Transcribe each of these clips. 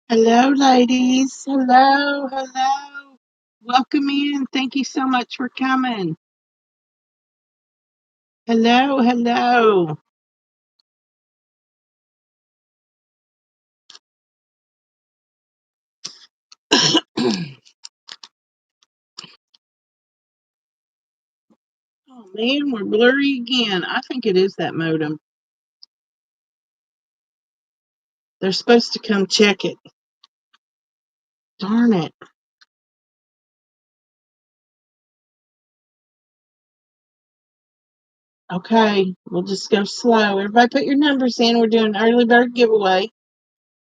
Hello, ladies. Hello, hello. Welcome in. Thank you so much for coming. Hello, hello. Oh man, we're blurry again. I think it is that modem. They're supposed to come check it. Darn it. Okay, we'll just go slow. Everybody put your numbers in. We're doing an early bird giveaway.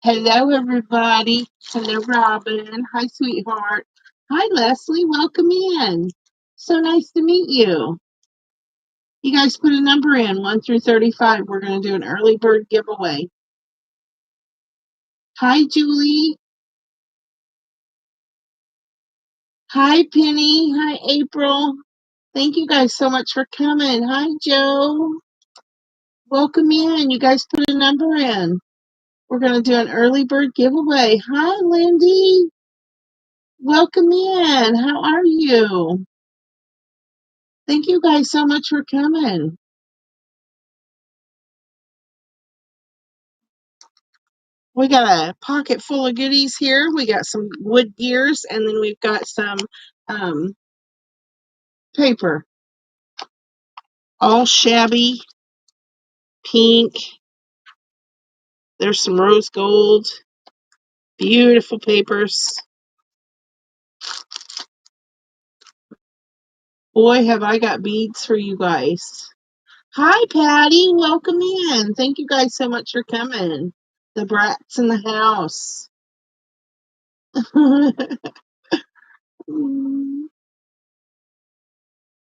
Hello, everybody. Hello, Robin. Hi, sweetheart. Hi, Leslie. Welcome in. So nice to meet you. You guys put a number in, 1 through 35. We're going to do an early bird giveaway. Hi, Julie. Hi, Penny. Hi, April. Thank you guys so much for coming. Hi, Joe. Welcome in. You guys put a number in. We're going to do an early bird giveaway. Hi, Lindy. Welcome in. How are you? Thank you guys so much for coming. We got a pocket full of goodies here. We got some wood gears, and then we've got some um, paper. All shabby, pink. There's some rose gold. Beautiful papers. Boy, have I got beads for you guys. Hi, Patty. Welcome in. Thank you guys so much for coming. The brats in the house.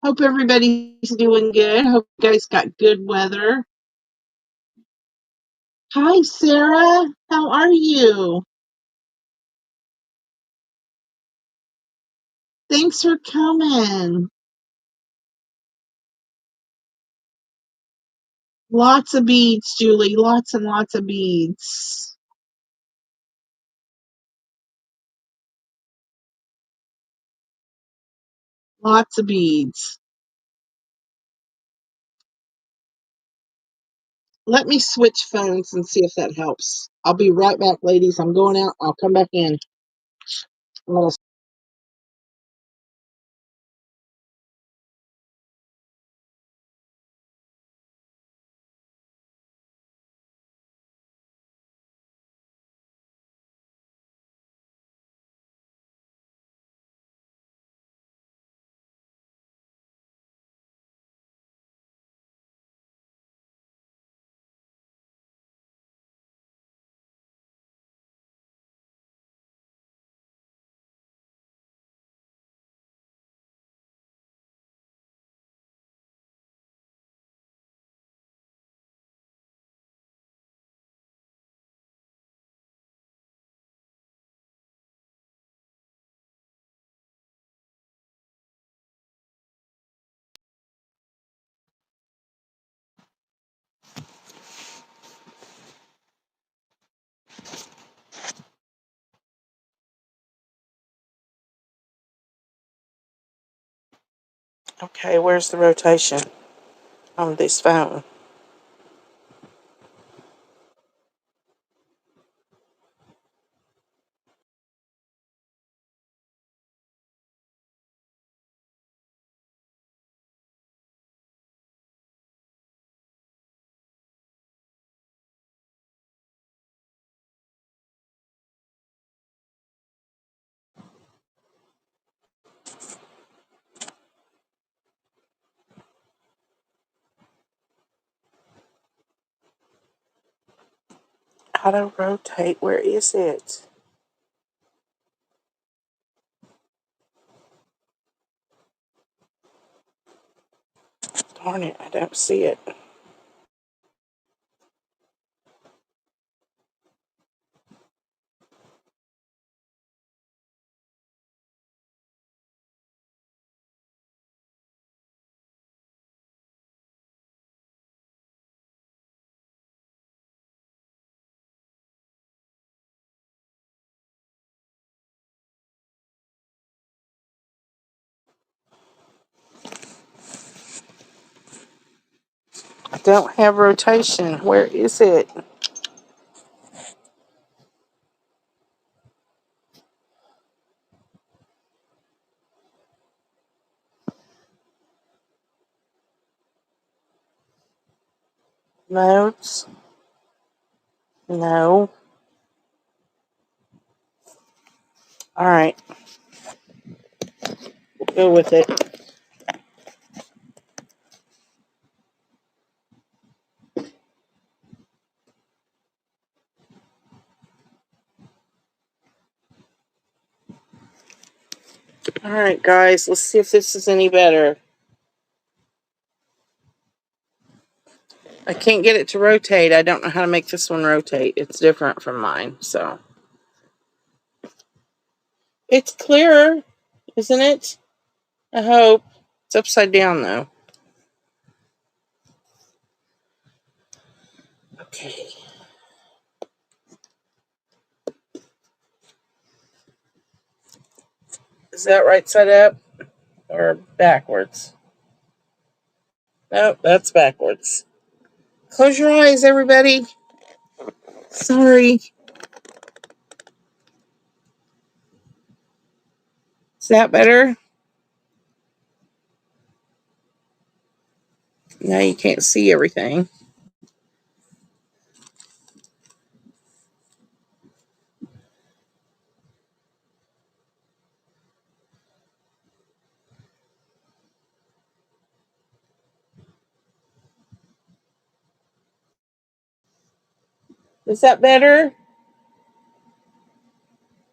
Hope everybody's doing good. Hope you guys got good weather. Hi, Sarah. How are you? Thanks for coming. Lots of beads, Julie. Lots and lots of beads. Lots of beads. Let me switch phones and see if that helps. I'll be right back, ladies. I'm going out. I'll come back in. I'm gonna Okay, where's the rotation on this phone? Auto rotate, where is it? Darn it, I don't see it. Don't have rotation. Where is it? Notes. No. All right. We'll go with it. All right, guys. Let's see if this is any better. I can't get it to rotate. I don't know how to make this one rotate. It's different from mine, so. It's clearer, isn't it? I hope. It's upside down, though. Okay. Is that right side up or backwards? Nope, that's backwards. Close your eyes, everybody. Sorry. Is that better? Now you can't see everything. Is that better?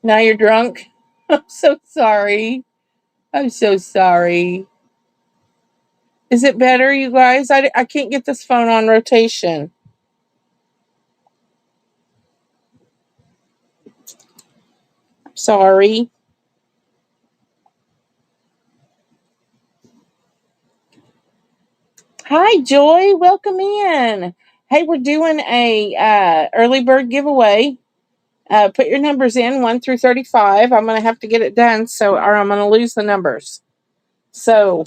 Now you're drunk? I'm so sorry. I'm so sorry. Is it better, you guys? I can't get this phone on rotation. Sorry. Hi, Joy. Welcome in. Hey, we're doing a early bird giveaway. Put your numbers in 1 through 35. I'm going to have to get it done, or I'm going to lose the numbers. So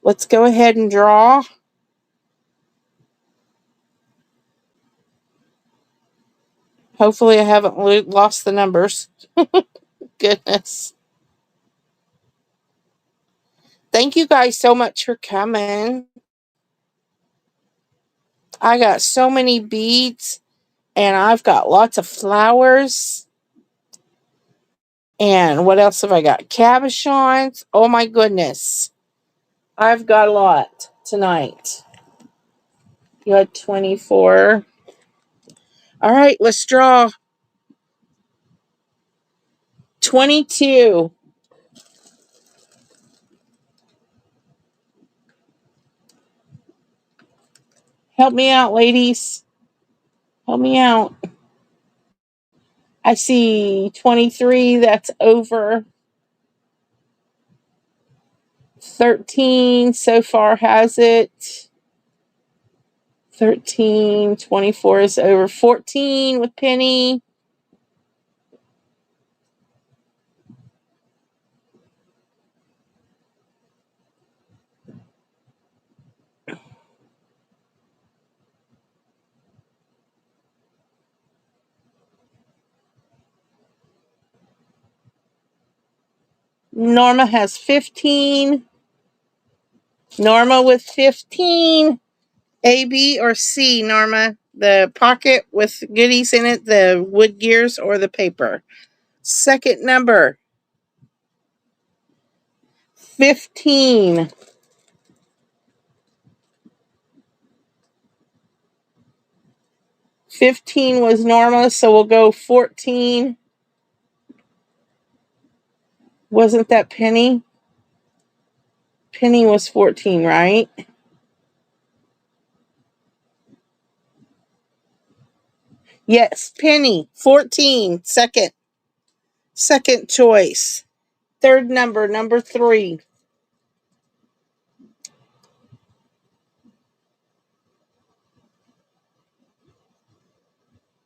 let's go ahead and draw. Hopefully, I haven't lost the numbers. Goodness. Thank you guys so much for coming. I got so many beads, and I've got lots of flowers. And what else have I got? Cabachons. Oh my goodness. I've got a lot tonight. You had 24. All right, let's draw. 22. Help me out, ladies. Help me out. I see 23. That's over. 13 so far has it. 13. 24 is over. 14 with Penny. Norma has 15. Norma with 15. A, B, or C, Norma? The pocket with goodies in it, the wood gears, or the paper? Second number. 15. 15 was Norma, so we'll go 14. Wasn't that Penny? Penny was 14, right? Yes, Penny, 14. Second choice. Third number, number 3.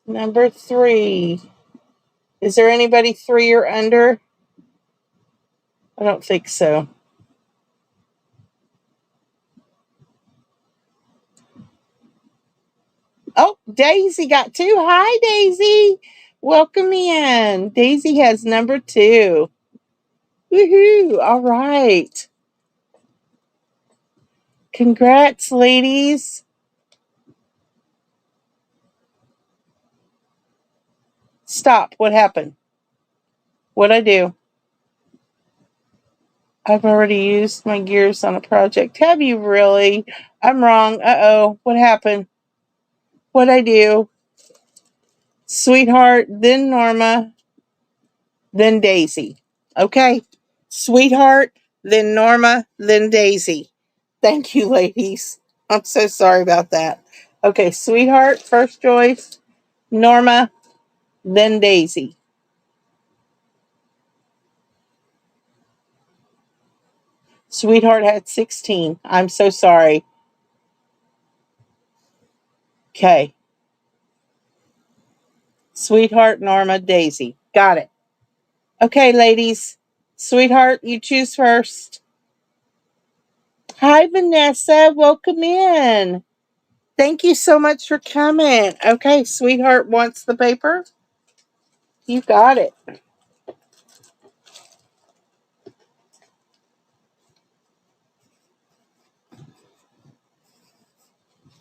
Number 3. Is there anybody 3 or under? I don't think so. Oh, Daisy got 2. Hi, Daisy. Welcome in. Daisy has number 2. Woohoo. All right. Congrats, ladies. Stop. What happened? What'd I do? I've already used my gears on a project. Have you really? I'm wrong. Uh-oh. What happened? What'd I do? Sweetheart, then Norma, then Daisy. Okay? Sweetheart, then Norma, then Daisy. Thank you, ladies. I'm so sorry about that. Okay, Sweetheart, first choice. Norma, then Daisy. Sweetheart had 16. I'm so sorry. Okay. Sweetheart, Norma, Daisy. Got it. Okay, ladies. Sweetheart, you choose first. Hi, Vanessa. Welcome in. Thank you so much for coming. Okay, Sweetheart wants the paper. You got it.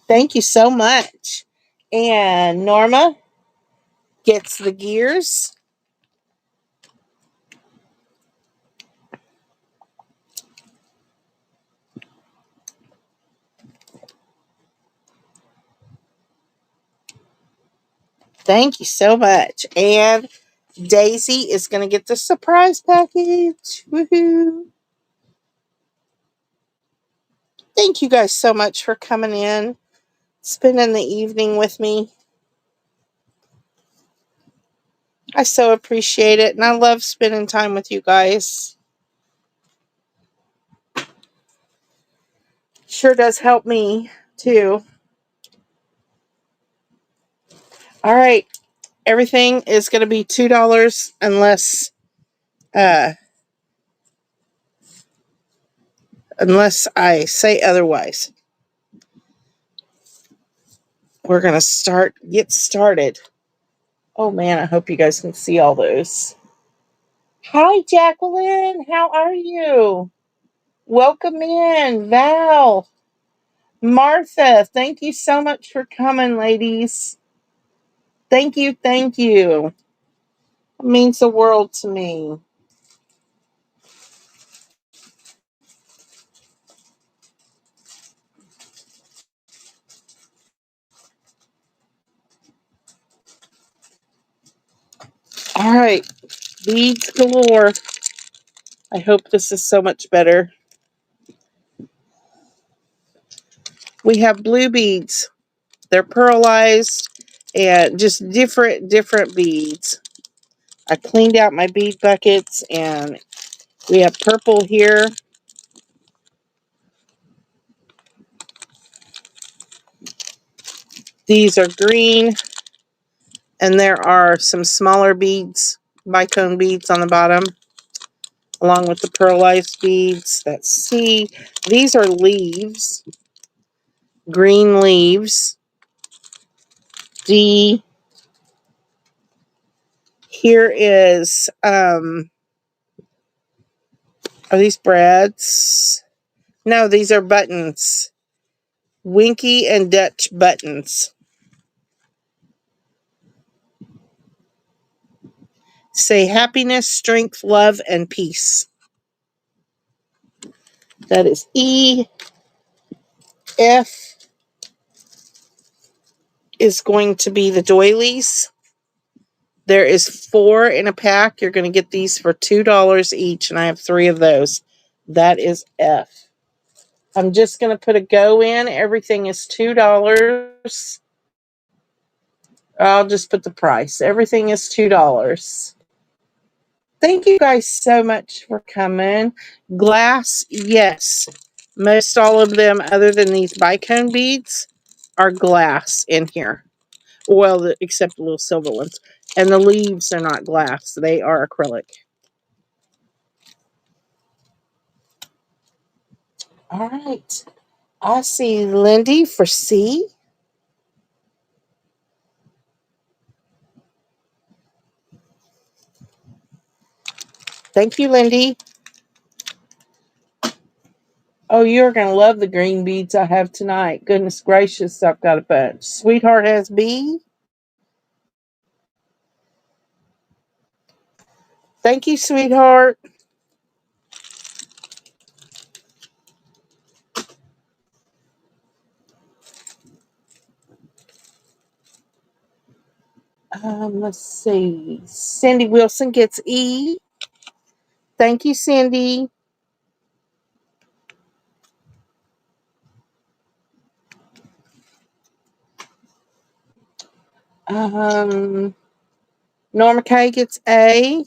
Thank you so much. And Norma gets the gears. Thank you so much. And Daisy is going to get the surprise package. Woohoo. Thank you guys so much for coming in, spending the evening with me. I so appreciate it, and I love spending time with you guys. Sure does help me, too. All right. Everything is going to be $2 uh, unless I say otherwise. We're going to get started. Oh man, I hope you guys can see all those. Hi, Jacqueline. How are you? Welcome in, Val. Martha, thank you so much for coming, ladies. Thank you, thank you. It means the world to me. All right, beads galore. I hope this is so much better. We have blue beads. They're pearlized and just different beads. I cleaned out my bead buckets, and we have purple here. These are green, and there are some smaller beads, bicone beads on the bottom, along with the pearlized beads. Let's see. These are leaves, green leaves. The Here is, are these brads? No, these are buttons. Winky and Dutch buttons. Say happiness, strength, love, and peace. That is E. F is going to be the doilies. There is 4 in a pack. You're going to get these for $2 each, and I have 3 of those. That is F. I'm just going to put a go in. Everything is $2. I'll just put the price. Everything is $2. Thank you guys so much for coming. Glass, yes. Most all of them, other than these bicone beads, are glass in here. Well, except the little silver ones. And the leaves are not glass. They are acrylic. All right. I see Lindy for C. Thank you, Lindy. Oh, you're going to love the green beads I have tonight. Goodness gracious, I've got a bunch. Sweetheart has B. Thank you, sweetheart. Let's see. Cindy Wilson gets E. Thank you, Cindy. Norma K gets A.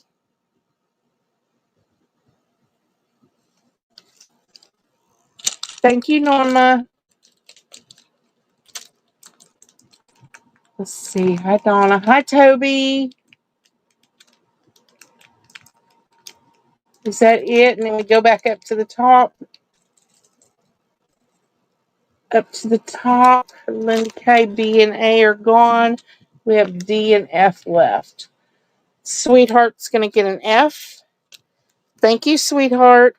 Thank you, Norma. Let's see. Hi, Donna. Hi, Toby. Is that it? And then we go back up to the top. Up to the top. Linda K, B, and A are gone. We have D and F left. Sweetheart's going to get an F. Thank you, sweetheart.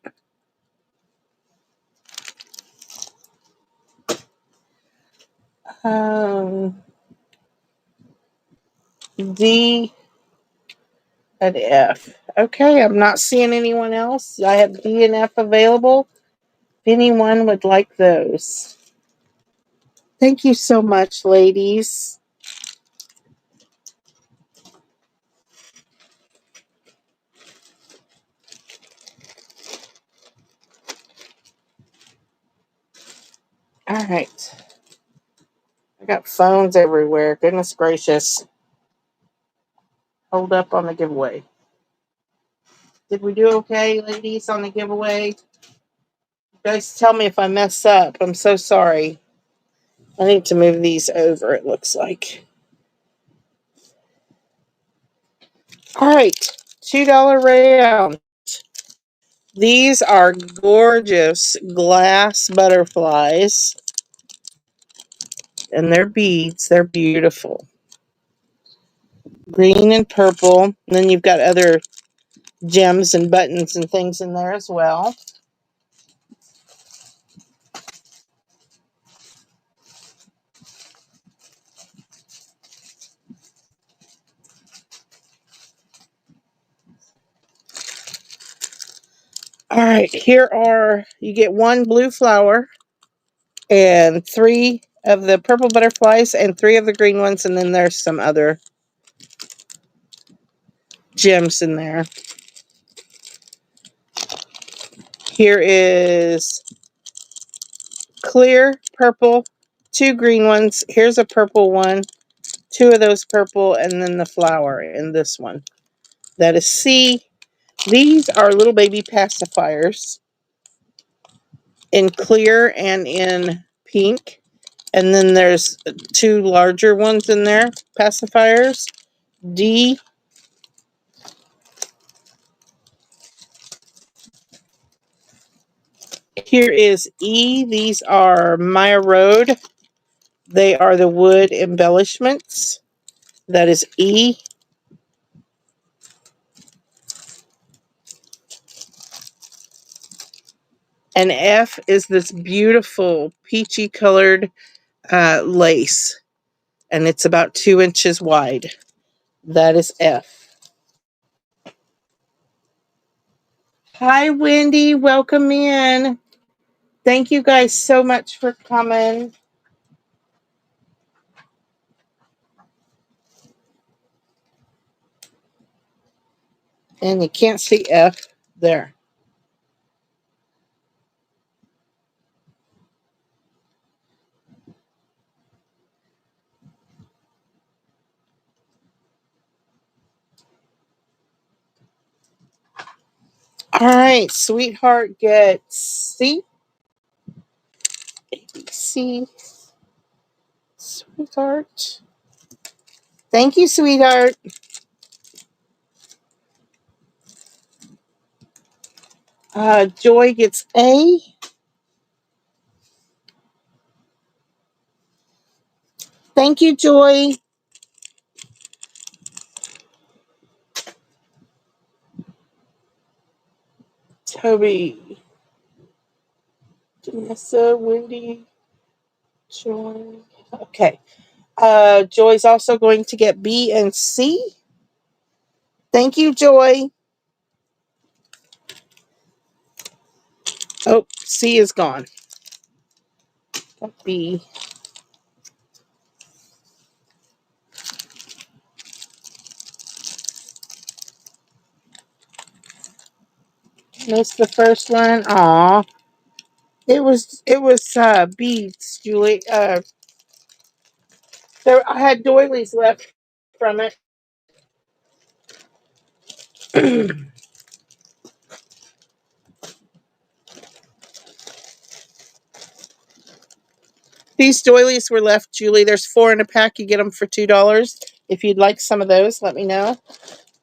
D and F. Okay, I'm not seeing anyone else. I have D and F available. If anyone would like those. Thank you so much, ladies. All right. I got phones everywhere. Goodness gracious. Hold up on the giveaway. Did we do okay, ladies, on the giveaway? You guys tell me if I mess up. I'm so sorry. I need to move these over, it looks like. All right. $2 round. These are gorgeous glass butterflies. And they're beads. They're beautiful. Green and purple. And then you've got other gems and buttons and things in there as well. All right, here are, you get one blue flower and 3 of the purple butterflies and 3 of the green ones, and then there's some other gems in there. Here is clear purple, 2 green ones. Here's a purple one, 2 of those purple, and then the flower in this one. That is C. These are little baby pacifiers in clear and in pink. And then there's 2 larger ones in there, pacifiers. D. Here is E. These are Maya Road. They are the wood embellishments. That is E. And F is this beautiful peachy colored lace. And it's about 2 inches wide. That is F. Hi, Wendy. Welcome in. Thank you guys so much for coming. And you can't see F there. All right, sweetheart gets C. ABC. Sweetheart. Thank you, sweetheart. Joy gets A. Thank you, Joy. Toby, Janessa, Wendy, Joy. Okay. Joy's also going to get B and C. Thank you, Joy. Oh, C is gone. B. Missed the first one. Aw. It was beads, Julie. I had doilies left from it. These doilies were left, Julie. There's 4 in a pack. You get them for $2. If you'd like some of those, let me know.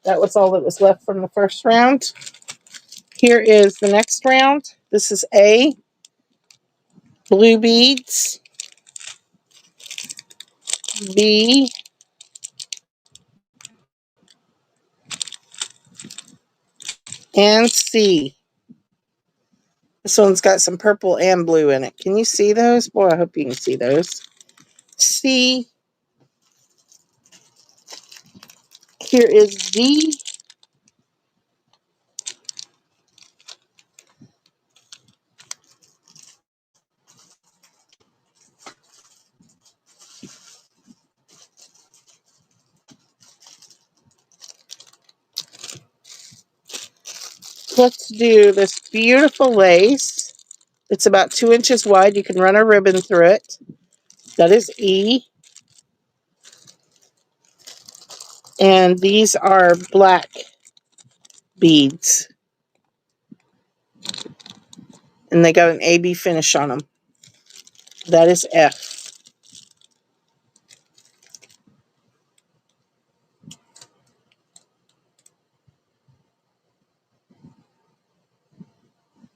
That was all that was left from the first round. Here is the next round. This is A. Blue beads. B. And C. This one's got some purple and blue in it. Can you see those? Boy, I hope you can see those. C. Here is D. Let's do this beautiful lace. It's about 2 inches wide. You can run a ribbon through it. That is E. And these are black beads. And they got an AB finish on them. That is F.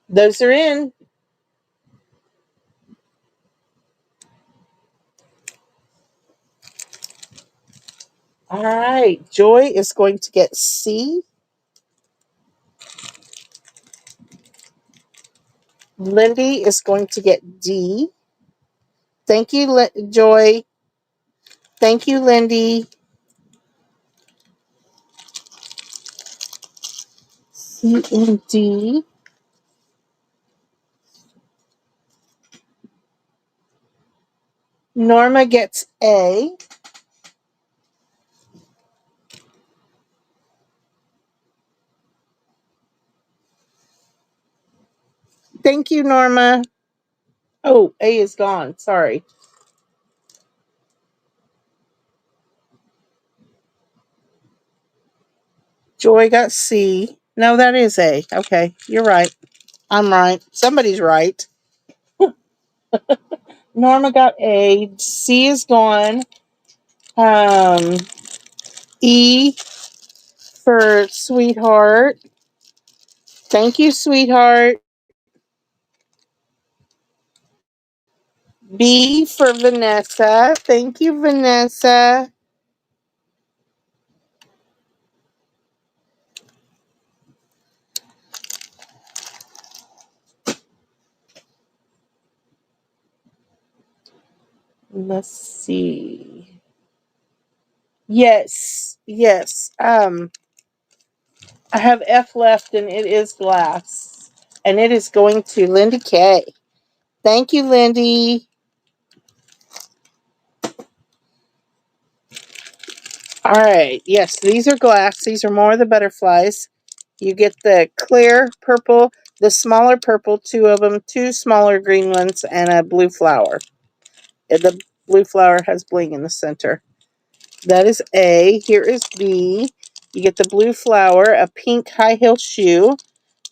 Those are in. All right. Joy is going to get C. Lindy is going to get D. Thank you, Joy. Thank you, Lindy. C and D. Norma gets A. Thank you, Norma. Oh, A is gone. Sorry. Joy got C. No, that is A. Okay, you're right. I'm right. Somebody's right. Norma got A. C is gone. E for sweetheart. Thank you, sweetheart. B for Vanessa. Thank you, Vanessa. Let's see. Yes, yes. I have F left, and it is glass, and it is going to Lindy K. Thank you, Lindy. All right. Yes, these are glass. These are more of the butterflies. You get the clear purple, the smaller purple, 2 of them, 2 smaller green ones, and a blue flower. And the blue flower has bling in the center. That is A. Here is B. You get the blue flower, a pink high heel shoe,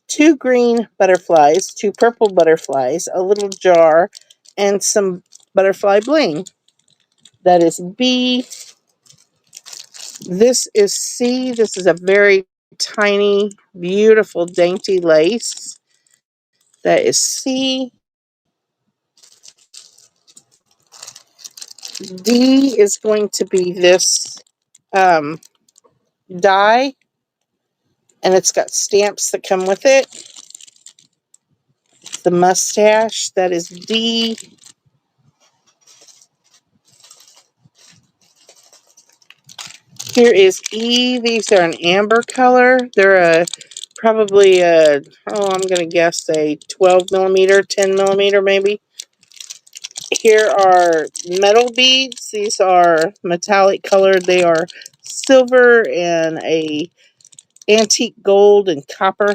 2 green butterflies, 2 purple butterflies, a little jar, and some butterfly bling. That is B. This is C. This is a very tiny, beautiful, dainty lace. That is C. D is going to be this die, and it's got stamps that come with it. the mustache. That is D. Here is E. These are an amber color. They're probably I'm going to guess a 12 millimeter, 10 millimeter maybe. Here are metal beads. These are metallic colored. They are silver and a antique gold and copper.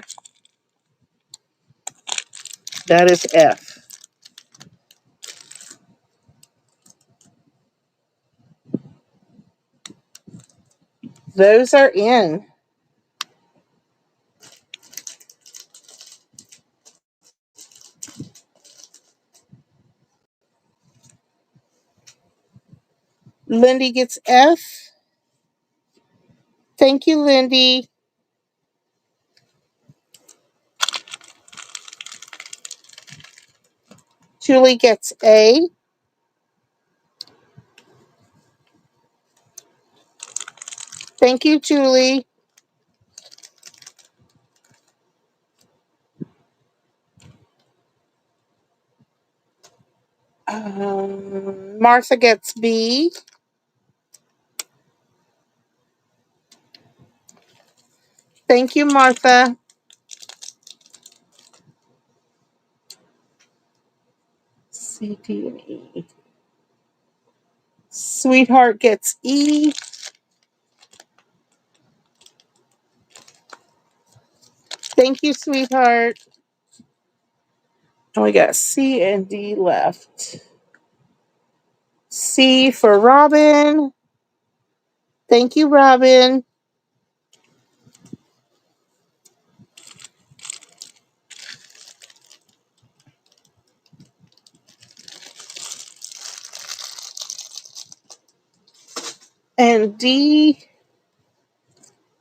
That is F. Those are N. Lindy gets F. Thank you, Lindy. Julie gets A. Thank you, Julie. Martha gets B. Thank you, Martha. C, D, and E. Sweetheart gets E. Thank you, sweetheart. And we got C and D left. C for Robin. Thank you, Robin. And D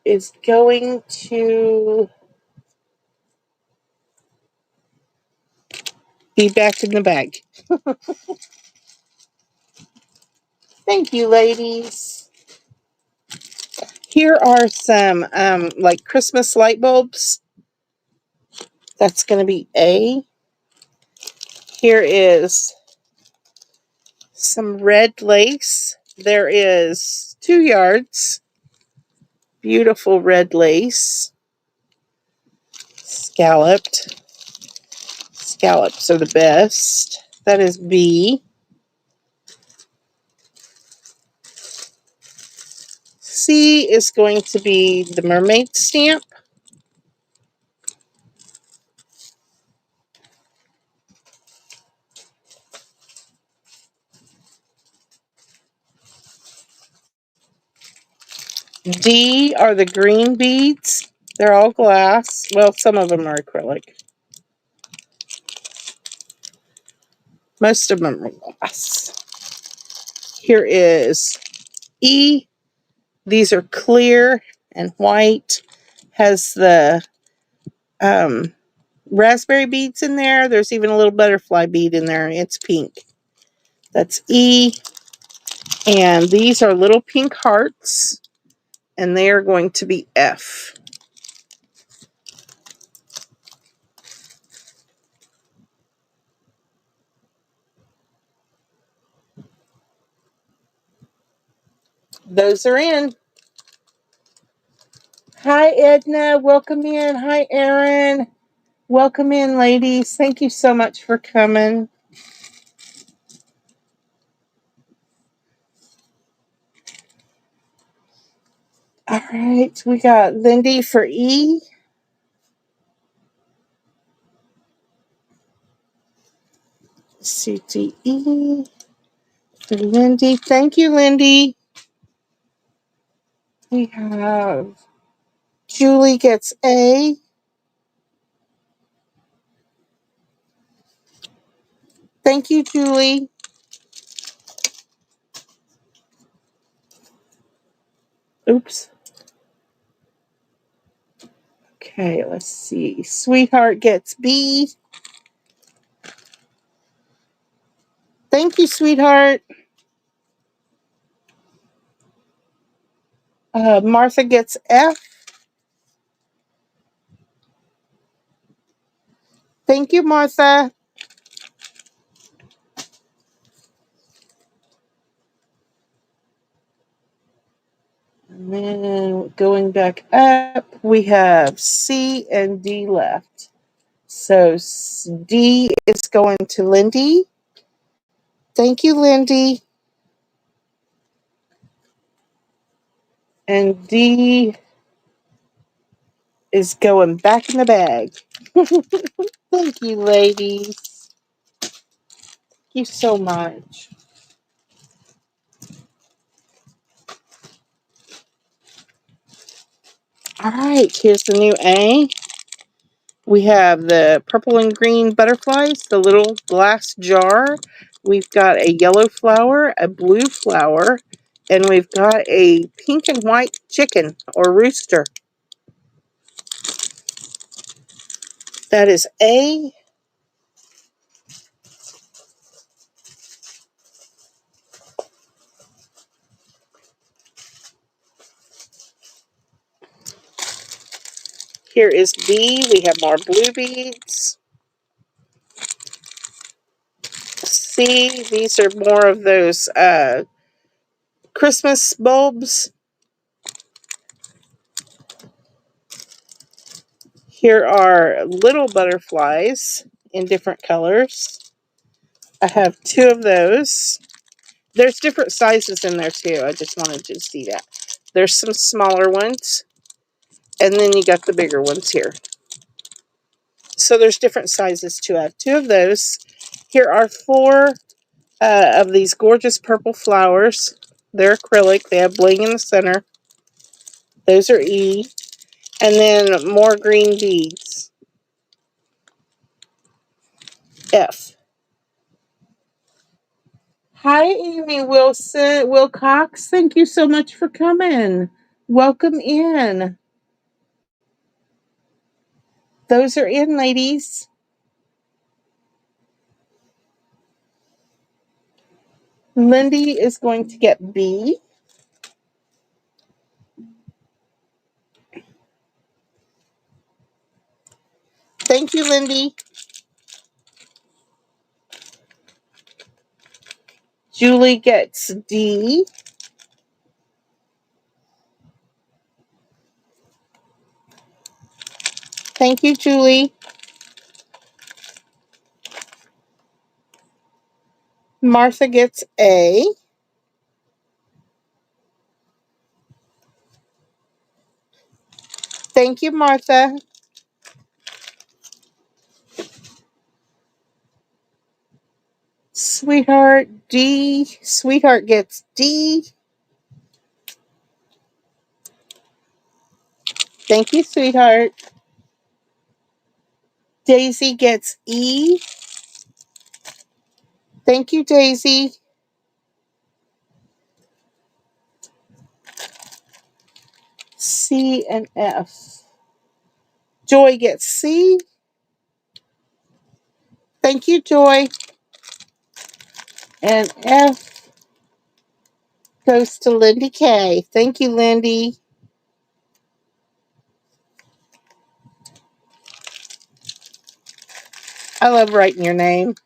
is going to be back in the bag. Thank you, ladies. Here are some like Christmas light bulbs. That's going to be A. Here is some red lace. There is 2 yards. Beautiful red lace. Scalloped. Scallops are the best. That is B. C is going to be the mermaid stamp. D are the green beads. They're all glass. Well, some of them are acrylic. Most of them are glass. Here is E. These are clear and white. Has the raspberry beads in there. There's even a little butterfly bead in there. It's pink. That's E. And these are little pink hearts. And they are going to be F. Those are in. Hi, Edna. Welcome in. Hi, Erin. Welcome in, ladies. Thank you so much for coming. All right. We got Lindy for E. C, D, E. For Lindy. Thank you, Lindy. We have Julie gets A. Thank you, Julie. Oops. Okay, let's see. Sweetheart gets B. Thank you, sweetheart. Martha gets F. Thank you, Martha. And then going back up, we have C and D left. So D is going to Lindy. Thank you, Lindy. And D is going back in the bag. Thank you, ladies. Thank you so much. All right, here's the new A. We have the purple and green butterflies, the little glass jar. We've got a yellow flower, a blue flower, and we've got a pink and white chicken or rooster. That is A. Here is B. We have more blue beads. C. These are more of those Christmas bulbs. Here are little butterflies in different colors. I have 2 of those. There's different sizes in there too. I just wanted you to see that. There's some smaller ones, and then you got the bigger ones here. So there's different sizes too. I have 2 of those. Here are 4 of these gorgeous purple flowers. They're acrylic. They have bling in the center. Those are E. And then more green beads. F. Hi, Amy Wilcox. Thank you so much for coming. Welcome in. Those are in, ladies. Lindy is going to get B. Thank you, Lindy. Julie gets D. Thank you, Julie. Martha gets A. Thank you, Martha. Sweetheart, D. Sweetheart gets D. Thank you, sweetheart. Daisy gets E. Thank you, Daisy. C and F. Joy gets C. Thank you, Joy. And F goes to Lindy K. Thank you, Lindy. I love writing your name.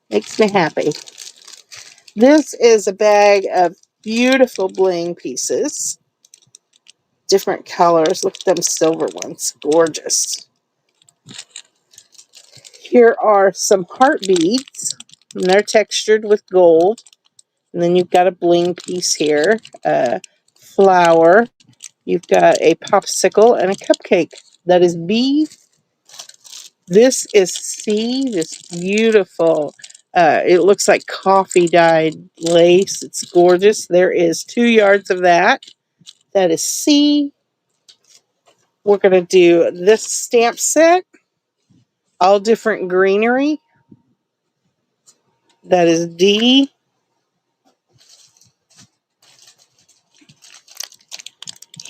Makes me happy. This is a bag of beautiful bling pieces. Different colors. Look at them silver ones. Gorgeous. Here are some heart beads. And they're textured with gold. And then you've got a bling piece here. A flower. You've got a popsicle and a cupcake. That is B. This is C. This beautiful, it looks like coffee dyed lace. It's gorgeous. There is 2 yards of that. That is C. We're going to do this stamp set. All different greenery. That is D.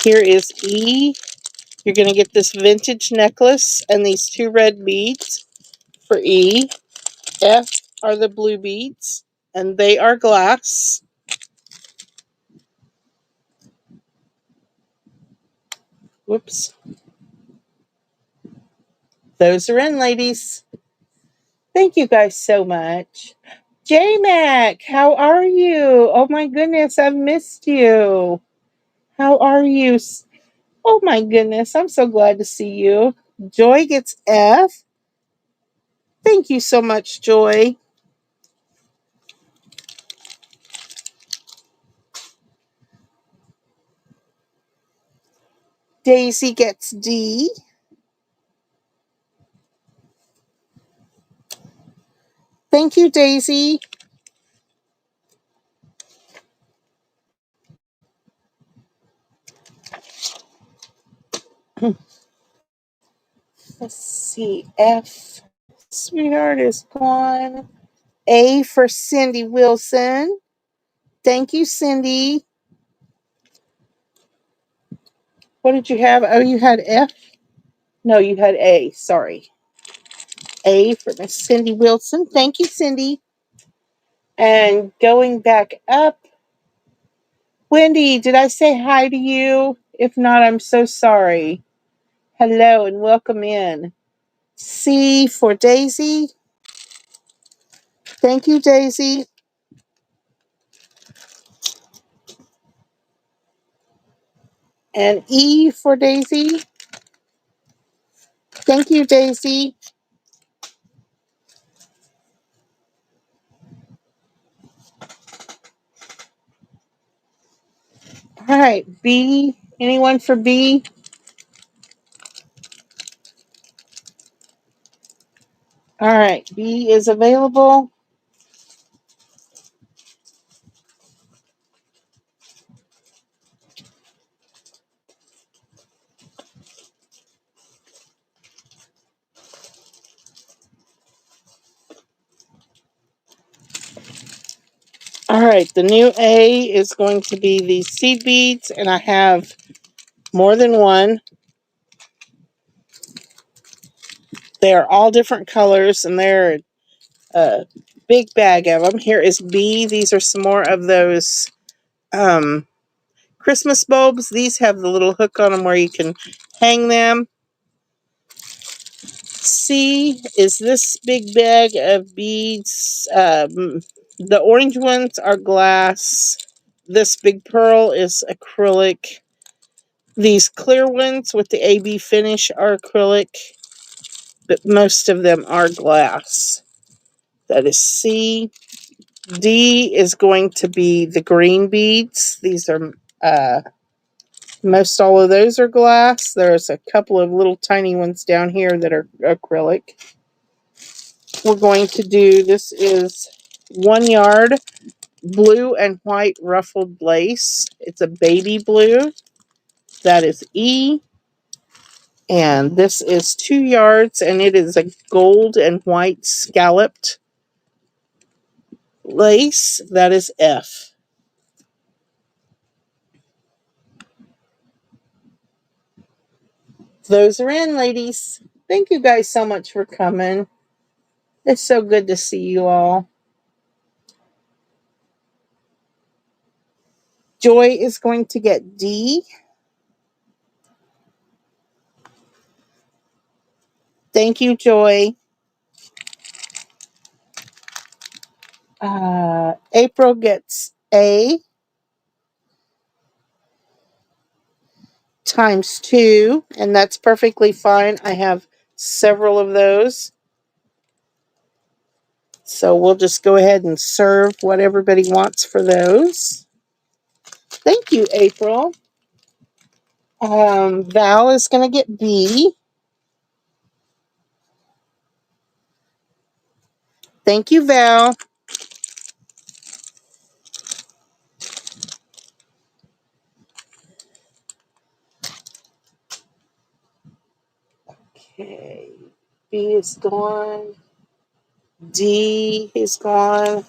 Here is E. You're going to get this vintage necklace and these 2 red beads for E. F are the blue beads, and they are glass. Whoops. Those are in, ladies. Thank you guys so much. J-Mac, how are you? Oh my goodness, I've missed you. How are you? Oh my goodness, I'm so glad to see you. Joy gets F. Thank you so much, Joy. Daisy gets D. Thank you, Daisy. Let's see. F. Sweetheart is gone. A for Cindy Wilson. Thank you, Cindy. What did you have? Oh, you had F? No, you had A. Sorry. A for Miss Cindy Wilson. Thank you, Cindy. And going back up, Wendy, did I say hi to you? If not, I'm so sorry. Hello and welcome in. C for Daisy. Thank you, Daisy. And E for Daisy. Thank you, Daisy. All right, B. Anyone for B? All right, B is available. All right, the new A is going to be the seed beads, and I have more than one. They're all different colors, and they're a big bag of them. Here is B. These are some more of those Christmas bulbs. These have the little hook on them where you can hang them. C is this big bag of beads. The orange ones are glass. This big pearl is acrylic. These clear ones with the AB finish are acrylic, but most of them are glass. That is C. D is going to be the green beads. These are, most all of those are glass. There's a couple of little tiny ones down here that are acrylic. We're going to do, this is 1 yard blue and white ruffled lace. It's a baby blue. That is E. And this is 2 yards, and it is a gold and white scalloped lace. That is F. Those are in, ladies. Thank you guys so much for coming. It's so good to see you all. Joy is going to get D. Thank you, Joy. April gets A times 2, and that's perfectly fine. I have several of those. So we'll just go ahead and serve what everybody wants for those. Thank you, April. Val is going to get B. Thank you, Val. Okay. B is gone. D is gone.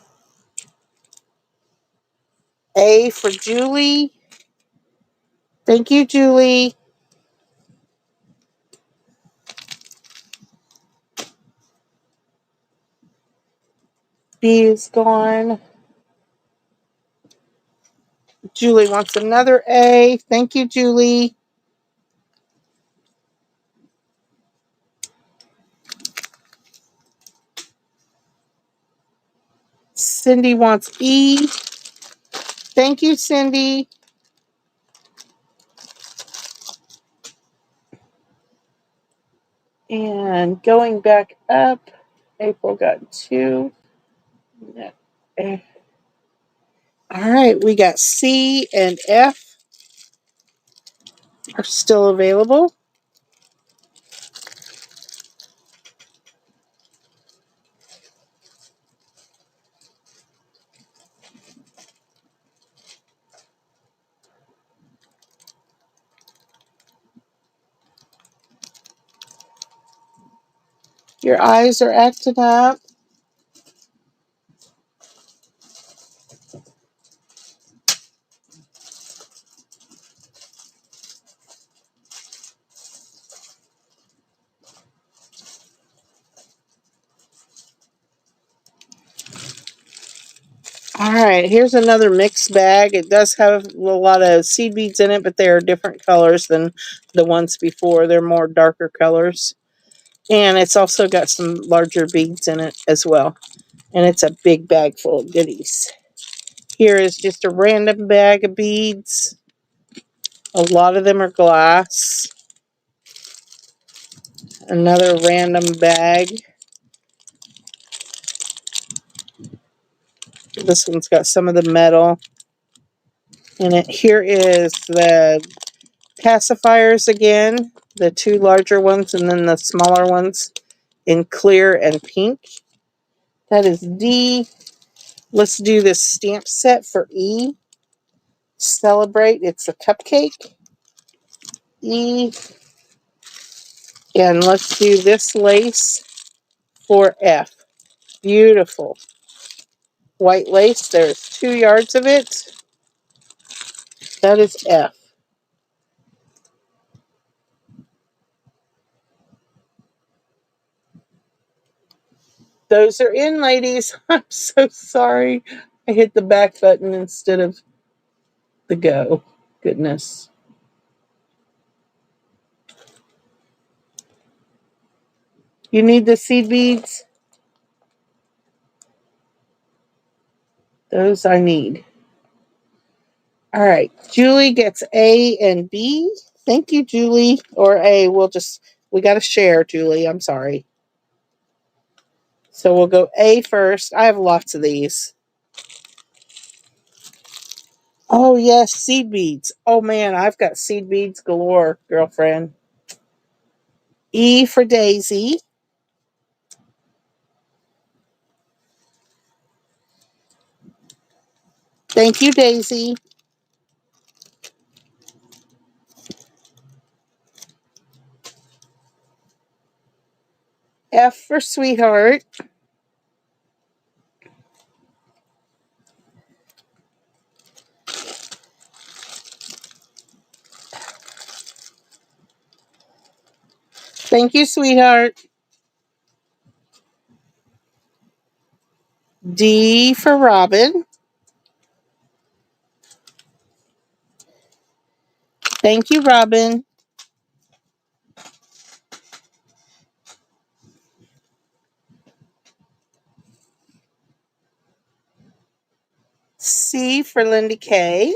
A for Julie. Thank you, Julie. B is gone. Julie wants another A. Thank you, Julie. Cindy wants E. Thank you, Cindy. And going back up, April got 2. All right, we got C and F are still available. Your eyes are acting up. All right, here's another mixed bag. It does have a lot of seed beads in it, but they are different colors than the ones before. They're more darker colors. And it's also got some larger beads in it as well. And it's a big bag full of goodies. Here is just a random bag of beads. A lot of them are glass. Another random bag. This one's got some of the metal in it. Here is the pacifiers again. The 2 larger ones and then the smaller ones in clear and pink. That is D. Let's do this stamp set for E. Celebrate. It's a cupcake. E. And let's do this lace for F. Beautiful. White lace. There's 2 yards of it. That is F. Those are in, ladies. I'm so sorry. I hit the back button instead of the go. Goodness. You need the seed beads? Those I need. All right. Julie gets A and B. Thank you, Julie. Or A. We got to share, Julie. I'm sorry. So we'll go A first. I have lots of these. Oh, yes. Seed beads. Oh, man. I've got seed beads galore, girlfriend. E for Daisy. Thank you, Daisy. F for Sweetheart. Thank you, Sweetheart. D for Robin. Thank you, Robin. C for Lindy K.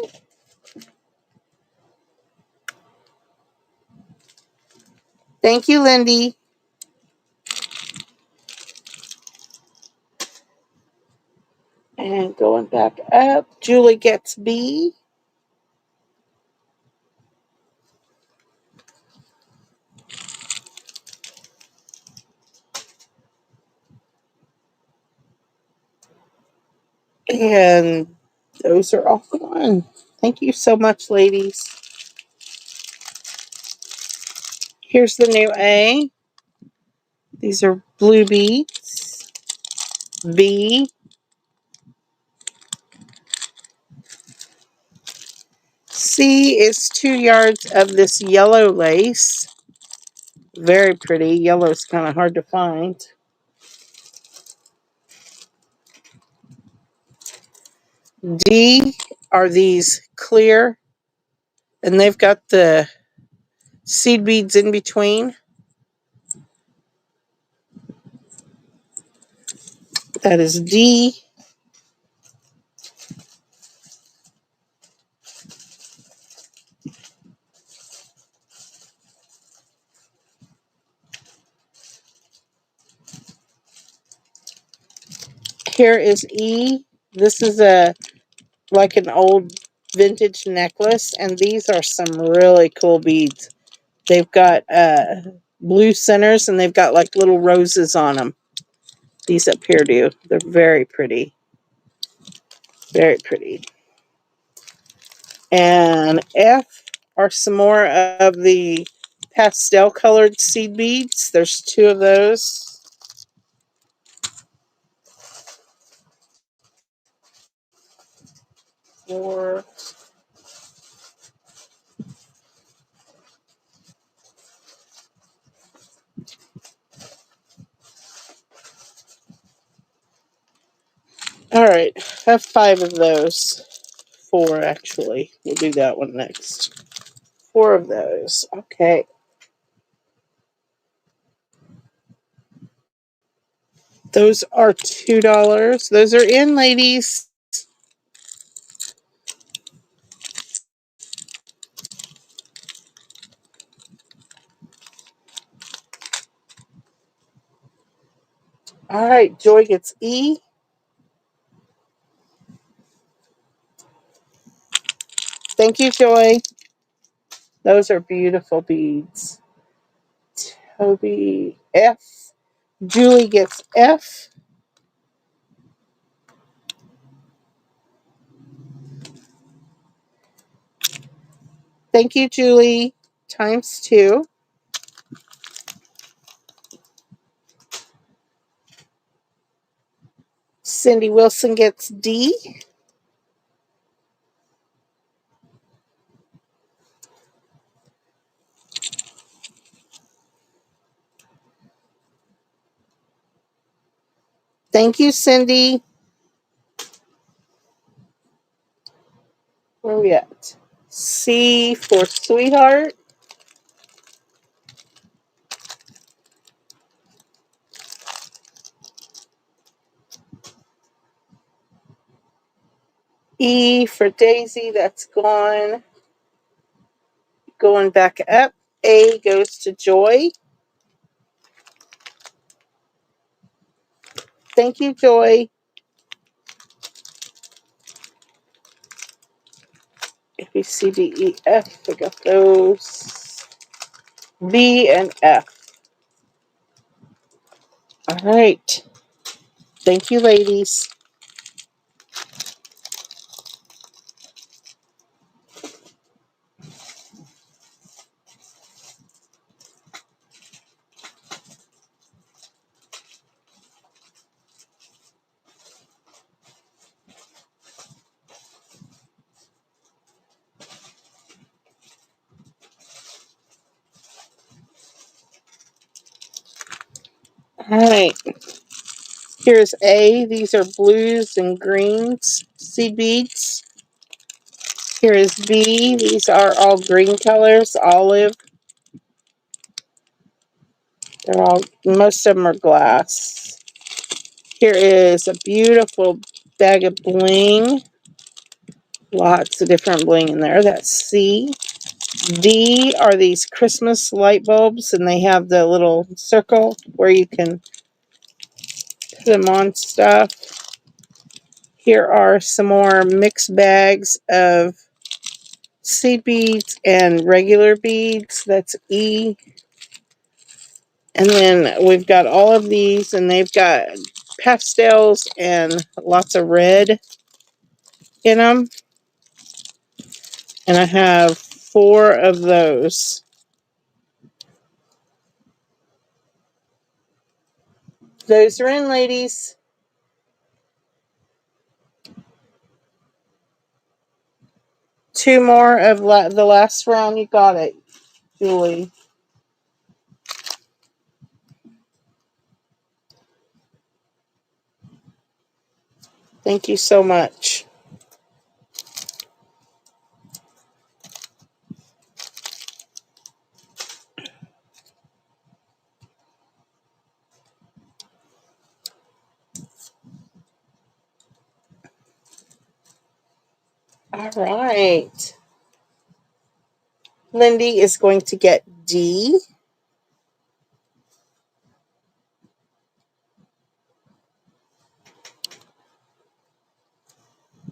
Thank you, Lindy. And going back up, Julie gets B. And those are all gone. Thank you so much, ladies. Here's the new A. These are blue beads. B. C is 2 yards of this yellow lace. Very pretty. Yellow is kind of hard to find. D are these clear, and they've got the seed beads in between. That is D. Here is E. This is a like an old vintage necklace, and these are some really cool beads. They've got blue centers, and they've got like little roses on them. These up here do. They're very pretty. Very pretty. And F are some more of the pastel colored seed beads. There's 2 of those. Four. All right, I have 5 of those. 4 actually. We'll do that one next. 4 of those. Okay. Those are $2. Those are in, ladies. All right, Joy gets E. Thank you, Joy. Those are beautiful beads. Toby, F. Julie gets F. Thank you, Julie. Times 2. Cindy Wilson gets D. Thank you, Cindy. Where are we at? C for sweetheart. E for Daisy. That's gone. Going back up. A goes to Joy. Thank you, Joy. A, B, C, D, E, F. We got those. B and F. All right. Thank you, ladies. All right. Here's A. These are blues and greens seed beads. Here is B. These are all green colors, olive. They're all, most of them are glass. Here is a beautiful bag of bling. Lots of different bling in there. That's C. D are these Christmas light bulbs, and they have the little circle where you can put them on stuff. Here are some more mixed bags of seed beads and regular beads. That's E. And then we've got all of these, and they've got pastels and lots of red in them. And I have 4 of those. Those are in, ladies. Two more of the last round. You got it, Julie. Thank you so much. All right. Lindy is going to get D.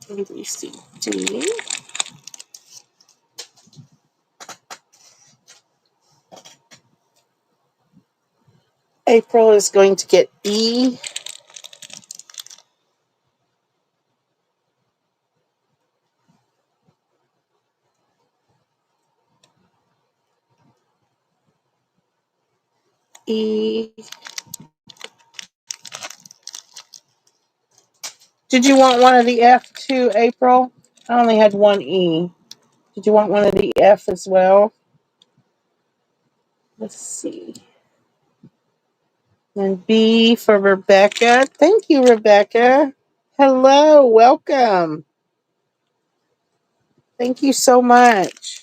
A, B, C, D. April is going to get E. E. Did you want one of the F too, April? I only had one E. Did you want one of the F as well? Let's see. And B for Rebecca. Thank you, Rebecca. Hello, welcome. Thank you so much.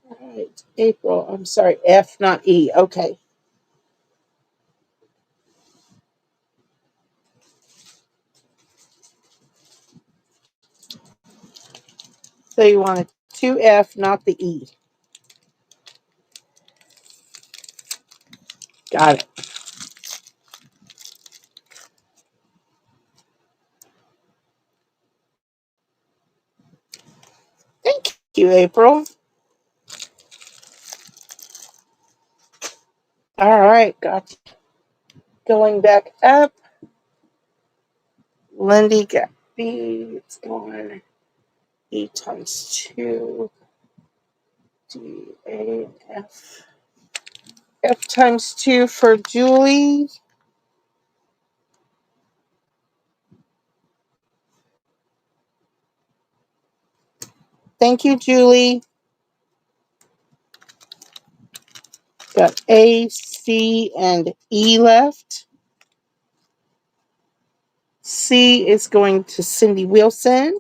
All right, April. I'm sorry, F, not E. Okay. So you wanted 2F, not the E. Got it. Thank you, April. All right, got you. Going back up. Lindy got B. It's going E times 2. D, A, F. F times 2 for Julie. Thank you, Julie. Got A, C, and E left. C is going to Cindy Wilson.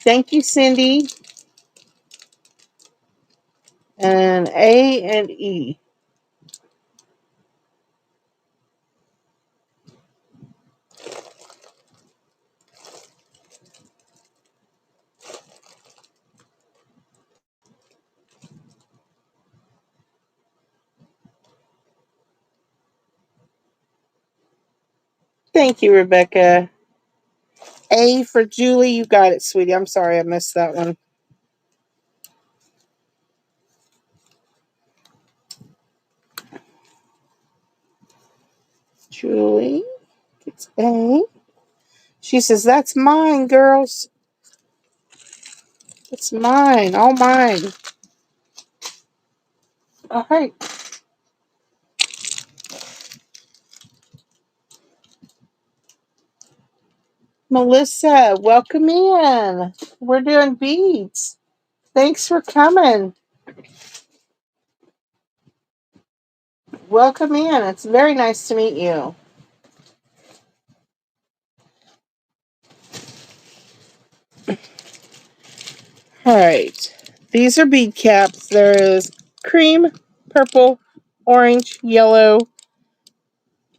Thank you, Cindy. And A and E. Thank you, Rebecca. A for Julie. You got it, sweetie. I'm sorry I missed that one. Julie gets A. She says, that's mine, girls. It's mine. All mine. All right. Melissa, welcome in. We're doing beads. Thanks for coming. Welcome in. It's very nice to meet you. All right. These are bead caps. There is cream, purple, orange, yellow,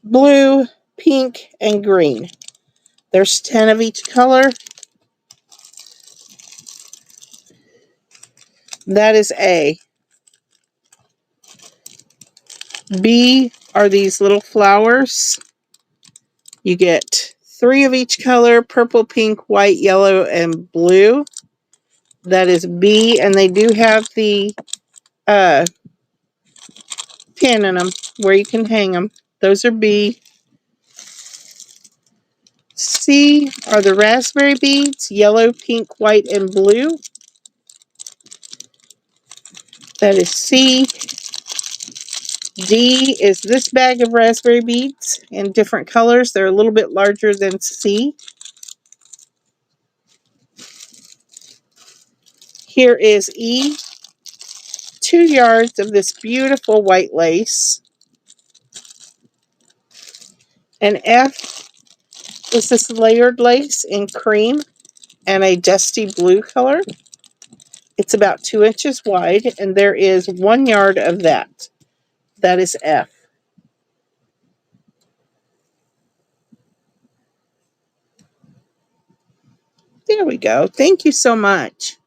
blue, pink, and green. There's 10 of each color. That is A. B are these little flowers. You get 3 of each color, purple, pink, white, yellow, and blue. That is B, and they do have the pin in them where you can hang them. Those are B. C are the raspberry beads, yellow, pink, white, and blue. That is C. D is this bag of raspberry beads in different colors. They're a little bit larger than C. Here is E. 2 yards of this beautiful white lace. And F is this layered lace in cream and a dusty blue color. It's about 2 inches wide, and there is 1 yard of that. That is F. There we go. Thank you so much.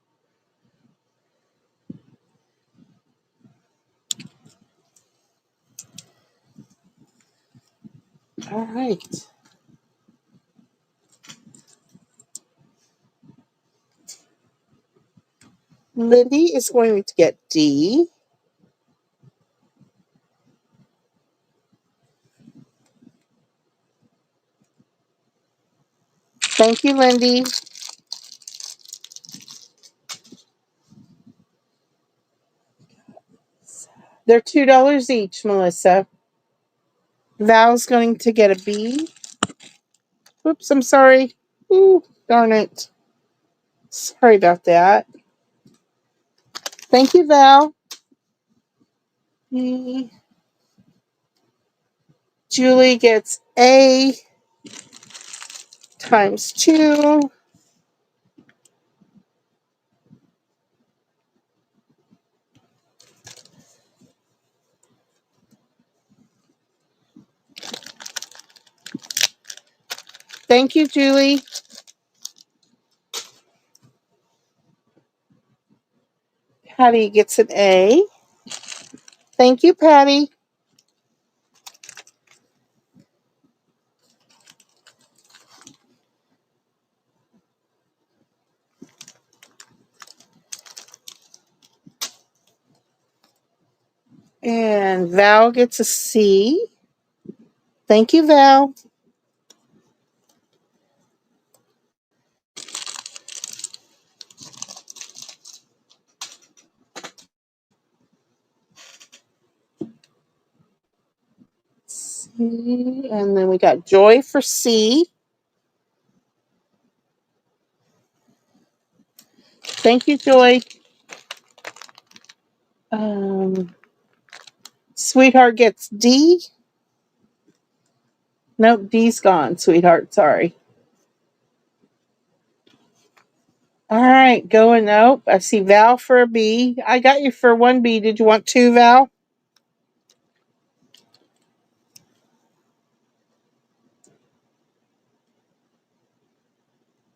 All right. Lindy is going to get D. Thank you, Lindy. They're $2 each, Melissa. Val's going to get a B. Oops, I'm sorry. Ooh, darn it. Sorry about that. Thank you, Val. Julie gets A times 2. Thank you, Julie. Patty gets an A. Thank you, Patty. And Val gets a C. Thank you, Val. C. And then we got Joy for C. Thank you, Joy. Sweetheart gets D. Nope, D's gone, Sweetheart. Sorry. All right, going. Nope. I see Val for a B. I got you for 1B. Did you want 2, Val?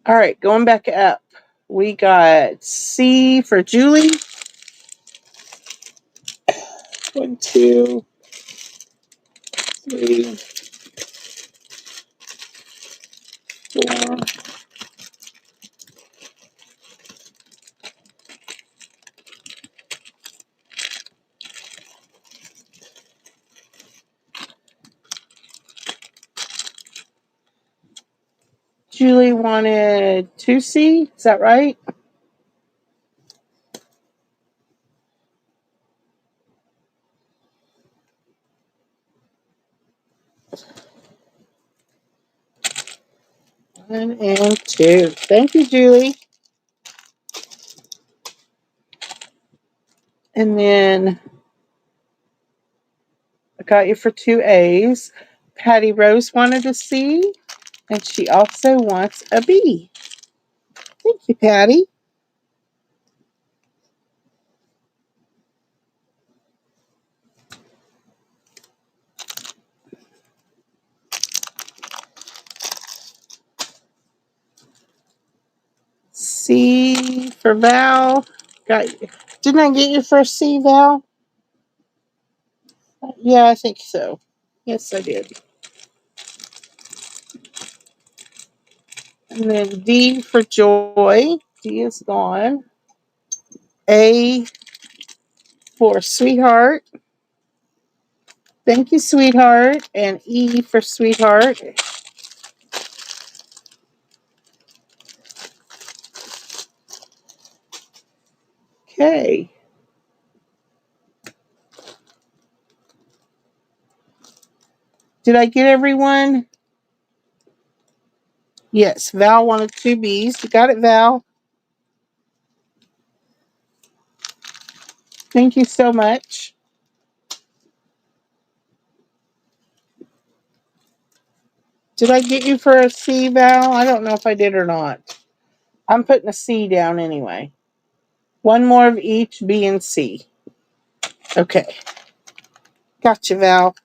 All right, going back up. We got C for Julie. 1, 2, 3, 4. Julie wanted 2C. Is that right? One and 2. Thank you, Julie. And then I got you for 2 A's. Patty Rose wanted a C, and she also wants a B. Thank you, Patty. C for Val. Didn't I get your first C, Val? Yeah, I think so. Yes, I did. And then D for Joy. D is gone. A for Sweetheart. Thank you, Sweetheart. And E for Sweetheart. Okay. Did I get everyone? Yes, Val wanted 2 B's. You got it, Val. Thank you so much. Did I get you for a C, Val? I don't know if I did or not. I'm putting a C down anyway. One more of each, B and C. Okay. Gotcha, Val.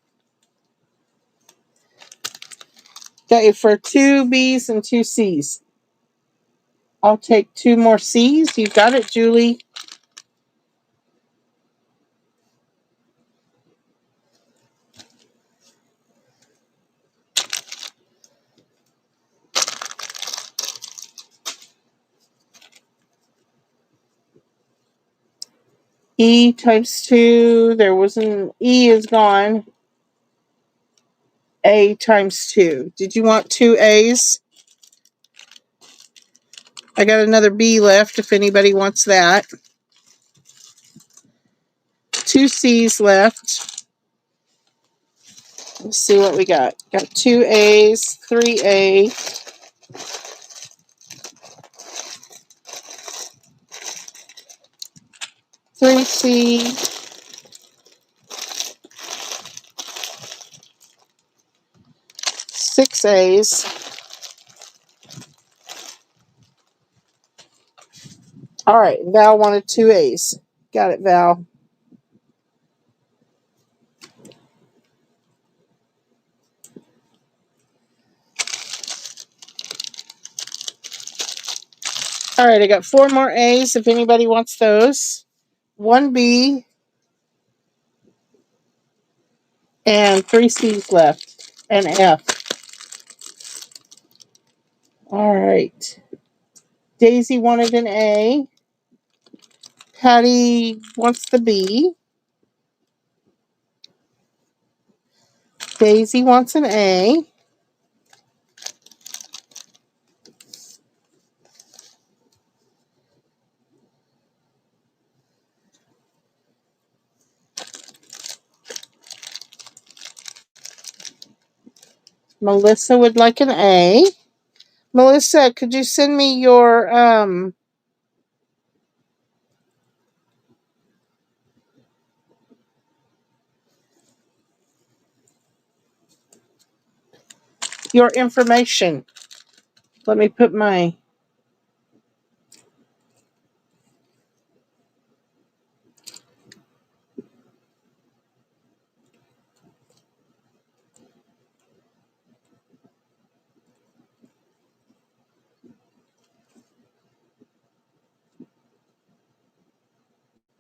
Got you for 2 B's and 2 C's. I'll take 2 more C's. You got it, Julie. E times 2. There was an E is gone. A times 2. Did you want 2 A's? I got another B left if anybody wants that. 2 C's left. Let's see what we got. Got 2 A's, 3A, 3C, 6 A's. All right, Val wanted 2 A's. Got it, Val. All right, I got 4 more A's if anybody wants those. 1 B and 3 C's left and F. All right. Daisy wanted an A. Patty wants the B. Daisy wants an A. Melissa would like an A. Melissa, could you send me your information? Let me put my...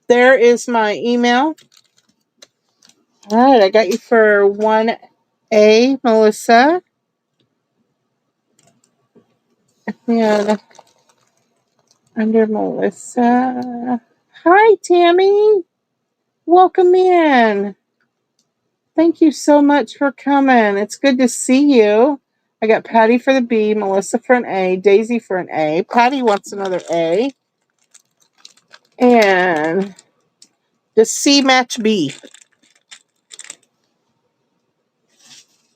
There is my email. All right, I got you for 1A, Melissa. And under Melissa. Hi, Tammy. Welcome in. Thank you so much for coming. It's good to see you. I got Patty for the B, Melissa for an A, Daisy for an A. Patty wants another A. And does C match B?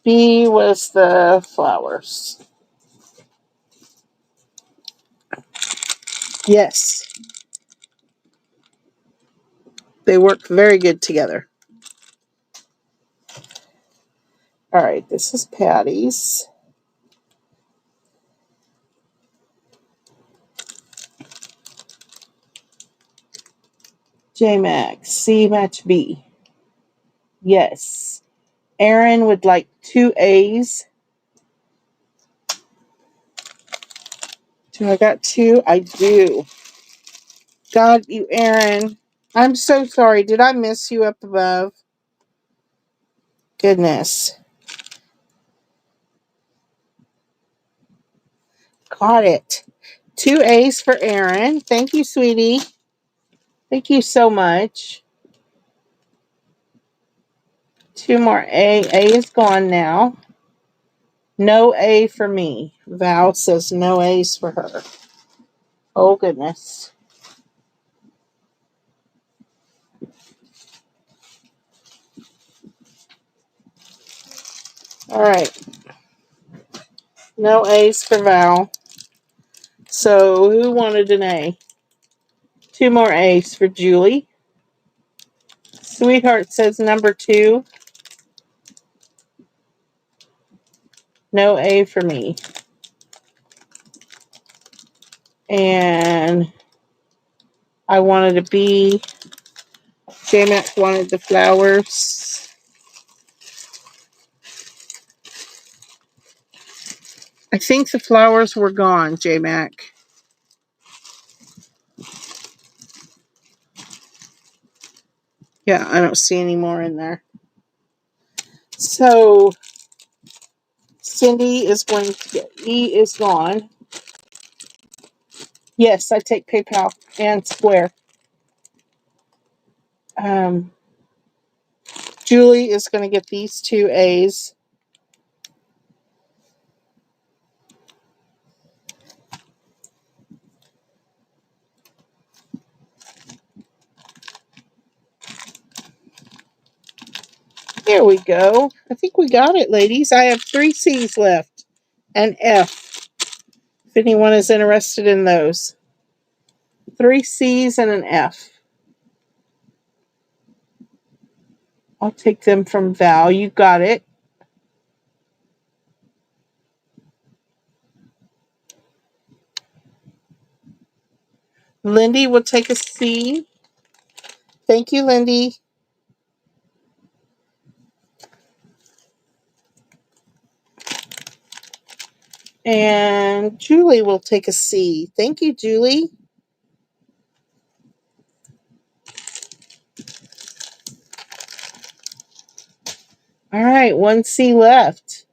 B was the flowers. Yes. They work very good together. All right, this is Patty's. J Max, C match B. Yes. Aaron would like 2 A's. Do I got 2? I do. God, you, Aaron. I'm so sorry. Did I miss you up above? Goodness. Got it. 2 A's for Aaron. Thank you, sweetie. Thank you so much. 2 more A. A is gone now. No A for me. Val says no A's for her. Oh, goodness. All right. No A's for Val. So, who wanted an A? 2 more A's for Julie. Sweetheart says number 2. No A for me. And I wanted a B. J-Mac wanted the flowers. I think the flowers were gone, J-Mac. Yeah, I don't see any more in there. So, Cindy is going to get... E is gone. Yes, I take PayPal and Square. Julie is going to get these 2 A's. Here we go. I think we got it, ladies. I have 3 C's left. And F, if anyone is interested in those. 3 C's and an F. I'll take them from Val. You got it. Lindy will take a C. Thank you, Lindy. And Julie will take a C. Thank you, Julie. All right, 1 C left.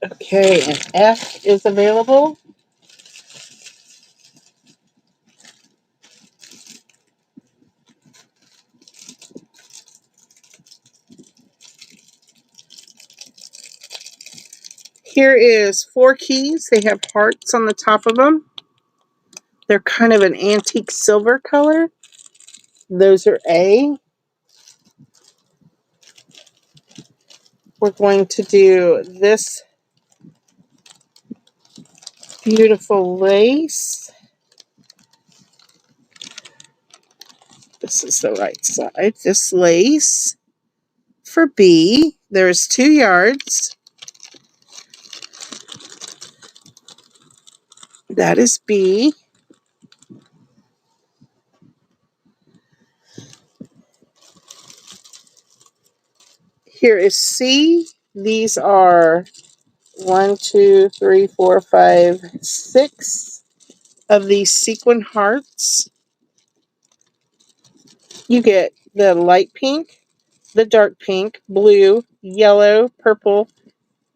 Okay, and F is available. Here is 4 keys. They have hearts on the top of them. They're kind of an antique silver color. Those are A. We're going to do this beautiful lace. This is the right side. This lace for B. There's 2 yards. That is B. Here is C. These are 1, 2, 3, 4, 5, 6 of these sequin hearts. You get the light pink, the dark pink, blue, yellow, purple,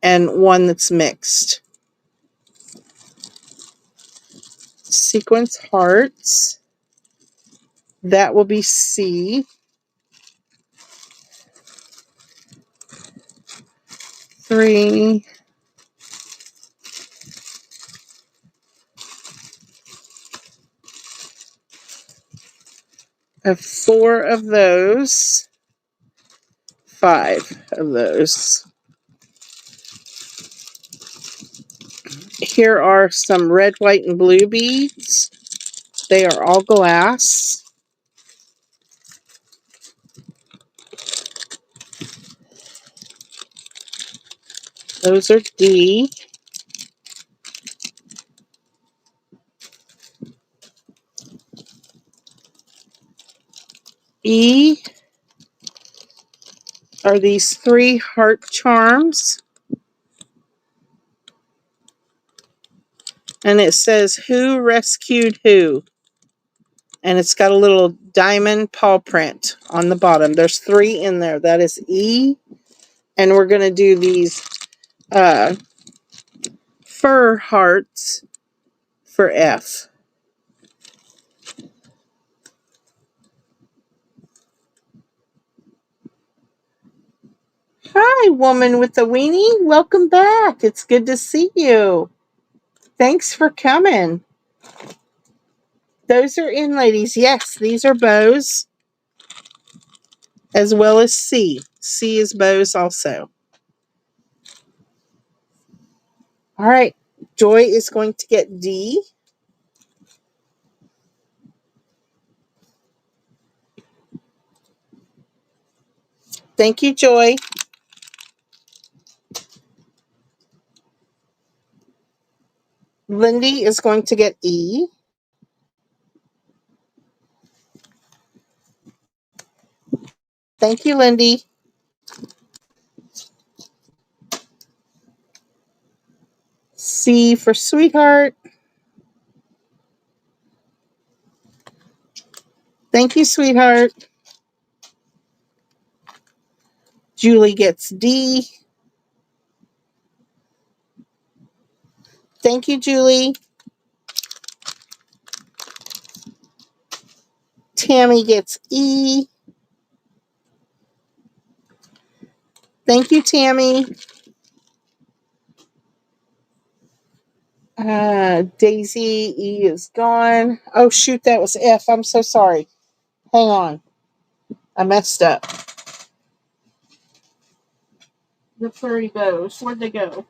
and one that's mixed. Sequence hearts. That will be C. 3. I have 4 of those. 5 of those. Here are some red, white, and blue beads. They are all glass. Those are D. E are these 3 heart charms. And it says, "Who rescued who?" And it's got a little diamond paw print on the bottom. There's 3 in there. That is E. And we're going to do these fur hearts for F. Hi, woman with the weenie. Welcome back. It's good to see you. Thanks for coming. Those are in, ladies. Yes, these are bows, as well as C. C is bows also. All right. Joy is going to get D. Thank you, Joy. Lindy is going to get E. Thank you, Lindy. C for sweetheart. Thank you, sweetheart. Julie gets D. Thank you, Julie. Tammy gets E. Thank you, Tammy. Daisy, E is gone. Oh, shoot, that was F. I'm so sorry. Hang on. I messed up. The furry bows. Where'd they go?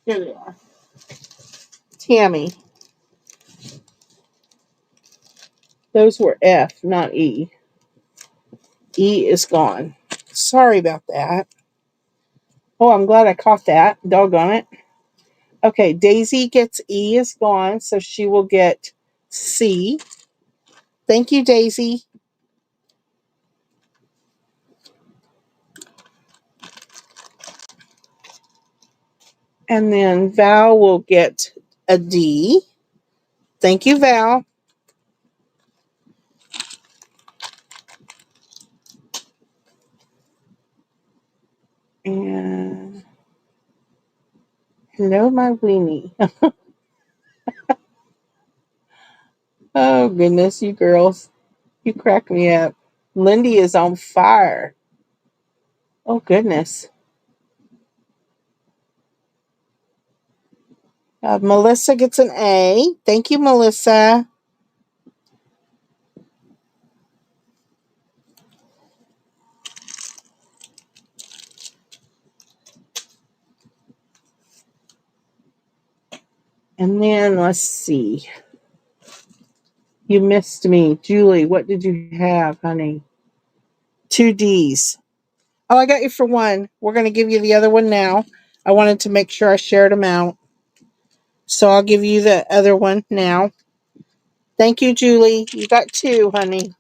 Here they are. Tammy. Those were F, not E. E is gone. Sorry about that. Oh, I'm glad I caught that. Doggone it. Okay, Daisy gets E is gone, so she will get C. Thank you, Daisy. And then Val will get a D. Thank you, Val. And hello, my weenie. Oh, goodness, you girls. You crack me up. Lindy is on fire. Oh, goodness. Melissa gets an A. Thank you, Melissa. And then let's see. You missed me. Julie, what did you have, honey? 2 D's. Oh, I got you for one. We're going to give you the other one now. I wanted to make sure I shared them out. So I'll give you the other one now. Thank you, Julie. You got 2, honey.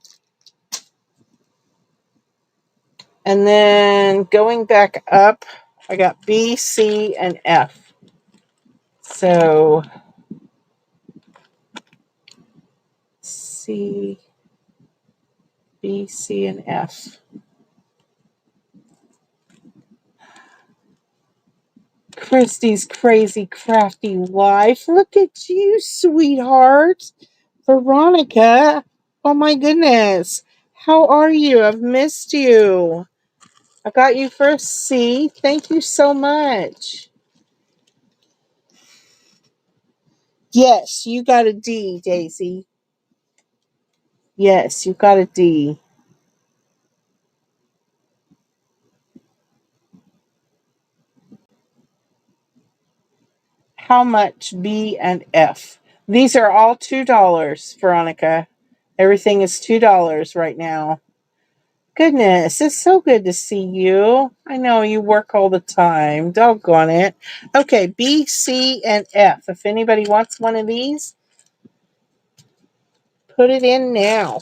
And then going back up, I got B, C, and F. So C, B, C, and F. Christy's crazy, crafty wife. Look at you, sweetheart. Veronica. Oh my goodness. How are you? I've missed you. I got you for a C. Thank you so much. Yes, you got a D, Daisy. Yes, you got a D. How much? B and F. These are all $2, Veronica. Everything is $2 right now. Goodness, it's so good to see you. I know you work all the time. Doggone it. Okay, B, C, and F. If anybody wants one of these, put it in now.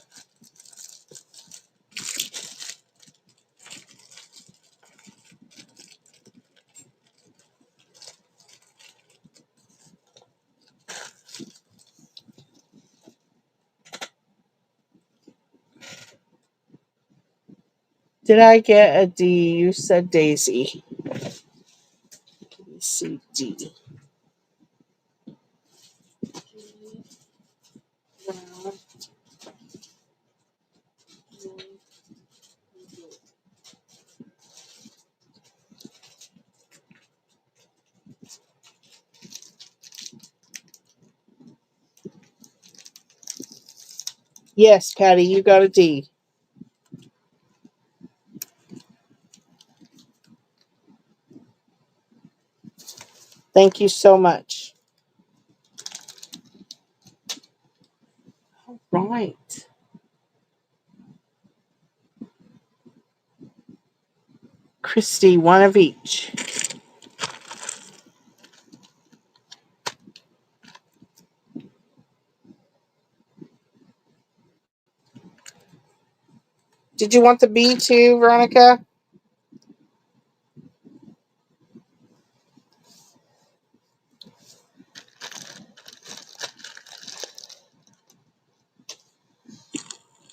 Did I get a D? You said Daisy. C, D. Yes, Patty, you got a D. Thank you so much. Right. Christy, one of each. Did you want the B too, Veronica?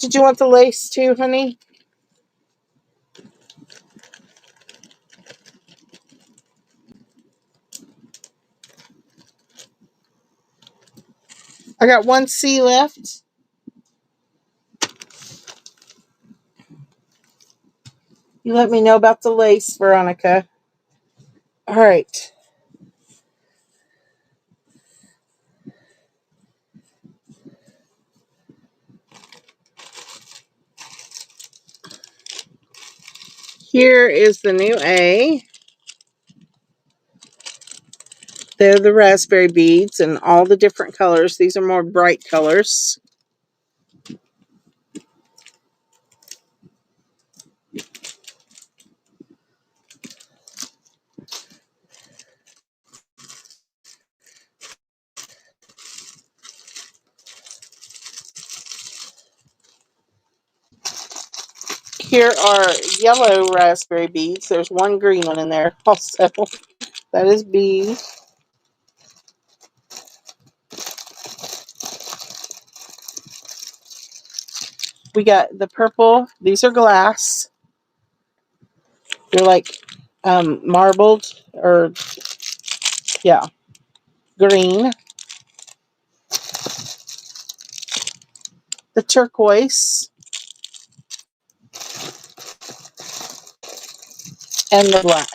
Did you want the lace too, honey? I got one C left. You let me know about the lace, Veronica. All right. Here is the new A. They're the raspberry beads and all the different colors. These are more bright colors. Here are yellow raspberry beads. There's one green one in there also. That is B. We got the purple. These are glass. They're like marbled or, yeah, green. The turquoise. And the black.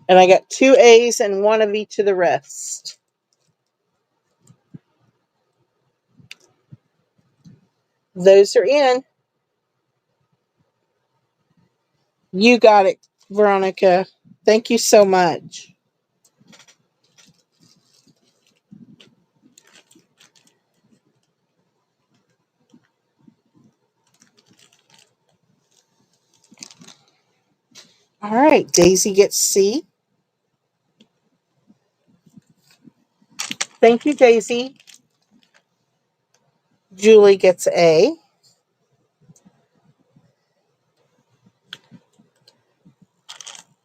And I got 2 A's and 1 of each of the rest. Those are in. You got it, Veronica. Thank you so much. All right, Daisy gets C. Thank you, Daisy. Julie gets A.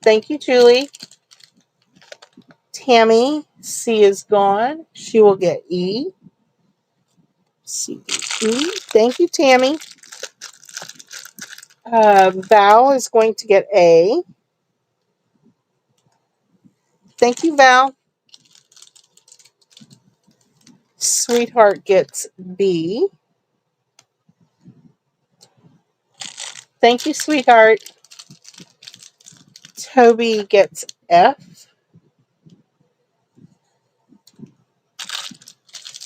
Thank you, Julie. Tammy, C is gone. She will get E. C, E. Thank you, Tammy. Val is going to get A. Thank you, Val. Sweetheart gets B. Thank you, Sweetheart. Toby gets F.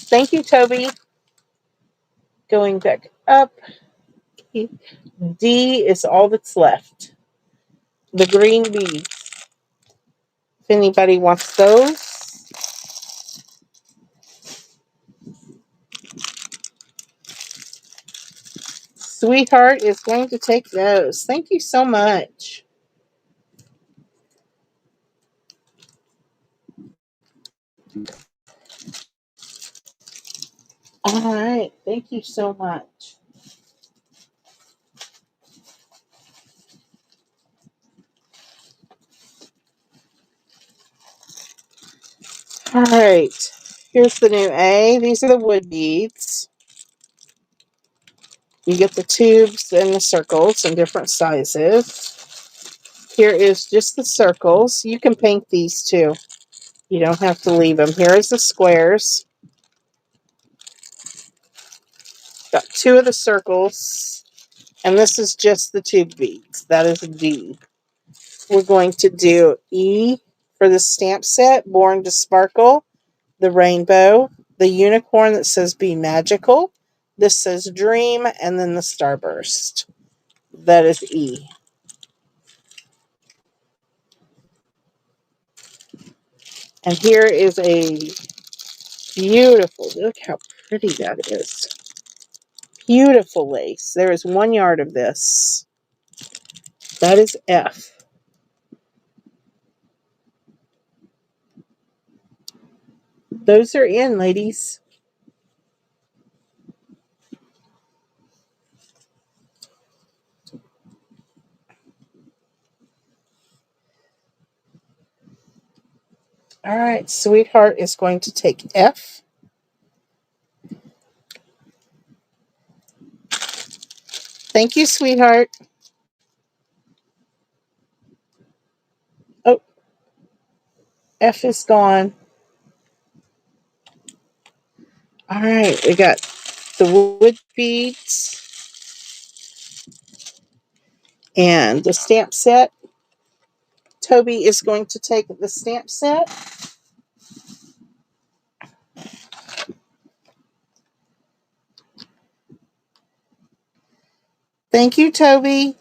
Thank you, Toby. Going back up. D is all that's left. The green beads. If anybody wants those. Sweetheart is going to take those. Thank you so much. All right. Thank you so much. All right. Here's the new A. These are the wood beads. You get the tubes and the circles in different sizes. Here is just the circles. You can paint these too. You don't have to leave them. Here is the squares. Got 2 of the circles. And this is just the tube beads. That is a D. We're going to do E for the stamp set, Born to Sparkle, the rainbow, the unicorn that says Be Magical. This says Dream, and then the starburst. That is E. And here is a beautiful, look how pretty that is. Beautiful lace. There is 1 yard of this. That is F. Those are in, ladies. All right, Sweetheart is going to take F. Thank you, sweetheart. Oh, F is gone. All right, we got the wood beads and the stamp set. Toby is going to take the stamp set. Thank you, Toby.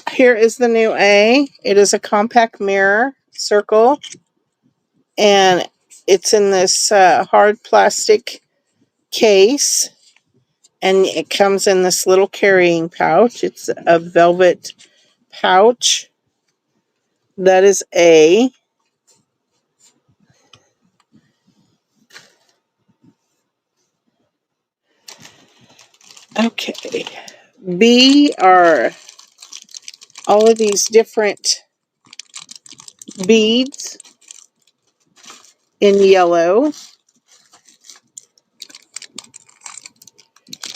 Here is the new A. It is a compact mirror circle, and it's in this hard plastic case, and it comes in this little carrying pouch. It's a velvet pouch. That is A. Okay. B are all of these different beads in yellow.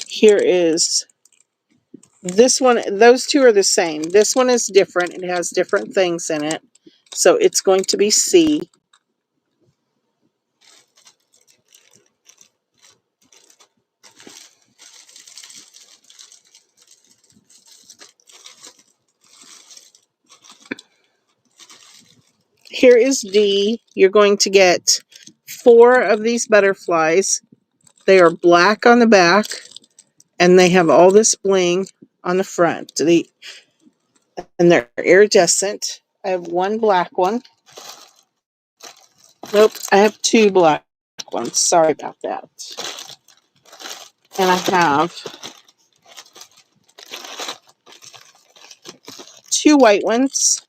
Here is this one. Those two are the same. This one is different. It has different things in it. So it's going to be C. Here is D. You're going to get 4 of these butterflies. They are black on the back, and they have all this bling on the front. And they're iridescent. I have one black one. Nope, I have 2 black ones. Sorry about that. And I have 2 white ones.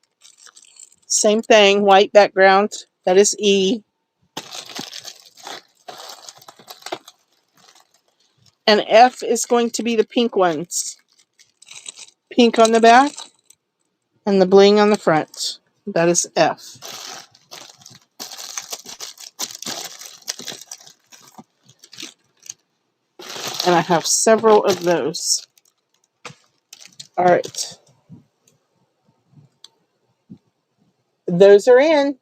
Same thing, white background. That is E. And F is going to be the pink ones. Pink on the back and the bling on the front. That is F. And I have several of those. All right. Those are in.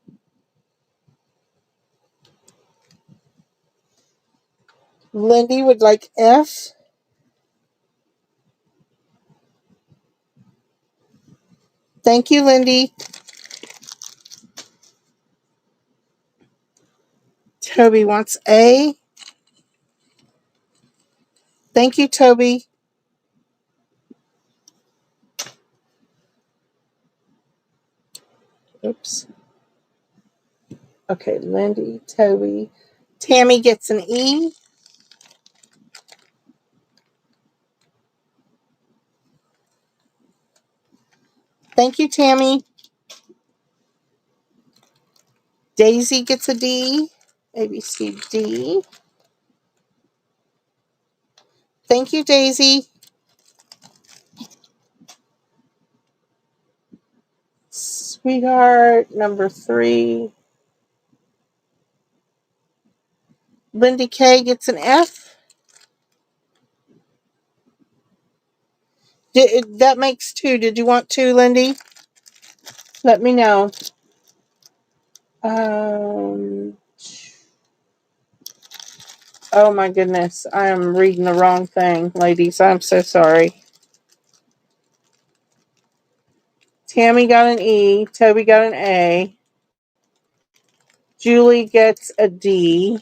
Lindy would like F. Thank you, Lindy. Toby wants A. Thank you, Toby. Oops. Okay, Lindy, Toby. Tammy gets an E. Thank you, Tammy. Daisy gets a D. A, B, C, D. Thank you, Daisy. Sweetheart, number 3. Lindy K gets an F. That makes 2. Did you want 2, Lindy? Let me know. Oh my goodness. I am reading the wrong thing, ladies. I'm so sorry. Tammy got an E. Toby got an A. Julie gets a D.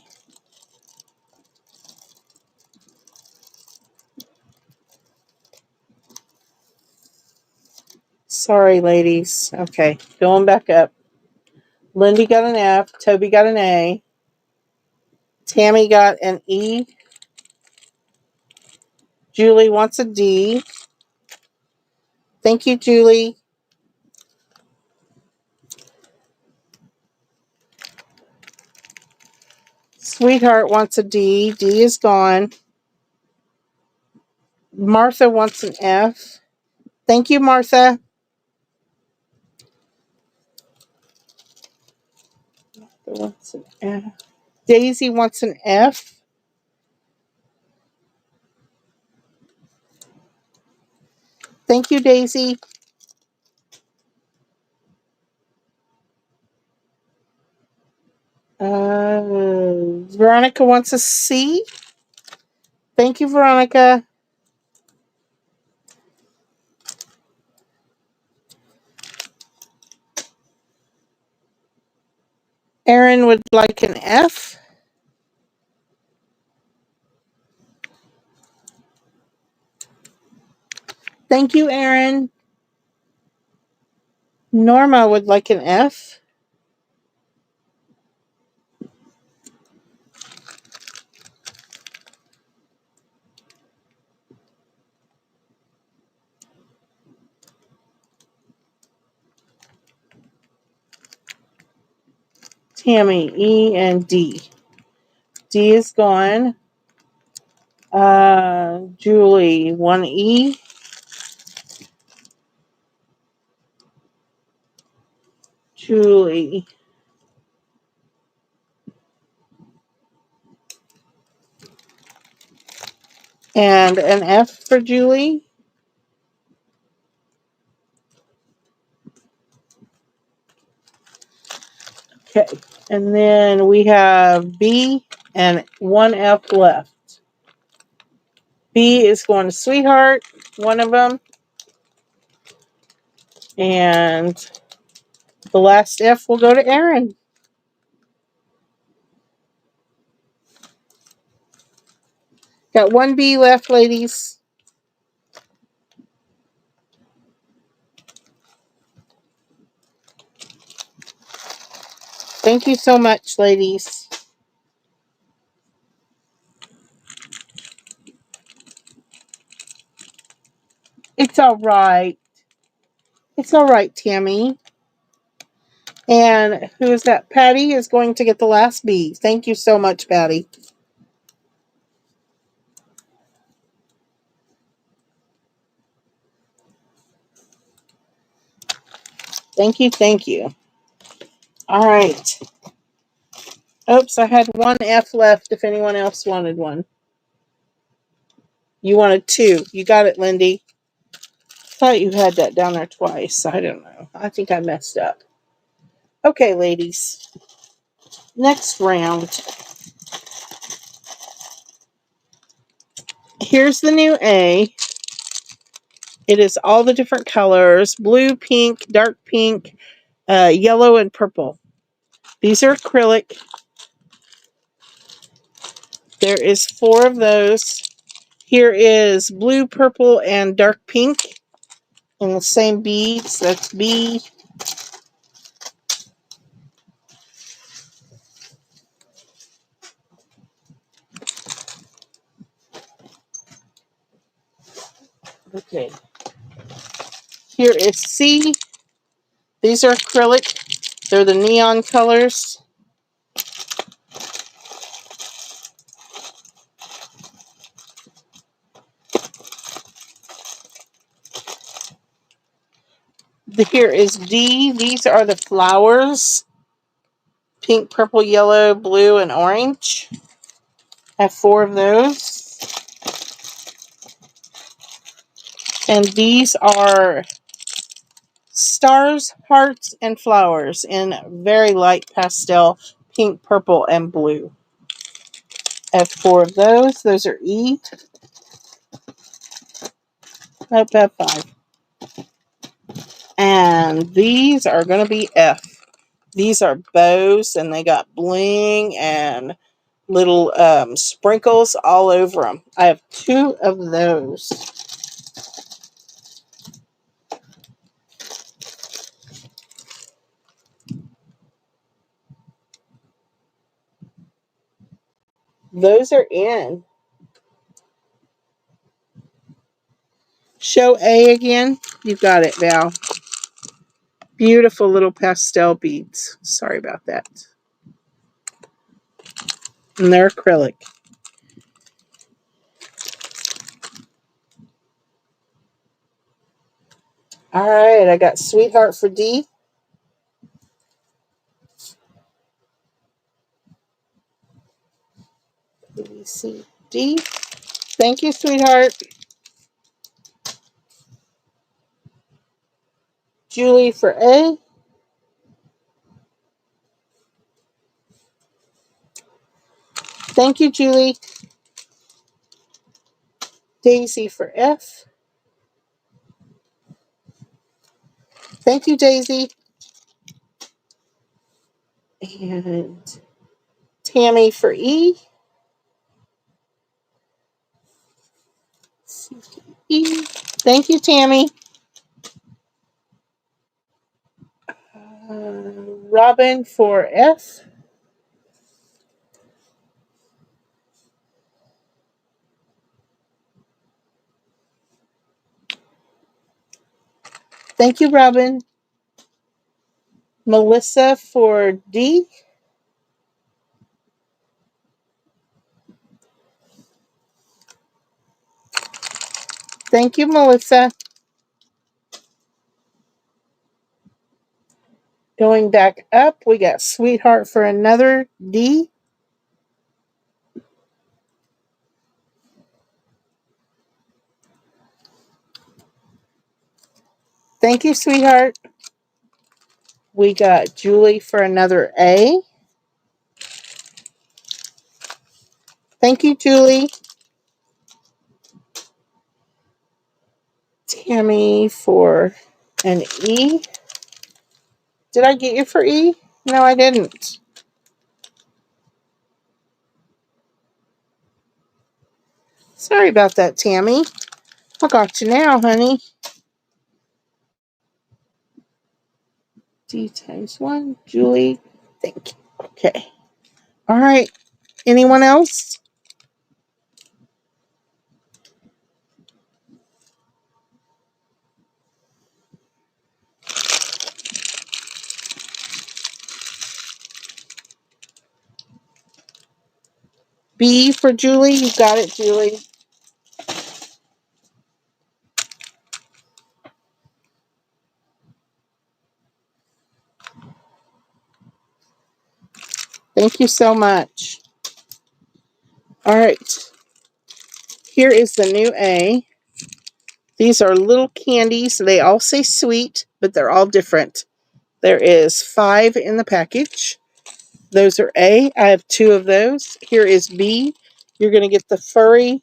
Sorry, ladies. Okay, going back up. Lindy got an F. Toby got an A. Tammy got an E. Julie wants a D. Thank you, Julie. Sweetheart wants a D. D is gone. Martha wants an F. Thank you, Martha. Wants an F. Daisy wants an F. Thank you, Daisy. Veronica wants a C. Thank you, Veronica. Erin would like an F. Thank you, Erin. Norma would like an F. Tammy, E and D. D is gone. Julie, 1E. Julie. And an F for Julie. Okay. And then we have B and 1F left. B is going to Sweetheart, one of them. And the last F will go to Erin. Got one B left, ladies. Thank you so much, ladies. It's all right. It's all right, Tammy. And who is that? Patty is going to get the last B. Thank you so much, Patty. Thank you, thank you. All right. Oops, I had one F left if anyone else wanted one. You wanted two. You got it, Lindy. Thought you had that down there twice. I don't know. I think I messed up. Okay, ladies. Next round. Here's the new A. It is all the different colors. Blue, pink, dark pink, yellow, and purple. These are acrylic. There is 4 of those. Here is blue, purple, and dark pink in the same beads. That's B. Okay. Here is C. These are acrylic. They're the neon colors. Here is D. These are the flowers. Pink, purple, yellow, blue, and orange. I have 4 of those. And these are stars, hearts, and flowers in very light pastel, pink, purple, and blue. I have 4 of those. Those are E. Nope, I have 5. And these are going to be F. These are bows, and they got bling and little sprinkles all over them. I have 2 of those. Those are in. Show A again. You got it, Val. Beautiful little pastel beads. Sorry about that. And they're acrylic. All right, I got Sweetheart for D. B, C, D. Thank you, sweetheart. Julie for A. Thank you, Julie. Daisy for F. Thank you, Daisy. And Tammy for E. C, D, E. Thank you, Tammy. Robin for F. Thank you, Robin. Melissa for D. Thank you, Melissa. Going back up, we got Sweetheart for another D. Thank you, Sweetheart. We got Julie for another A. Thank you, Julie. Tammy for an E. Did I get you for E? No, I didn't. Sorry about that, Tammy. I got you now, honey. D times 1. Julie. Thank you. Okay. All right. Anyone else? B for Julie. You got it, Julie. Thank you so much. All right. Here is the new A. These are little candies. They all say sweet, but they're all different. There is 5 in the package. Those are A. I have 2 of those. Here is B. You're going to get the furry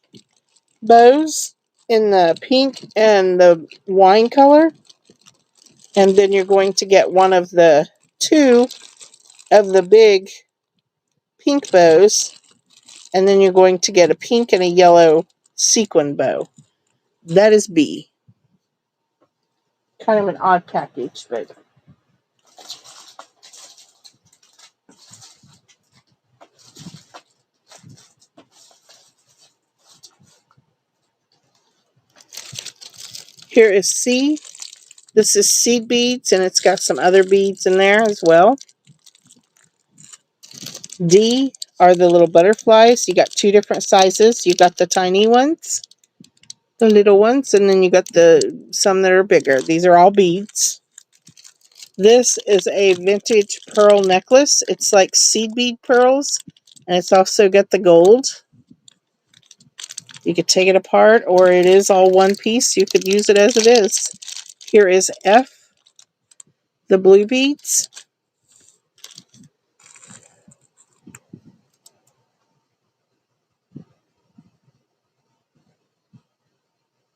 bows in the pink and the wine color. And then you're going to get one of the 2 of the big pink bows. And then you're going to get a pink and a yellow sequin bow. That is B. Kind of an odd package, but here is C. This is seed beads, and it's got some other beads in there as well. D are the little butterflies. You got 2 different sizes. You got the tiny ones, the little ones, and then you got the some that are bigger. These are all beads. This is a vintage pearl necklace. It's like seed bead pearls, and it's also got the gold. You could take it apart, or it is all one piece. You could use it as it is. Here is F, the blue beads.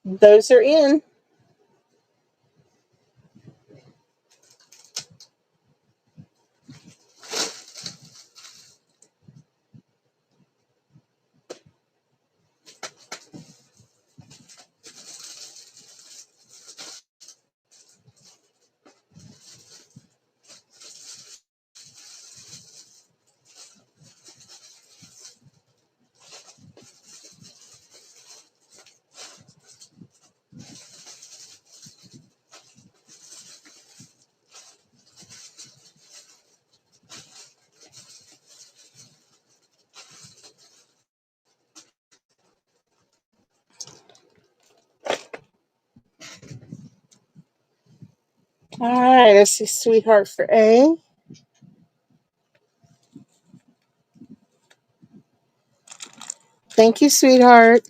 Those are in. All right, let's see, Sweetheart for A. Thank you, sweetheart.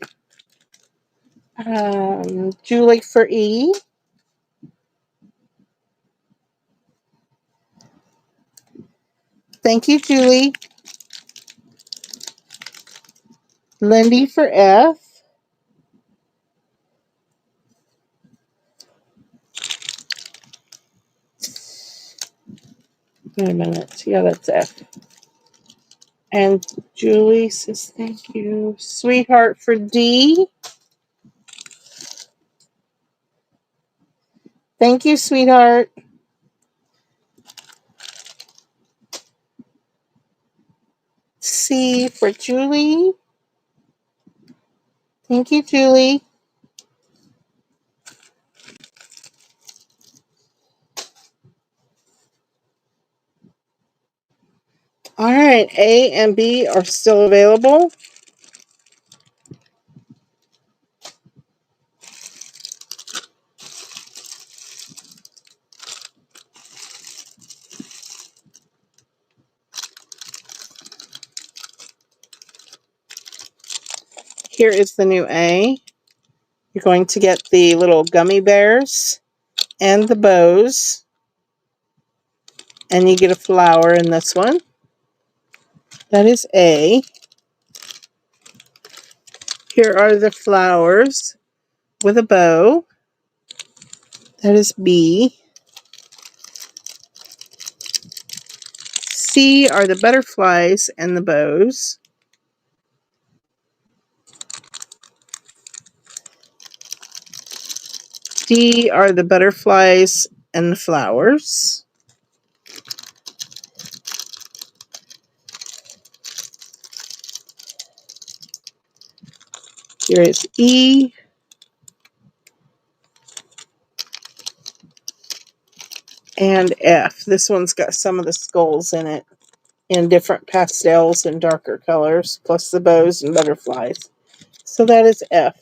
Julie for E. Thank you, Julie. Lindy for F. Wait a minute. Yeah, that's F. And Julie says thank you. Sweetheart for D. Thank you, sweetheart. C for Julie. Thank you, Julie. All right, A and B are still available. Here is the new A. You're going to get the little gummy bears and the bows. And you get a flower in this one. That is A. Here are the flowers with a bow. That is B. C are the butterflies and the bows. D are the butterflies and the flowers. Here is E. And F. This one's got some of the skulls in it in different pastels and darker colors, plus the bows and butterflies. So that is F.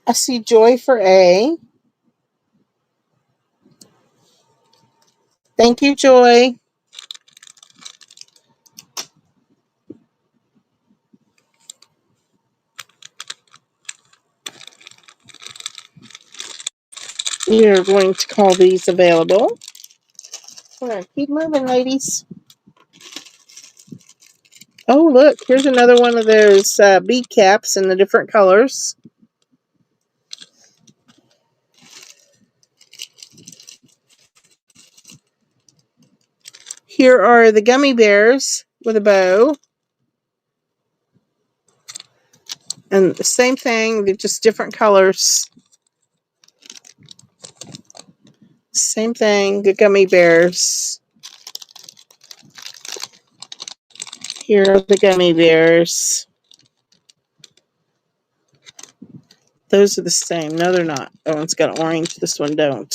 I see Joy for A. Thank you, Joy. We are going to call these available. All right, keep moving, ladies. Oh, look, here's another one of those bead caps in the different colors. Here are the gummy bears with a bow. And the same thing, they're just different colors. Same thing, the gummy bears. Here are the gummy bears. Those are the same. No, they're not. That one's got orange. This one don't.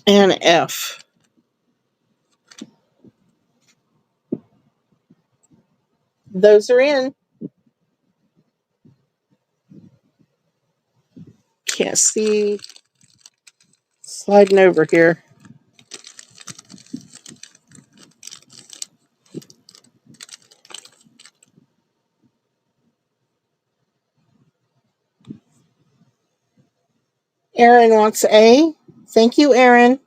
And F. Those are in. Can't see. Sliding over here. Aaron wants A. Thank you, Aaron.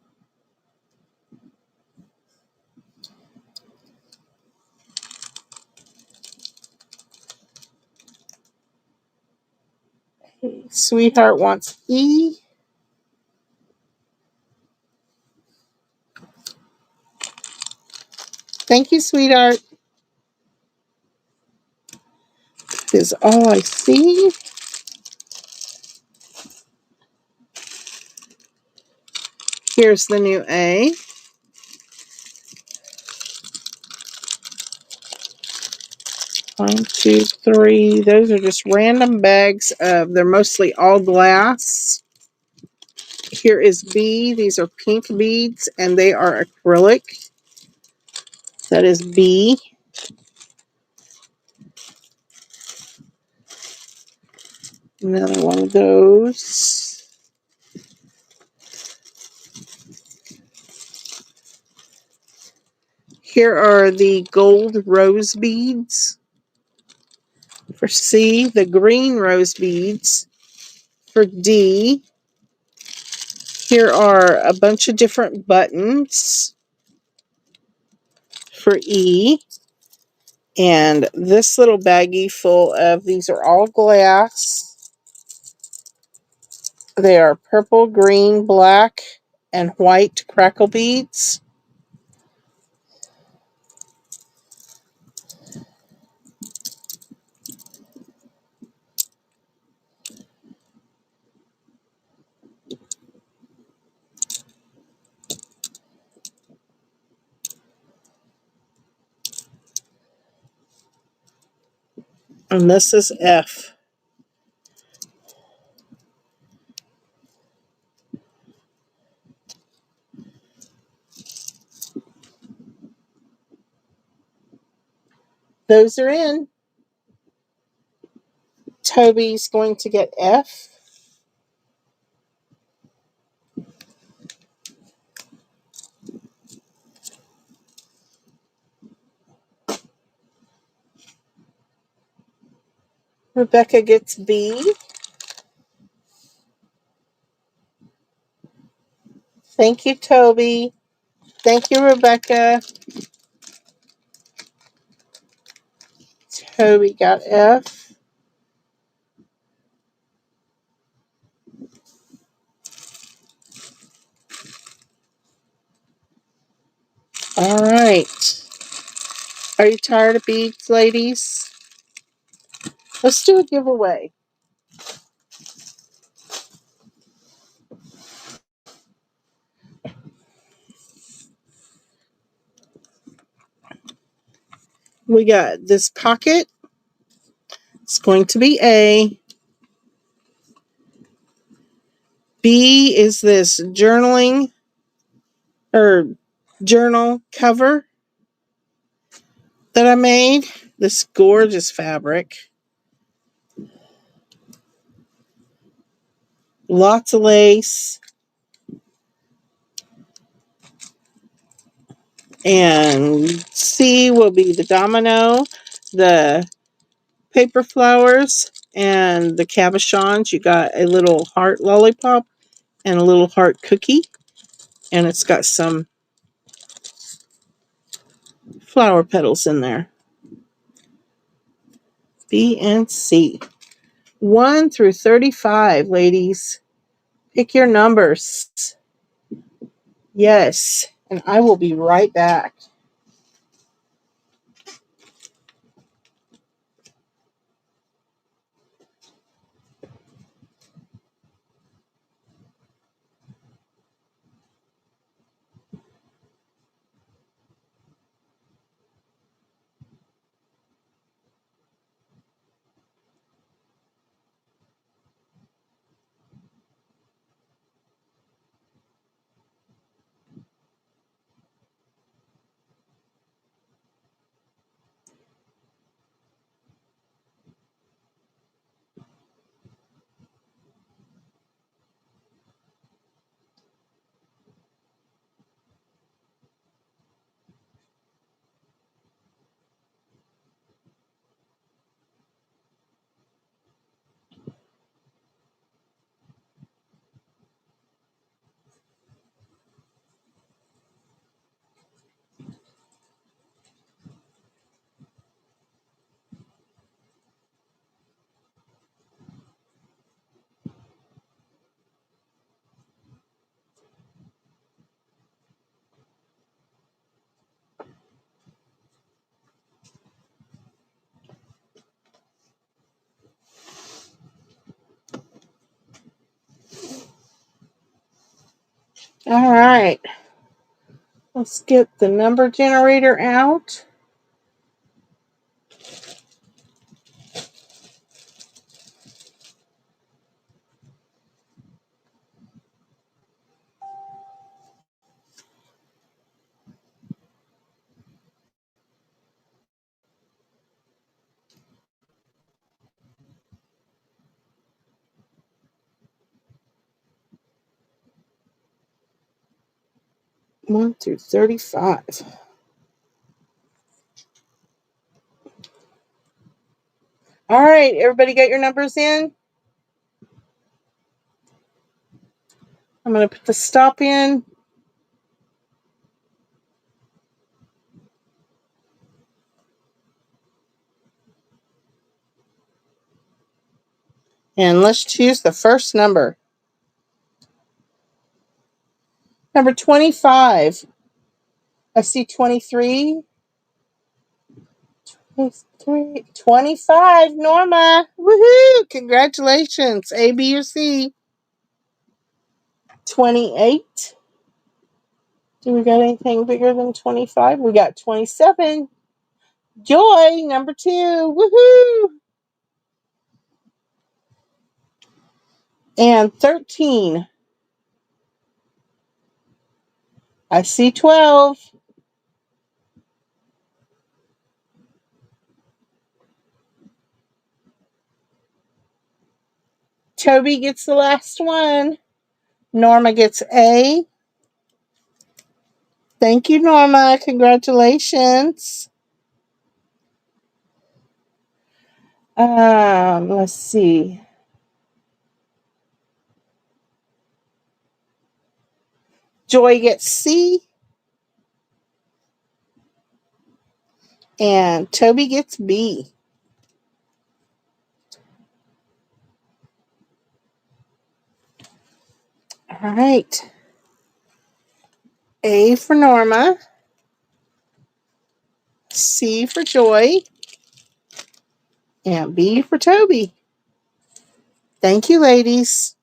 Sweetheart wants E. Thank you, sweetheart. Is all I see. Here's the new A. One, two, three. Those are just random bags of, they're mostly all glass. Here is B. These are pink beads and they are acrylic. That is B. Another one of those. Here are the gold rose beads for C. The green rose beads for D. Here are a bunch of different buttons for E. And this little baggie full of, these are all glass. They are purple, green, black, and white crackle beads. And this is F. Those are in. Toby's going to get F. Rebecca gets B. Thank you, Toby. Thank you, Rebecca. Toby got F. All right. Are you tired of beads, ladies? Let's do a giveaway. We got this pocket. It's going to be A. B is this journaling or journal cover that I made. This gorgeous fabric. Lots of lace. And C will be the domino, the paper flowers, and the Cabachons. You got a little heart lollipop and a little heart cookie. And it's got some flower petals in there. B and C. 1 through 35, ladies. Pick your numbers. Yes. And I will be right back. All right. Let's get the number generator out. One through 35. All right, everybody got your numbers in? I'm going to put the stop in. And let's choose the first number. Number 25. I see 23. 25, Norma. Woohoo! Congratulations. A, B, or C. 28. Do we got anything bigger than 25? We got 27. Joy, number 2. Woohoo! And 13. I see 12. Toby gets the last one. Norma gets A. Thank you, Norma. Congratulations. Let's see. Joy gets C. And Toby gets B. All right. A for Norma. C for Joy. And B for Toby. Thank you, ladies.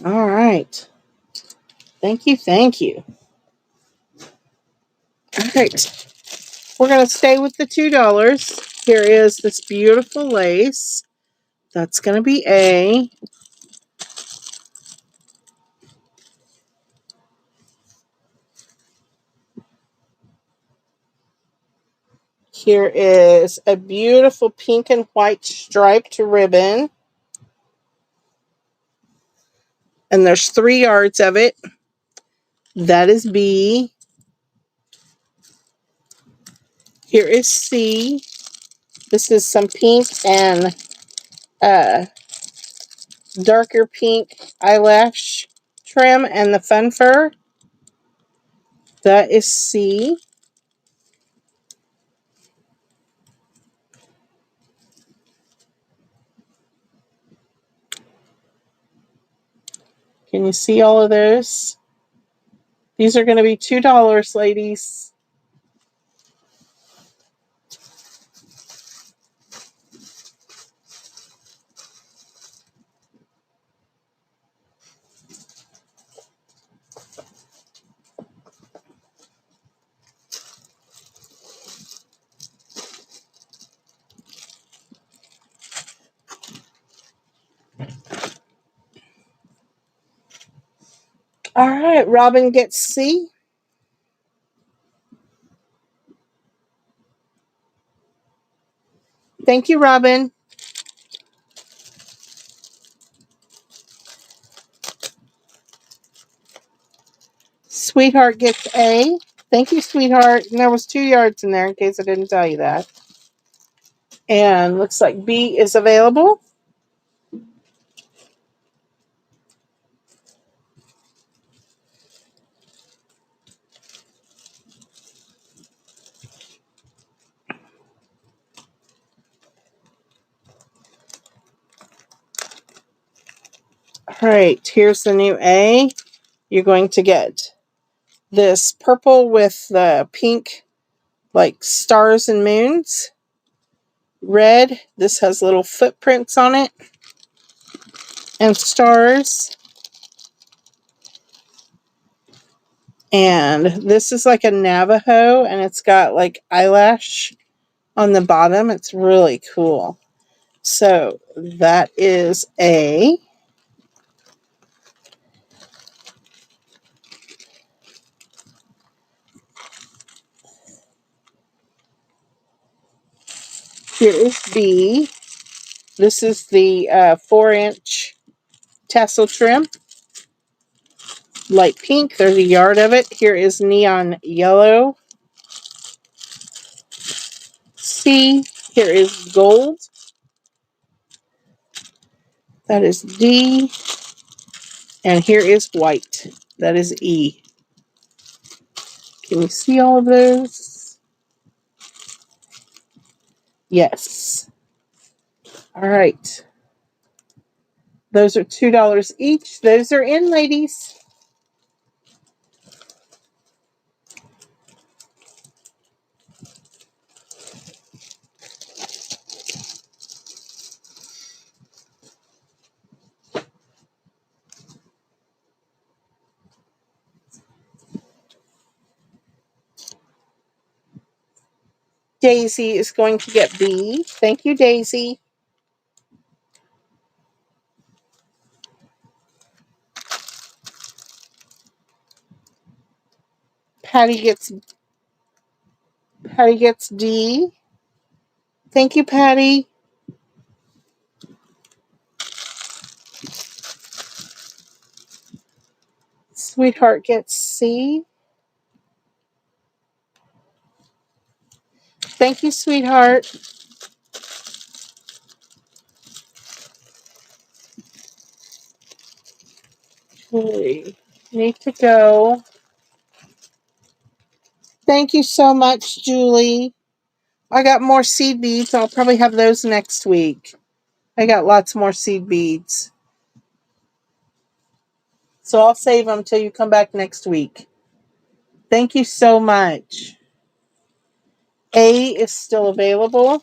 All right. Thank you. Thank you. All right. We're going to stay with the $2. Here is this beautiful lace. That's going to be A. Here is a beautiful pink and white striped ribbon. And there's 3 yards of it. That is B. Here is C. This is some pink and darker pink eyelash trim and the fun fur. That is C. Can you see all of those? These are going to be $2, ladies. All right, Robin gets C. Thank you, Robin. Sweetheart gets A. Thank you, sweetheart. And there was 2 yards in there in case I didn't tell you that. And looks like B is available. All right, here's the new A. You're going to get this purple with the pink like stars and moons. Red, this has little footprints on it. And stars. And this is like a Navajo, and it's got like eyelash on the bottom. It's really cool. So that is a here is B. This is the 4-inch tassel trim. Light pink. There's a yard of it. Here is neon yellow. C. Here is gold. That is D. And here is white. That is E. Can you see all of those? Yes. All right. Those are $2 each. Those are in, ladies. Daisy is going to get B. Thank you, Daisy. Patty gets D. Thank you, Patty. Sweetheart gets C. Thank you, sweetheart. We need to go. Thank you so much, Julie. I got more seed beads. I'll probably have those next week. I got lots more seed beads. So I'll save them till you come back next week. Thank you so much. A is still available.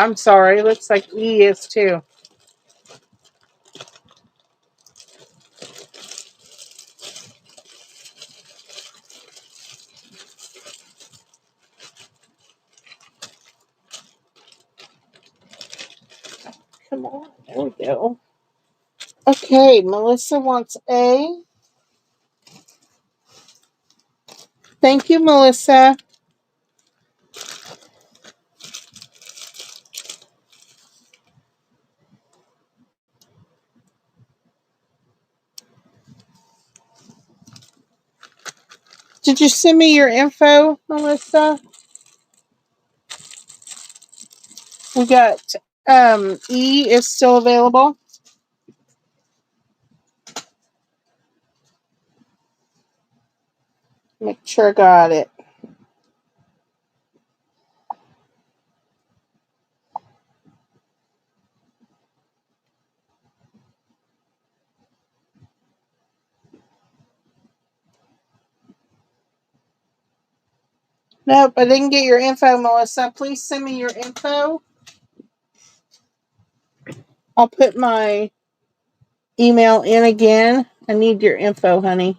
I'm sorry. Looks like E is too. Come on. There we go. Okay, Melissa wants A. Thank you, Melissa. Did you send me your info, Melissa? We got E is still available. Make sure I got it. Nope, I didn't get your info, Melissa. Please send me your info. I'll put my email in again. I need your info, honey.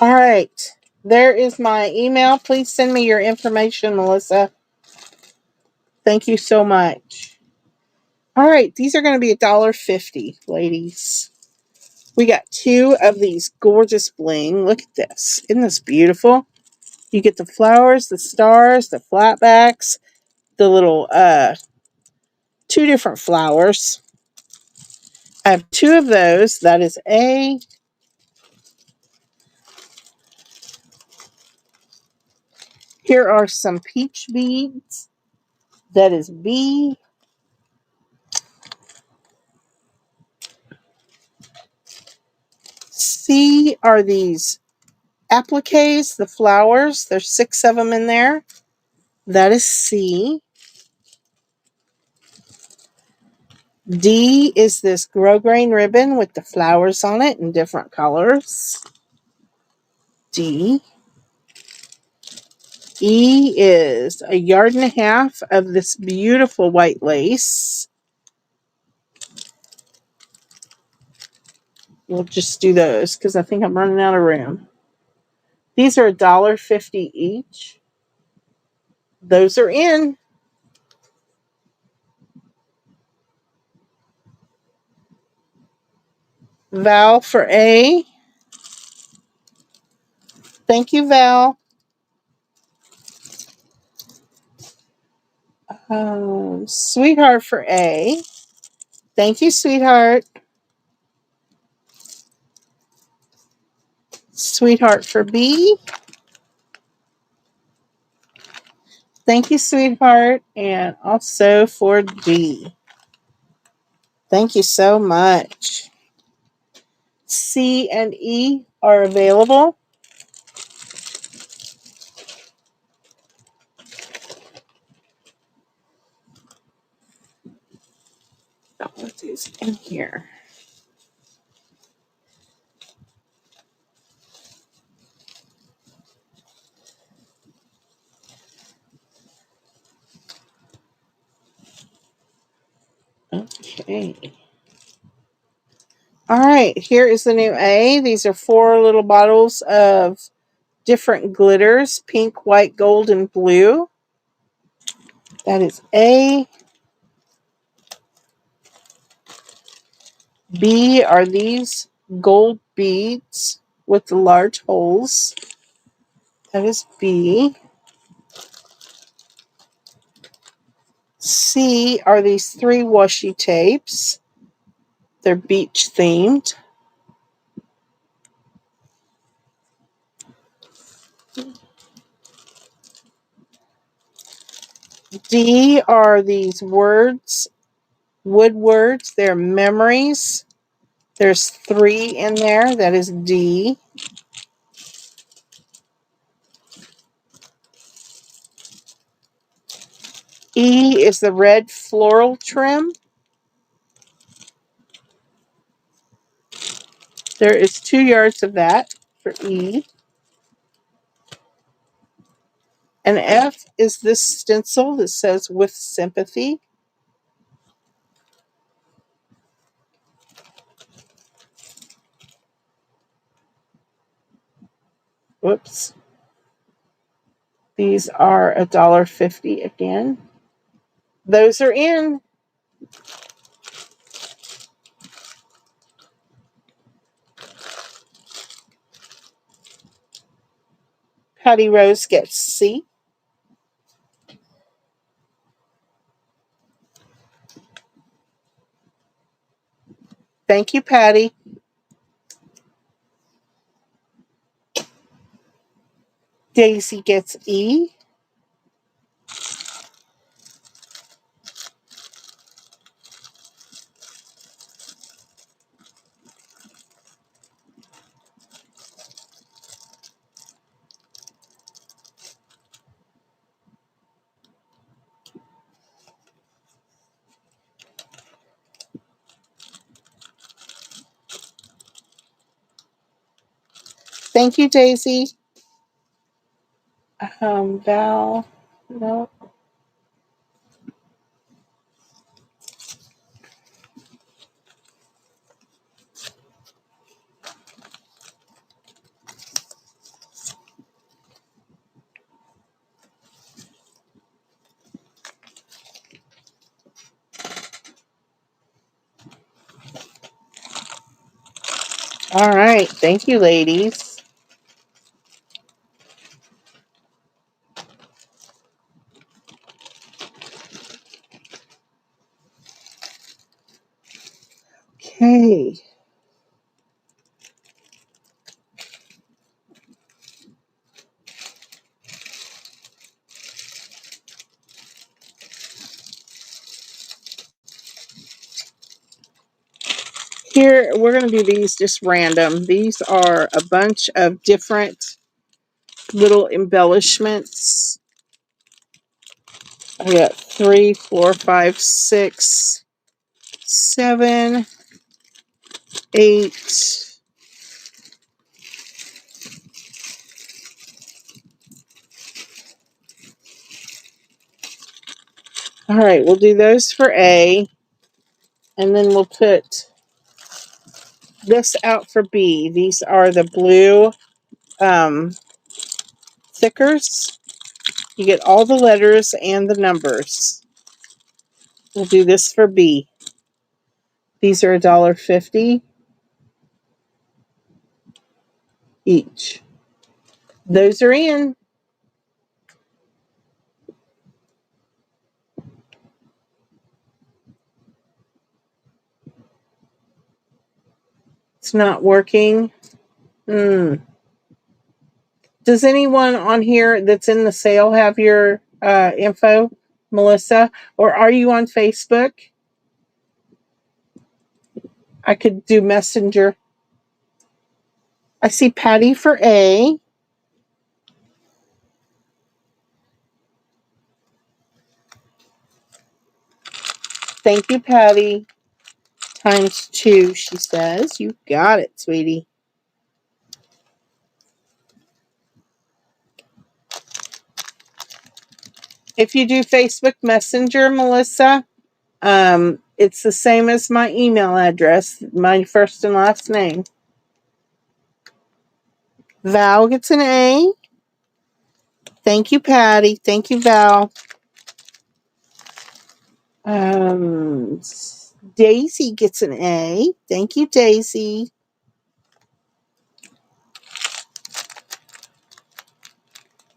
All right. There is my email. Please send me your information, Melissa. Thank you so much. All right, these are going to be $1.50, ladies. We got 2 of these gorgeous bling. Look at this. Isn't this beautiful? You get the flowers, the stars, the flatbacks, the little 2 different flowers. I have 2 of those. That is A. Here are some peach beads. That is B. C are these appliques, the flowers. There's 6 of them in there. That is C. D is this grosgrain ribbon with the flowers on it in different colors. D. E is a yard and a half of this beautiful white lace. We'll just do those because I think I'm running out of room. These are $1.50 each. Those are in. Val for A. Thank you, Val. Sweetheart for A. Thank you, sweetheart. Sweetheart for B. Thank you, sweetheart. And also for D. Thank you so much. C and E are available. I'll put these in here. Okay. All right, here is the new A. These are 4 little bottles of different glitters, pink, white, gold, and blue. That is A. B are these gold beads with the large holes. That is B. C are these 3 washi tapes. They're beach themed. D are these words, wood words. They're memories. There's 3 in there. That is D. E is the red floral trim. There is 2 yards of that for E. And F is this stencil that says with sympathy. Whoops. These are $1.50 again. Those are in. Patty Rose gets C. Thank you, Patty. Daisy gets E. Thank you, Daisy. Val. No. All right. Thank you, ladies. Okay. Here, we're going to do these just random. These are a bunch of different little embellishments. I got 3, 4, 5, 6, 7, 8. All right, we'll do those for A. And then we'll put this out for B. These are the blue thickers. You get all the letters and the numbers. We'll do this for B. These are $1.50 each. Those are in. It's not working. Does anyone on here that's in the sale have your info, Melissa? Or are you on Facebook? I could do Messenger. I see Patty for A. Thank you, Patty. Times 2, she says. You got it, sweetie. If you do Facebook Messenger, Melissa, it's the same as my email address, my first and last name. Val gets an A. Thank you, Patty. Thank you, Val. Daisy gets an A. Thank you, Daisy.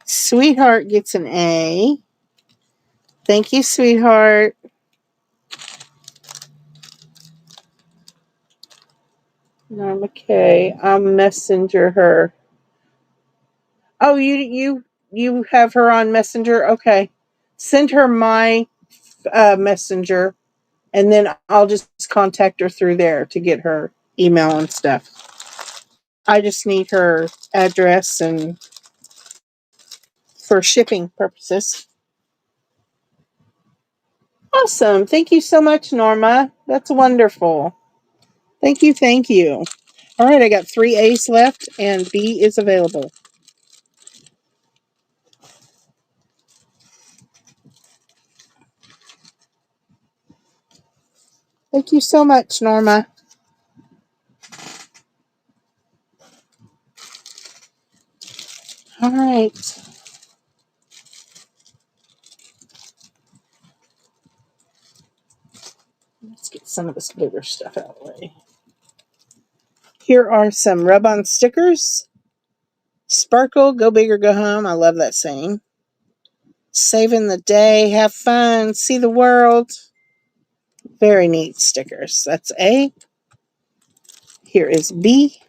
Sweetheart gets an A. Thank you, sweetheart. Okay, I'll messenger her. Oh, you have her on Messenger? Okay. Send her my messenger, and then I'll just contact her through there to get her email and stuff. I just need her address and for shipping purposes. Awesome. Thank you so much, Norma. That's wonderful. Thank you. Thank you. All right, I got 3 A's left, and B is available. Thank you so much, Norma. All right. Let's get some of this bigger stuff out of the way. Here are some rub-on stickers. Sparkle, go big or go home. I love that saying. Saving the day, have fun, see the world. Very neat stickers. That's A. Here is B.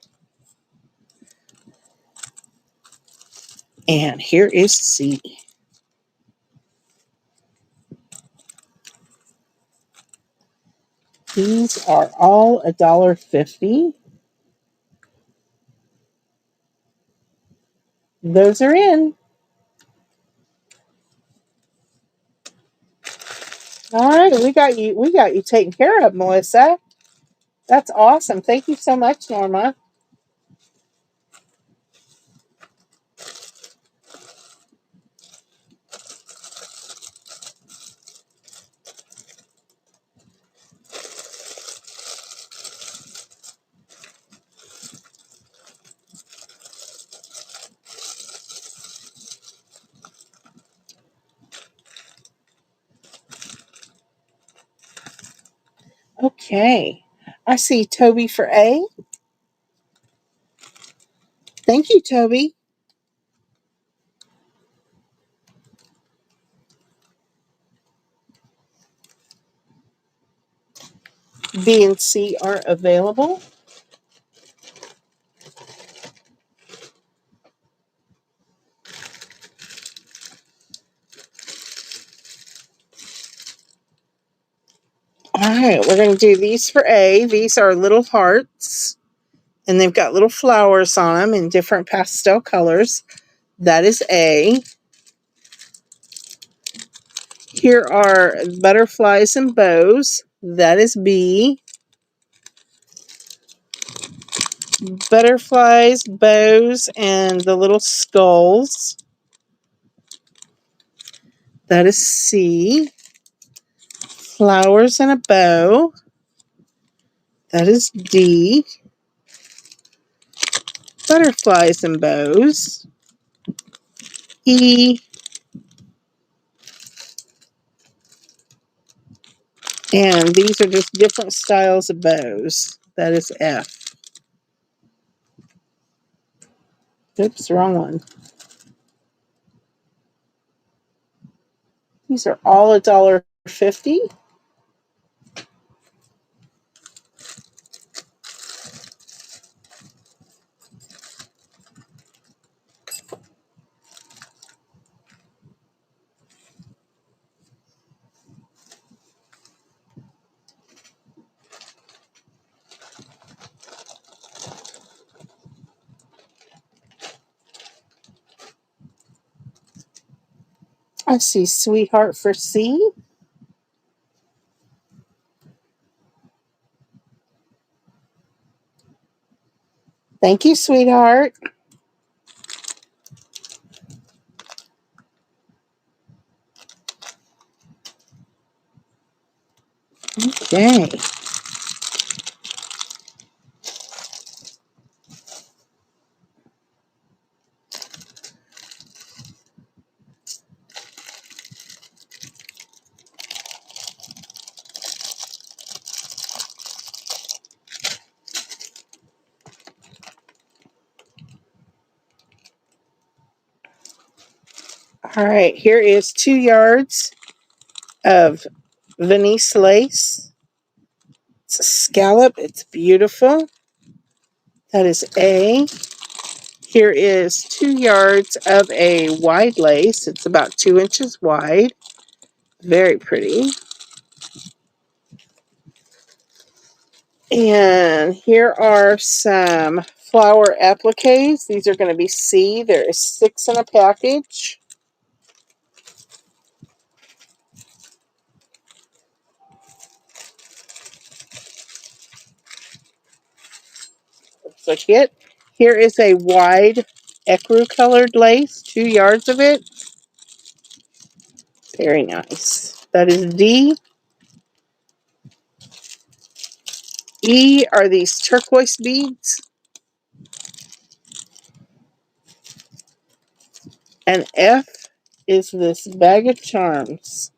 And here is C. These are all $1.50. Those are in. All right, we got you taken care of, Melissa. That's awesome. Thank you so much, Norma. Okay. I see Toby for A. Thank you, Toby. B and C are available. All right, we're going to do these for A. These are little hearts, and they've got little flowers on them in different pastel colors. That is A. Here are butterflies and bows. That is B. Butterflies, bows, and the little skulls. That is C. Flowers and a bow. That is D. Butterflies and bows. E. And these are just different styles of bows. That is F. Oops, wrong one. These are all $1.50. I see sweetheart for C. Thank you, sweetheart. Okay. All right, here is 2 yards of Venice lace. It's a scallop. It's beautiful. That is A. Here is 2 yards of a wide lace. It's about 2 inches wide. Very pretty. And here are some flower appliques. These are going to be C. There is 6 in a package. Looks like it. Here is a wide ecru colored lace, 2 yards of it. Very nice. That is D. E are these turquoise beads. And F is this bag of charms.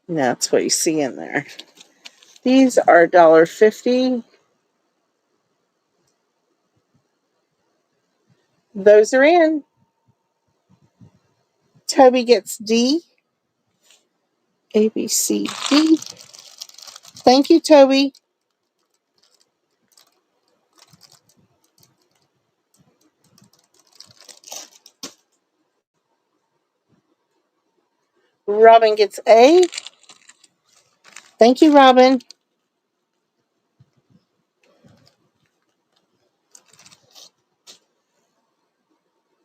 And that's what you see in there. These are $1.50. Those are in. Toby gets D. A, B, C, D. Thank you, Toby. Robin gets A. Thank you, Robin.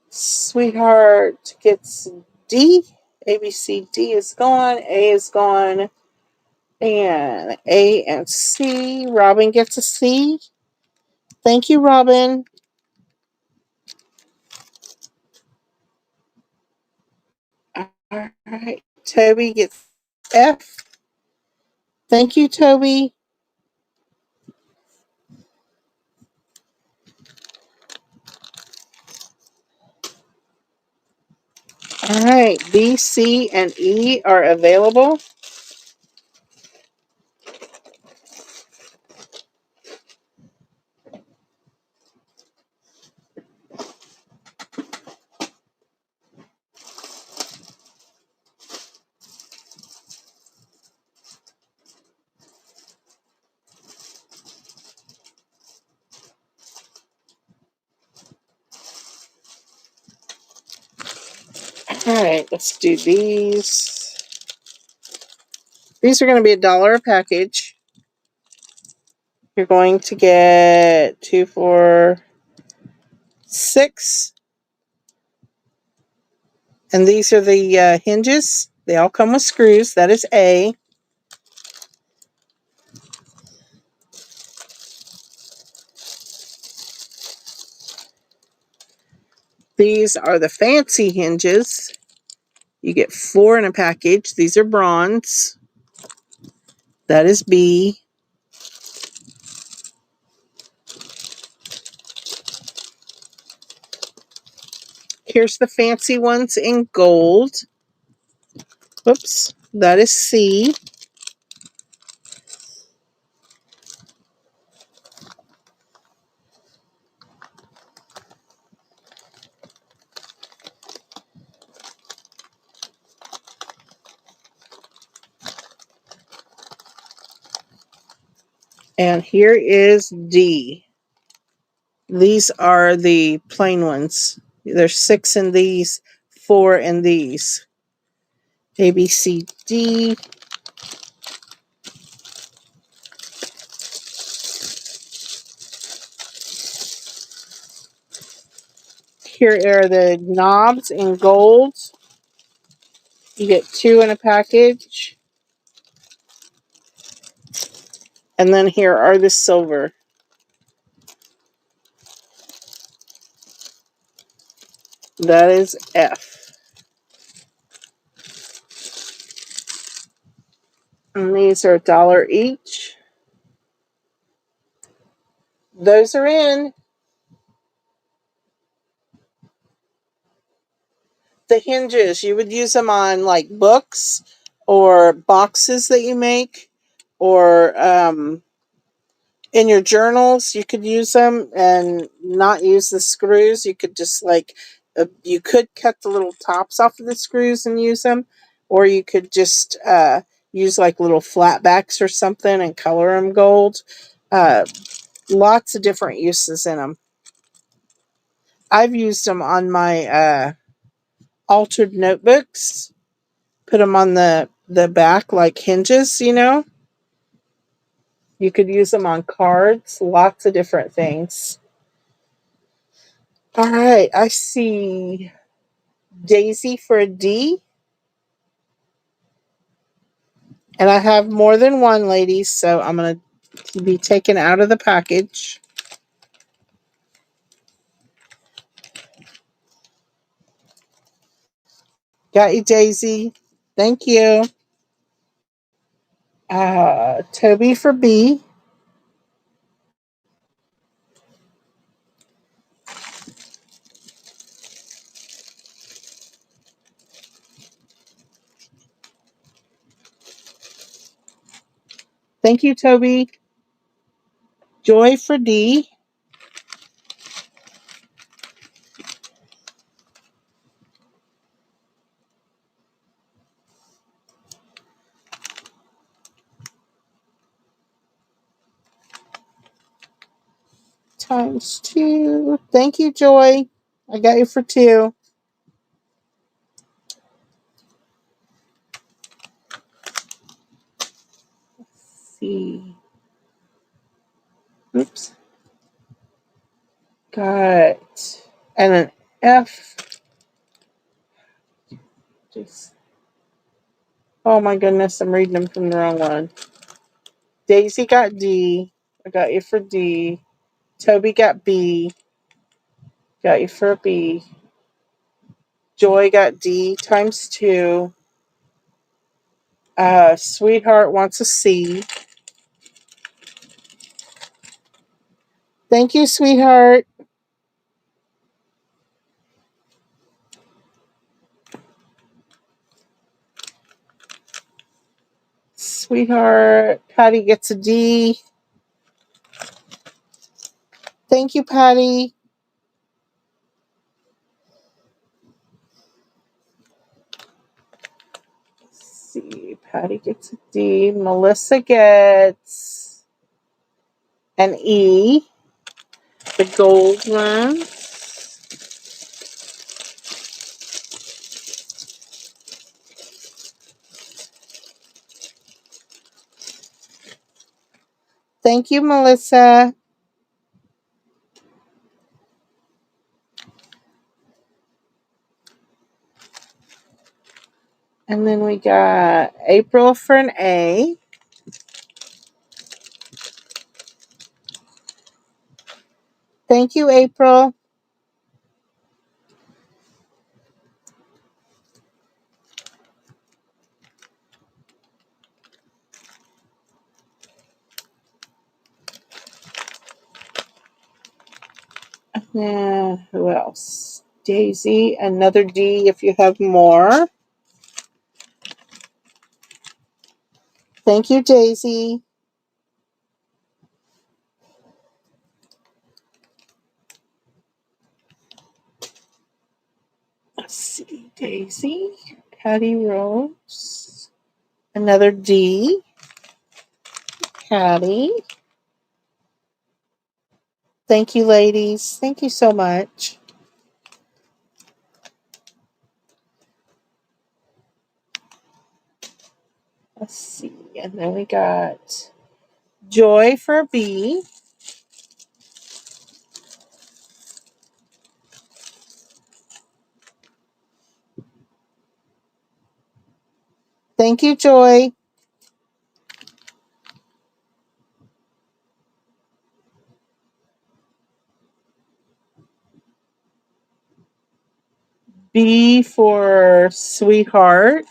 Sweetheart gets D. A, B, C, D is gone. A is gone. And A and C. Robin gets a C. Thank you, Robin. All right. Toby gets F. Thank you, Toby. All right, B, C, and E are available. All right, let's do these. These are going to be $1 a package. You're going to get 2, 4, 6. And these are the hinges. They all come with screws. That is A. These are the fancy hinges. You get 4 in a package. These are bronze. That is B. Here's the fancy ones in gold. Whoops. That is C. And here is D. These are the plain ones. There's 6 in these, 4 in these. A, B, C, D. Here are the knobs in gold. You get 2 in a package. And then here are the silver. That is F. And these are $1 each. Those are in. The hinges, you would use them on like books or boxes that you make, or in your journals. You could use them and not use the screws. You could just like you could cut the little tops off of the screws and use them, or you could just use like little flatbacks or something and color them gold. Lots of different uses in them. I've used them on my altered notebooks. Put them on the back like hinges, you know. You could use them on cards. Lots of different things. All right, I see Daisy for a D. And I have more than one, ladies, so I'm going to be taken out of the package. Got you, Daisy. Thank you. Toby for B. Thank you, Toby. Joy for D. Times 2. Thank you, Joy. I got you for 2. Let's see. Oops. Got and an F. Just oh my goodness, I'm reading them from the wrong one. Daisy got D. I got you for D. Toby got B. Got you for a B. Joy got D times 2. Sweetheart wants a C. Thank you, sweetheart. sweetheart. Patty gets a D. Thank you, Patty. Let's see. Patty gets a D. Melissa gets an E. The gold one. Thank you, Melissa. And then we got April for an A. Thank you, April. Who else? Daisy, another D if you have more. Thank you, Daisy. Let's see, Daisy, Patty Rose, another D, Patty. Thank you, ladies. Thank you so much. Let's see, and then we got Joy for B. Thank you, Joy. B for sweetheart.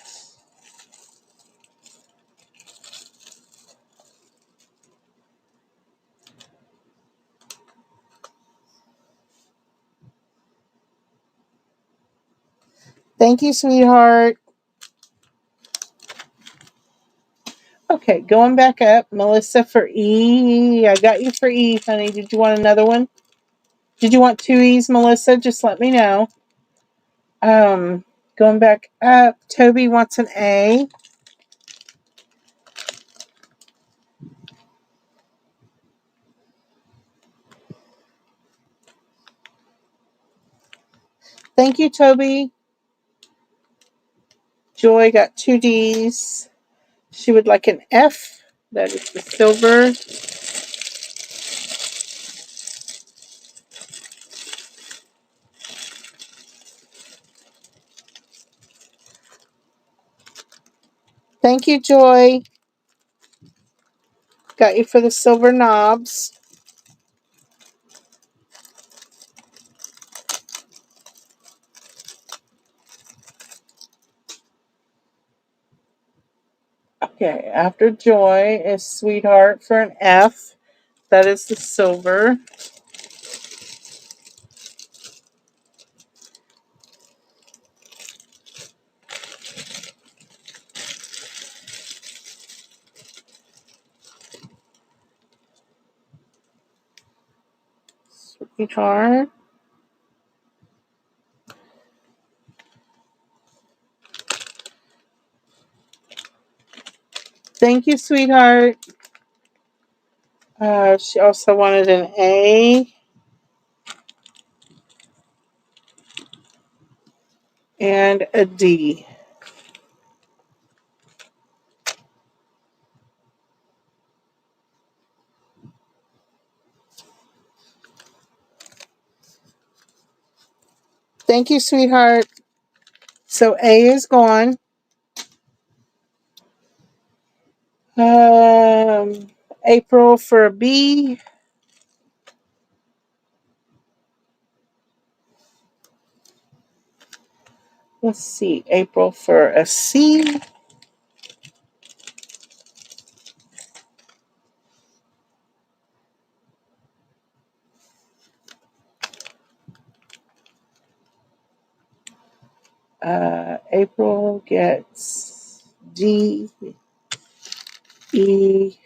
Thank you, sweetheart. Okay, going back up. Melissa for E. I got you for E, honey. Did you want another one? Did you want 2 E's, Melissa? Just let me know. Going back up. Toby wants an A. Thank you, Toby. Joy got 2 D's. She would like an F. That is the silver. Thank you, Joy. Got you for the silver knobs. Okay, after Joy is Sweetheart for an F. That is the silver. Sweetheart. Thank you, sweetheart. She also wanted an A and a D. Thank you, sweetheart. So A is gone. April for a B. Let's see. April for a C. April gets D. E.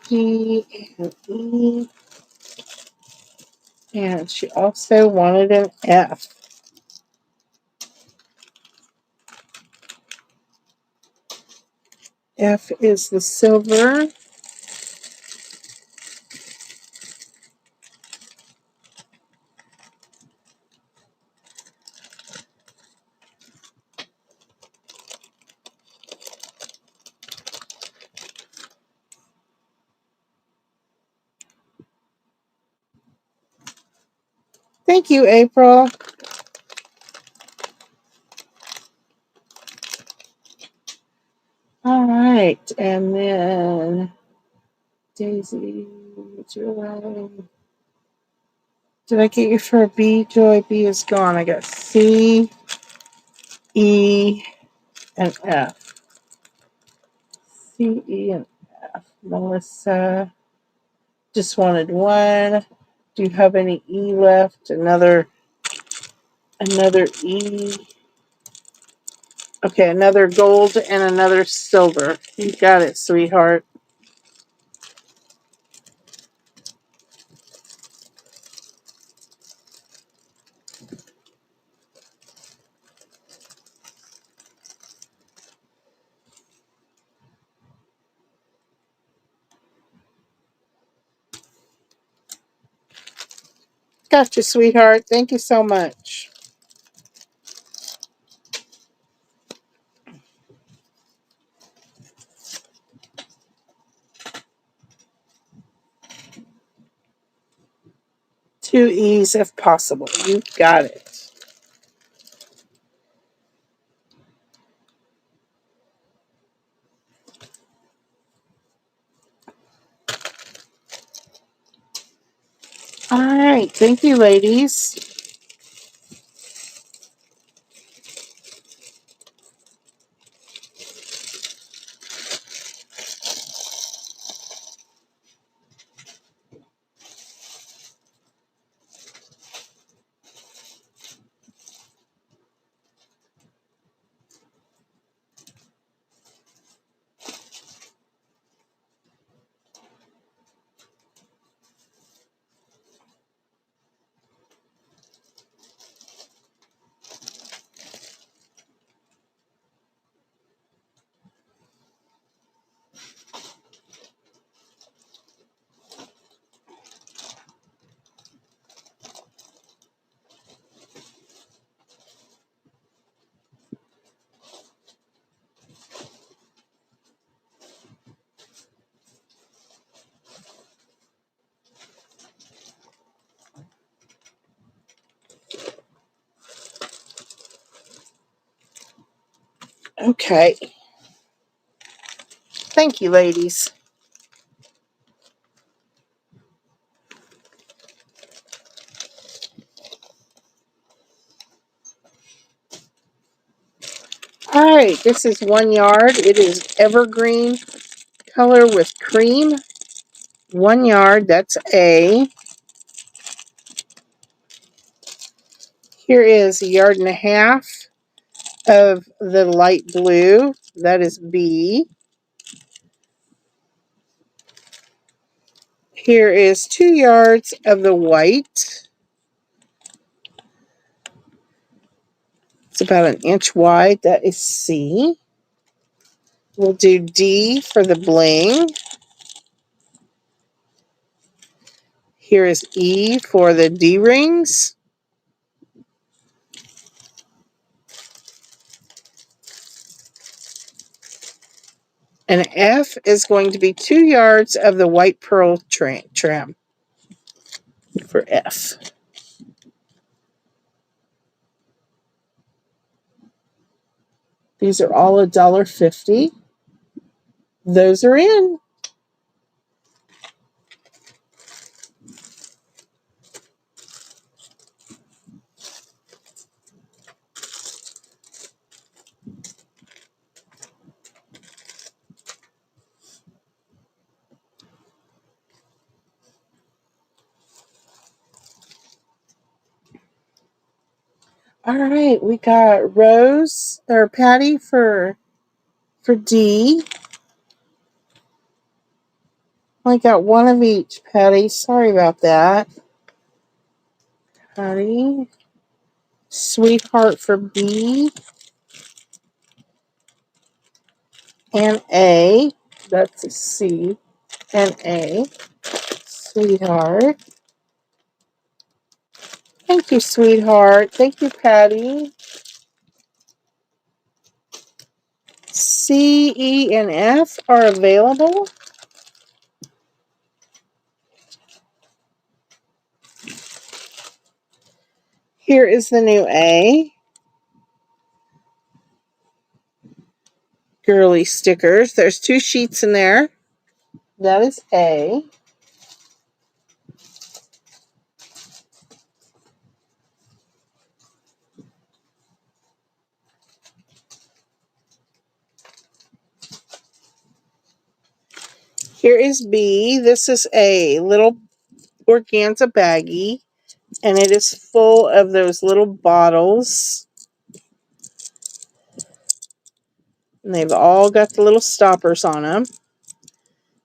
G and E. And she also wanted an F. F is the silver. Thank you, April. All right, and then Daisy, Joy. Did I get you for a B? Joy, B is gone. I got C, E, and F. C, E, and F. Melissa just wanted one. Do you have any E left? Another E. Okay, another gold and another silver. You got it, sweetheart. Gotcha, sweetheart. Thank you so much. Two E's if possible. You got it. All right. Thank you, ladies. Okay. Thank you, ladies. All right. This is 1 yard. It is evergreen color with cream. 1 yard. That's A. Here is 1.5 yards of the light blue. That is B. Here is 2 yards of the white. It's about 1 inch wide. That is C. We'll do D for the bling. Here is E for the D rings. And F is going to be 2 yards of the white pearl trim for F. These are all $1.50. Those are in. All right, we got Rose or Patty for D. I got one of each, Patty. Sorry about that. Patty. Sweetheart for B. And A. That's a C. And A. Sweetheart. Thank you, sweetheart. Thank you, Patty. C, E, and F are available. Here is the new A. Girly stickers. There's 2 sheets in there. That is A. Here is B. This is a little organza baggie, and it is full of those little bottles. And they've all got the little stoppers on them.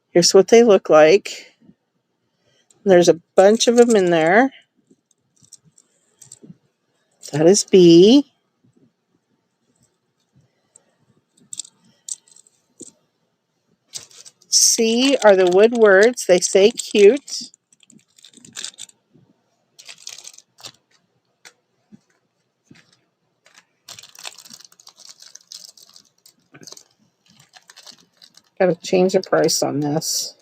Here's what they look like. There's a bunch of them in there. That is B. C are the wood words. They say cute. Got to change the price on this.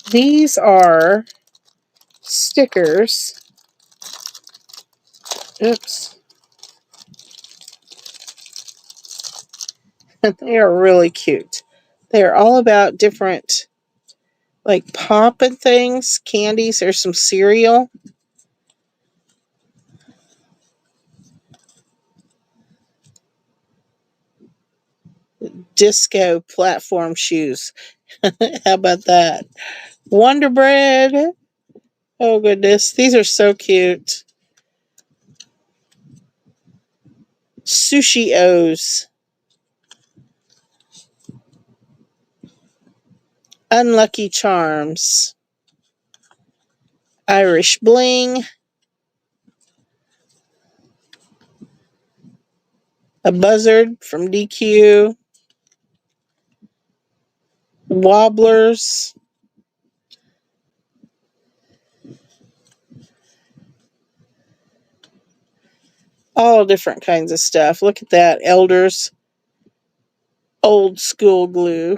These are stickers. Oops. They are really cute. They are all about different, like, pop and things, candies. There's some cereal. Disco platform shoes. How about that? Wonder Bread. Oh, goodness. These are so cute. Sushi O's. Unlucky Charms. Irish Bling. A Buzzard from DQ. Wobblers. All different kinds of stuff. Look at that. Elders. Old school glue.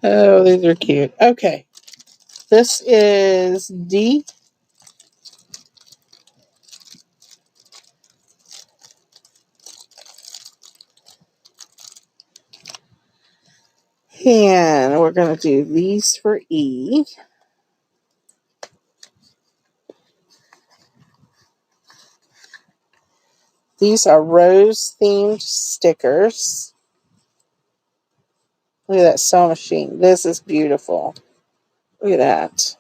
Oh, these are cute. Okay. This is D. And we're going to do these for E. These are rose-themed stickers. Look at that sewing machine. This is beautiful. Look at that.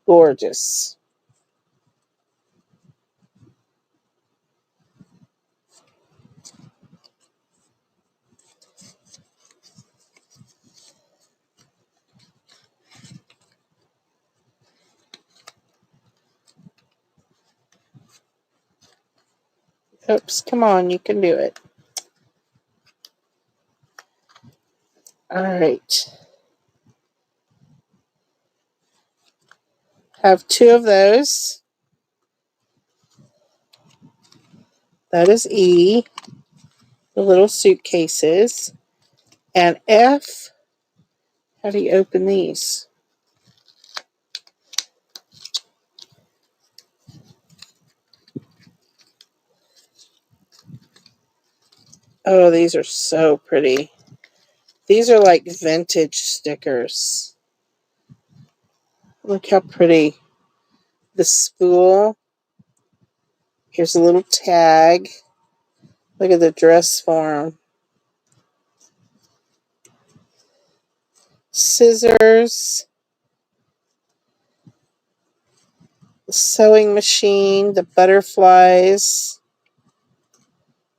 Gorgeous. Oops, come on, you can do it. All right. Have 2 of those. That is E. The little suitcases. And F. How do you open these? Oh, these are so pretty. These are like vintage stickers. Look how pretty. The spool. Here's a little tag. Look at the dress form. Scissors. The sewing machine, the butterflies.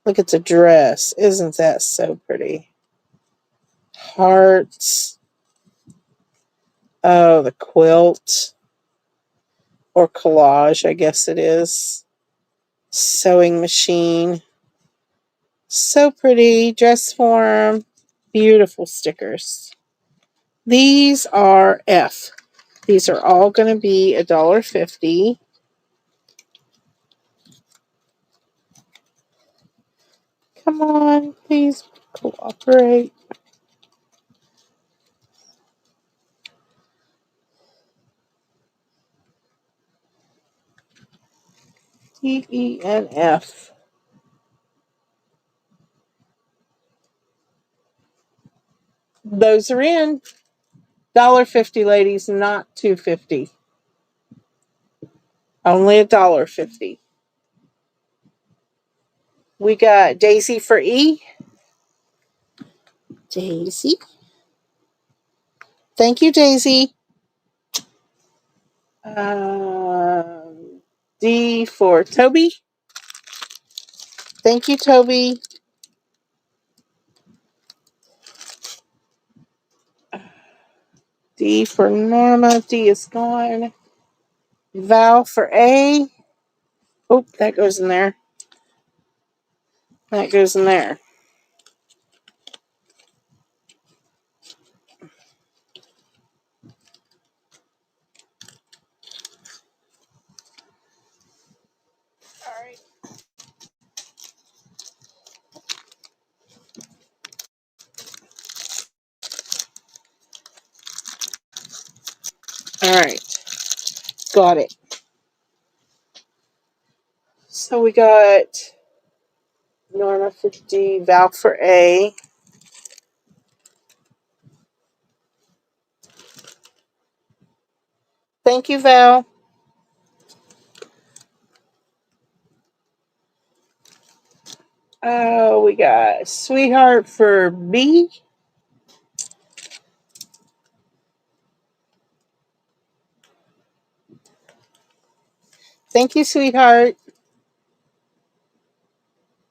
Look at the dress. Isn't that so pretty? Hearts. Oh, the quilt. Or collage, I guess it is. Sewing machine. So pretty. Dress form. Beautiful stickers. These are F. These are all going to be $1.50. Come on, please cooperate. TENF. Those are in. $1.50, ladies, not $2.50. Only $1.50. We got Daisy for E. Daisy. Thank you, Daisy. D for Toby. Thank you, Toby. D for Norma. D is gone. Val for A. Oh, that goes in there. That goes in there. All right. All right. Got it. So we got Norma for D, Val for A. Thank you, Val. We got Sweetheart for B. Thank you, Sweetheart.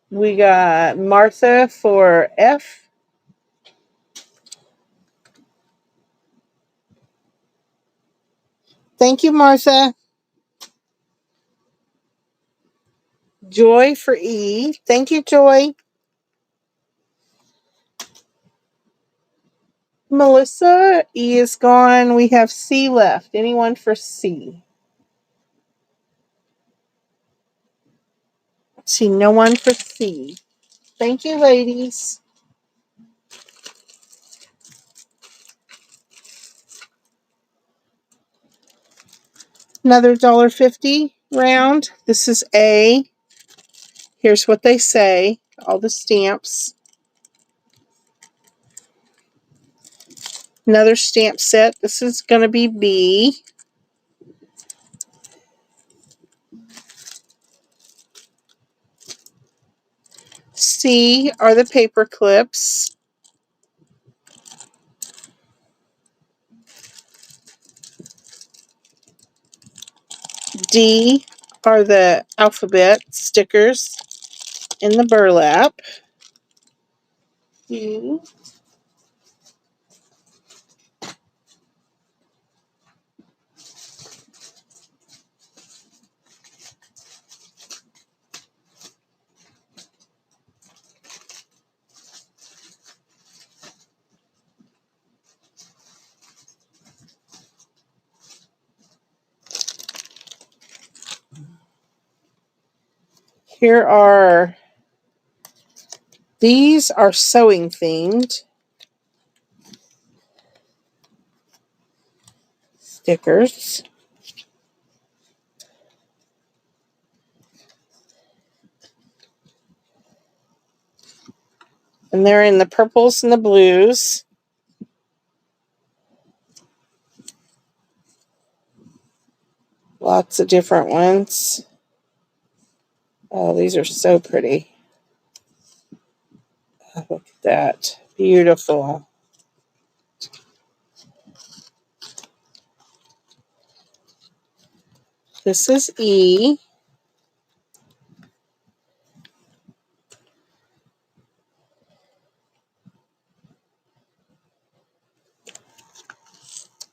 We got Martha for F. Thank you, Martha. Joy for E. Thank you, Joy. Melissa, E is gone. We have C left. Anyone for C? See, no one for C. Thank you, ladies. Another $1.50 round. This is A. Here's what they say. All the stamps. Another stamp set. This is going to be B. C are the paper clips. D are the alphabet stickers in the burlap. U. Here are, these are sewing themed stickers. And they're in the purples and the blues. Lots of different ones. Oh, these are so pretty. Oh, look at that. Beautiful. This is E.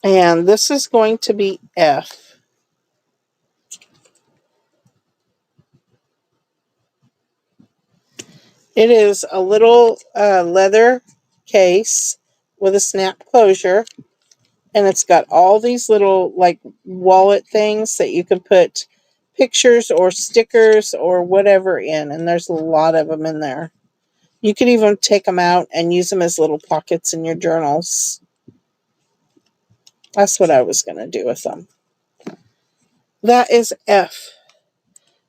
And this is going to be F. It is a little leather case with a snap closure. And it's got all these little like wallet things that you can put pictures or stickers or whatever in. And there's a lot of them in there. You could even take them out and use them as little pockets in your journals. That's what I was going to do with them. That is F.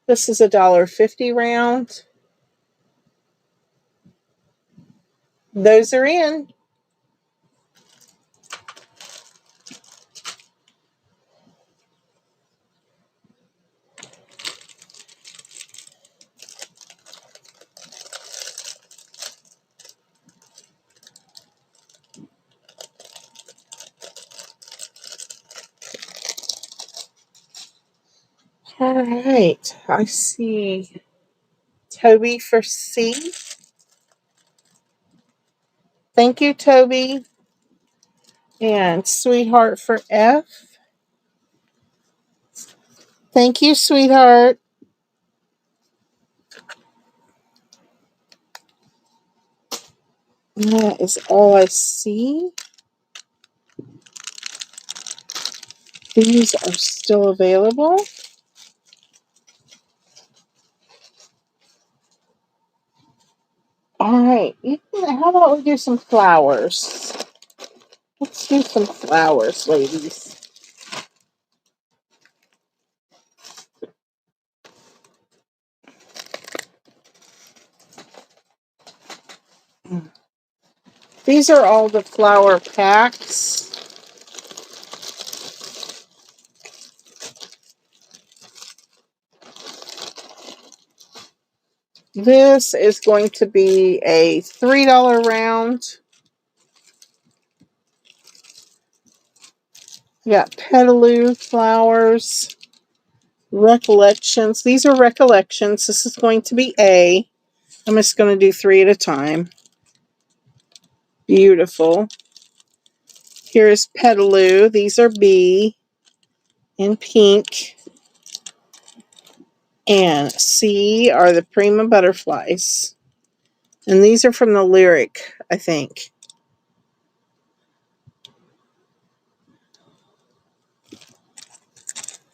This is $1.50 round. Those are in. All right. I see Toby for C. Thank you, Toby. And Sweetheart for F. Thank you, Sweetheart. And that is all I see. These are still available. All right. How about we do some flowers? Let's do some flowers, ladies. These are all the flower packs. This is going to be a $3 round. We got Petaloo flowers, recollections. These are recollections. This is going to be A. I'm just going to do 3 at a time. Beautiful. Here's Petaloo. These are B in pink. And C are the Prima butterflies. And these are from the Lyric, I think.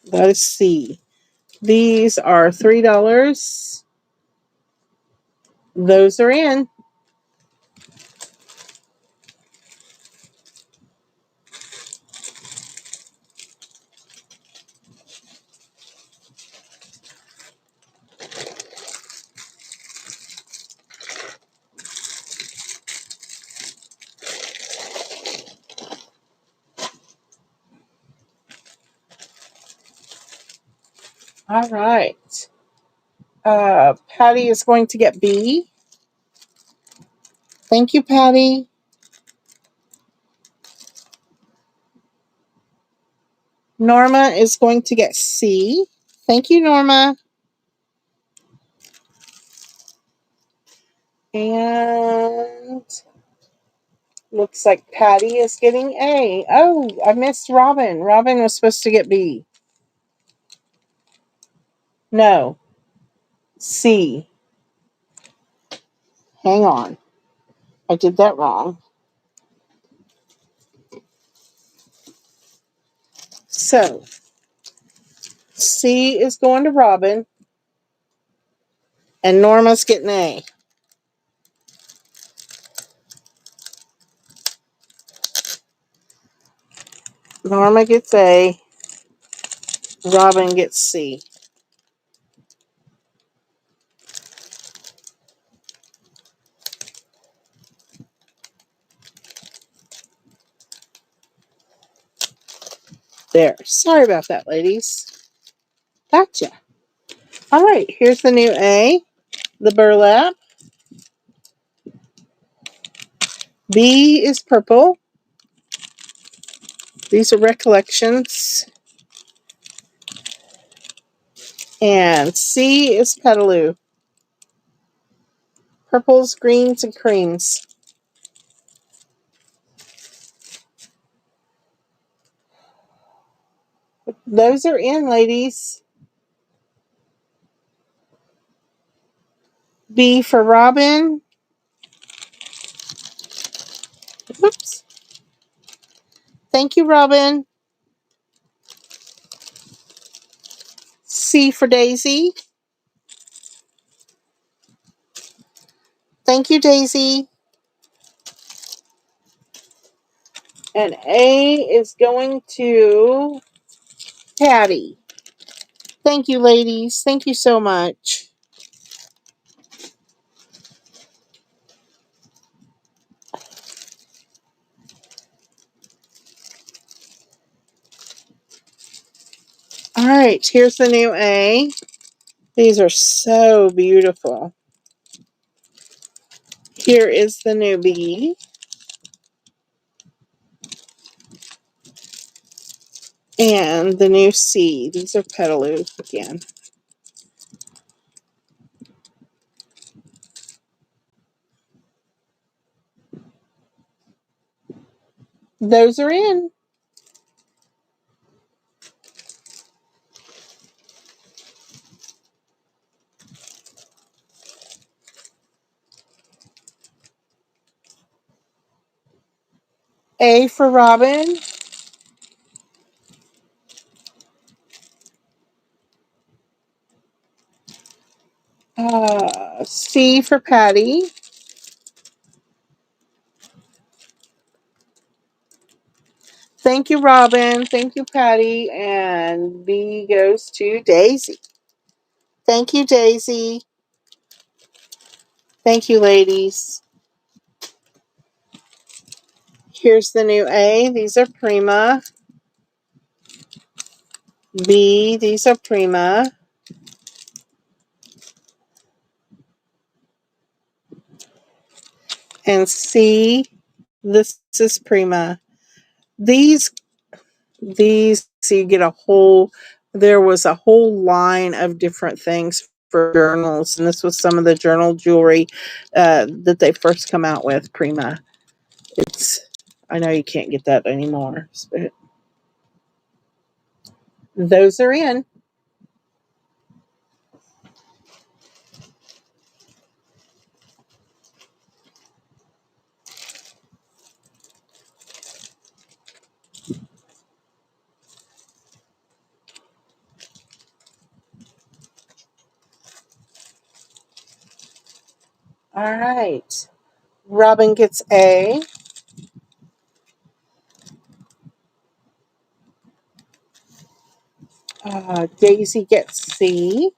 That is C. These are $3. Those are in. All right. Patty is going to get B. Thank you, Patty. Norma is going to get C. Thank you, Norma. And looks like Patty is getting A. Oh, I missed Robin. Robin was supposed to get B. No. C. Hang on. I did that wrong. So, C is going to Robin. And Norma's getting A. Norma gets A. Robin gets C. There. Sorry about that, ladies. Gotcha. All right. Here's the new A. The burlap. B is purple. These are recollections. And C is Petaloo. Purples, greens, and creams. Those are in, ladies. B for Robin. Oops. Thank you, Robin. C for Daisy. Thank you, Daisy. And A is going to Patty. Thank you, ladies. Thank you so much. All right, here's the new A. These are so beautiful. Here is the new B. And the new C. These are Petaloo again. Those are in. A for Robin. C for Patty. Thank you, Robin. Thank you, Patty. And B goes to Daisy. Thank you, Daisy. Thank you, ladies. Here's the new A. These are Prima. B, these are Prima. And C, this is Prima. These, so you get a whole, there was a whole line of different things for journals. And this was some of the journal jewelry that they first come out with, Prima. I know you can't get that anymore, but those are in. All right. Robin gets A. Daisy gets C.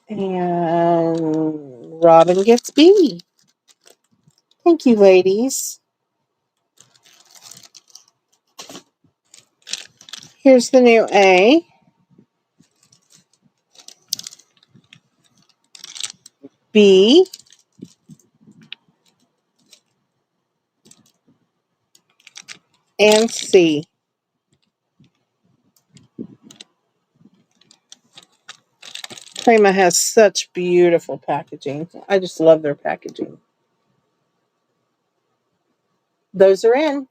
And Robin gets B. Thank you, ladies. Here's the new A. B. And C. Prima has such beautiful packaging. I just love their packaging. Those are in.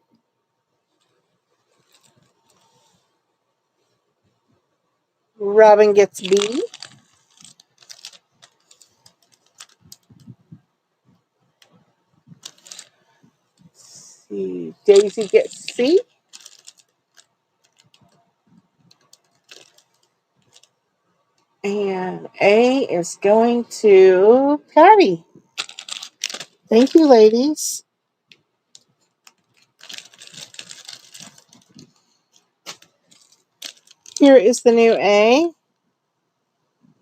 Robin gets B. C. Daisy gets C. And A is going to Patty. Thank you, ladies. Here is the new A.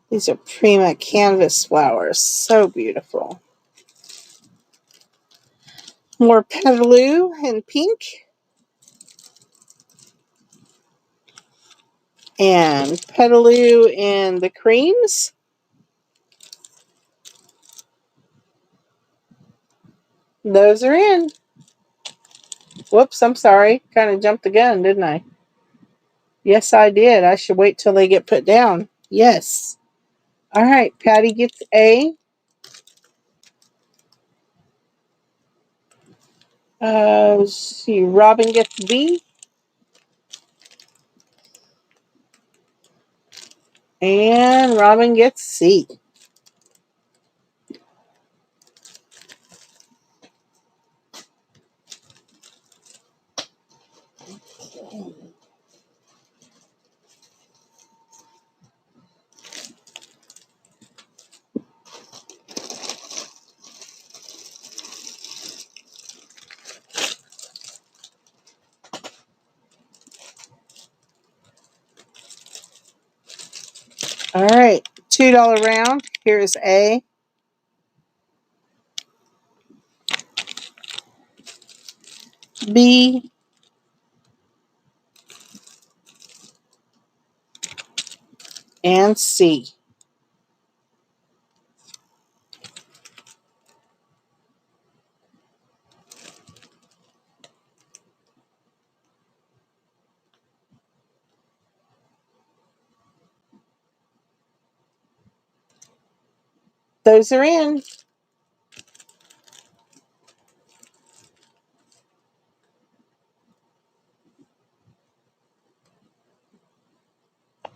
These are Prima canvas flowers. So beautiful. More Petaloo in pink. And Petaloo in the creams. Those are in. Whoops, I'm sorry. Kind of jumped the gun, didn't I? Yes, I did. I should wait till they get put down. Yes. All right, Patty gets A. Let's see, Robin gets B. And Robin gets C. All right, $2 round. Here's A. B. And C. Those are in.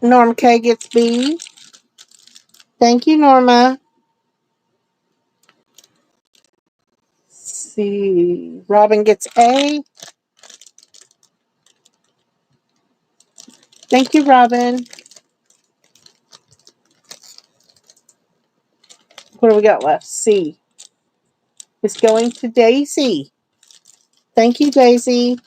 Norma K gets B. Thank you, Norma. C. Robin gets A. Thank you, Robin. What do we got left? C. It's going to Daisy. Thank you, Daisy.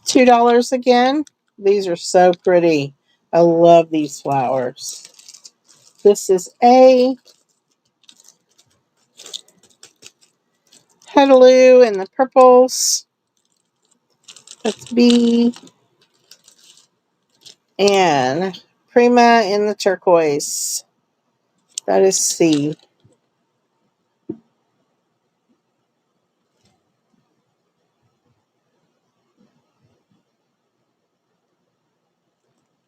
$2 again. These are so pretty. I love these flowers. This is A. Petaloo in the purples. That's B. And Prima in the turquoise. That is C.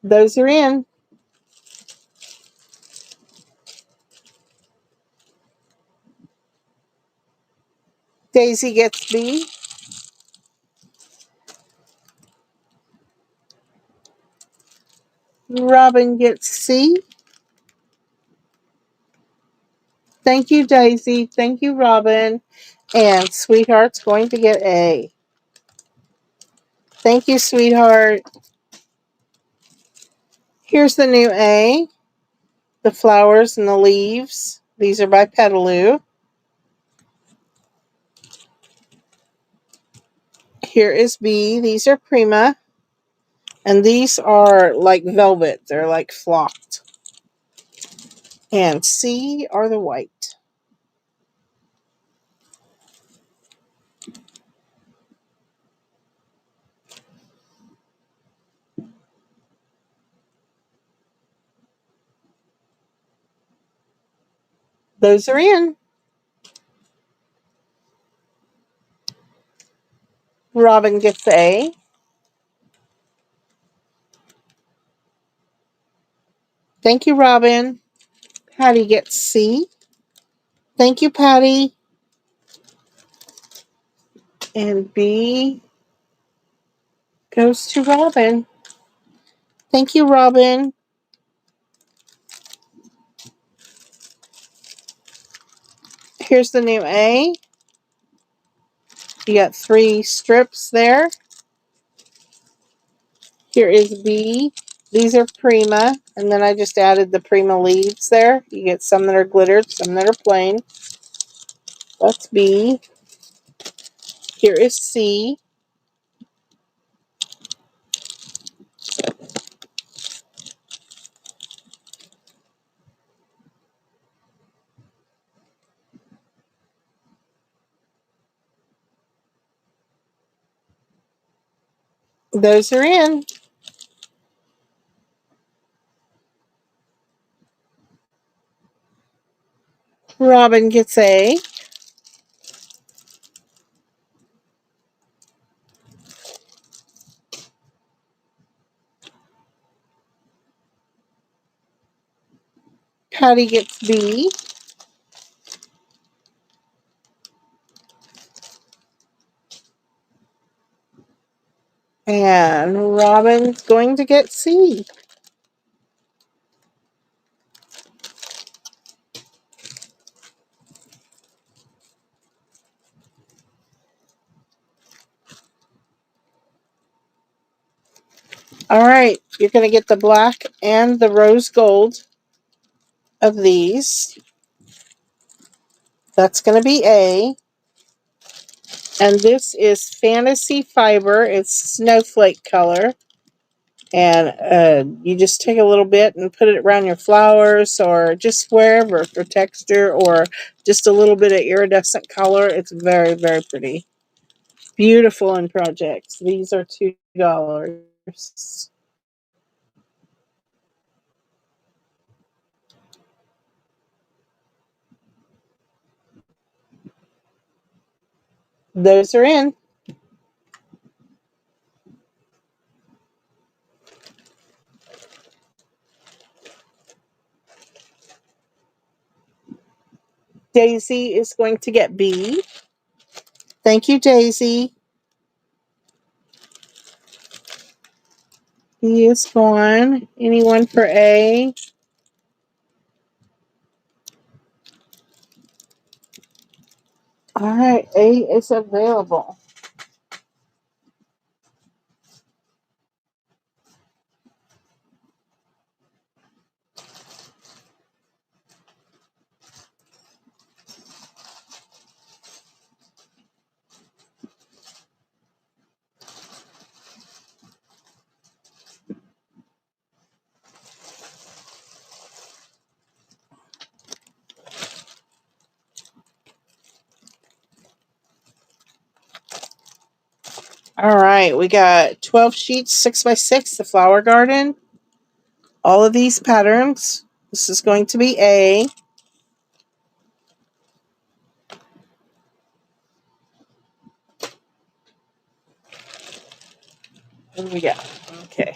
Those are in. Daisy gets B. Robin gets C. Thank you, Daisy. Thank you, Robin. And Sweetheart's going to get A. Thank you, Sweetheart. Here's the new A. The flowers and the leaves. These are by Petaloo. Here is B. These are Prima. And these are like velvet. They're like flocked. And C are the white. Those are in. Robin gets A. Thank you, Robin. Patty gets C. Thank you, Patty. And B goes to Robin. Thank you, Robin. Here's the new A. You got 3 strips there. Here is B. These are Prima. And then I just added the Prima leaves there. You get some that are glittered, some that are plain. That's B. Here is C. Those are in. Robin gets A. Patty gets B. And Robin's going to get C. All right, you're going to get the black and the rose gold of these. That's going to be A. And this is Fantasy Fiber. It's snowflake color. And you just take a little bit and put it around your flowers or just wherever for texture, or just a little bit of iridescent color. It's very, very pretty. Beautiful in projects. These are $2. Those are in. Daisy is going to get B. Thank you, Daisy. B is gone. Anyone for A? All right, A is available. All right, we got 12 sheets, 6x6, the flower garden. All of these patterns. This is going to be A. What do we got? Okay.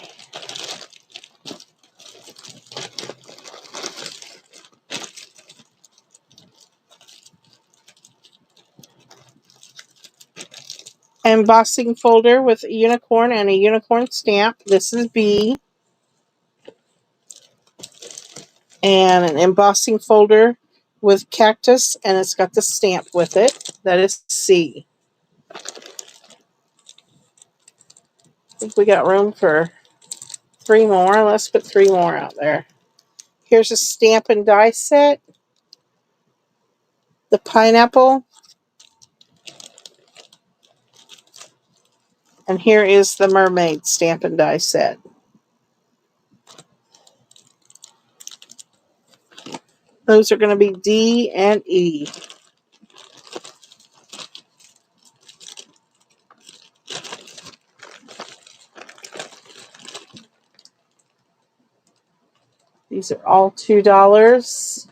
Embossing folder with a unicorn and a unicorn stamp. This is B. And an embossing folder with cactus, and it's got the stamp with it. That is C. I think we got room for 3 more. Let's put 3 more out there. Here's a stamp and die set. The pineapple. And here is the mermaid stamp and die set. Those are going to be D and E. These are all $2.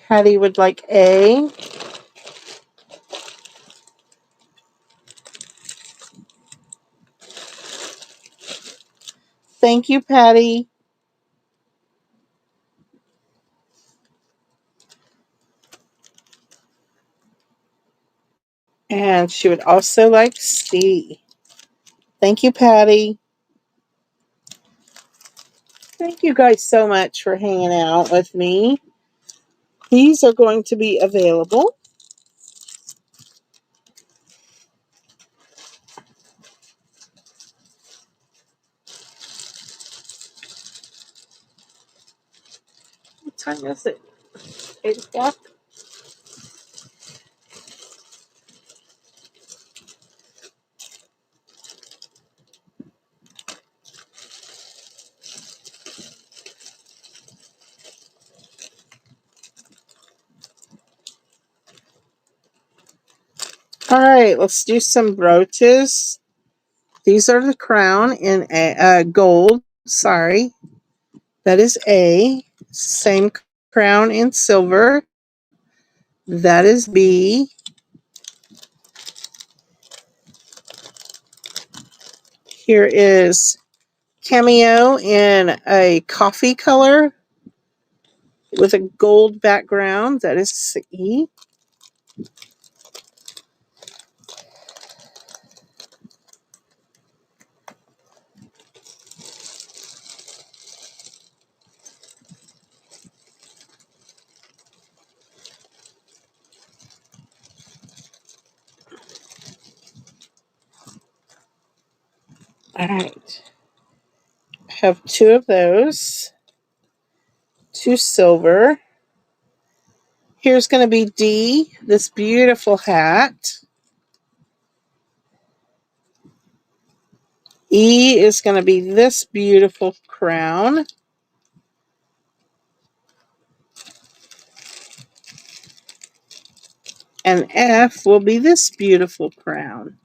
Patty would like A. Thank you, Patty. And she would also like C. Thank you, Patty. Thank you guys so much for hanging out with me. These are going to be available. What time is it? 8 o'clock? All right, let's do some brooches. These are the crown in gold. Sorry. That is A. Same crown in silver. That is B. Here is Cameo in a coffee color with a gold background. That is C. All right. I have two of those. Two silver. Here's going to be D, this beautiful hat. E is going to be this beautiful crown. And F will be this beautiful crown.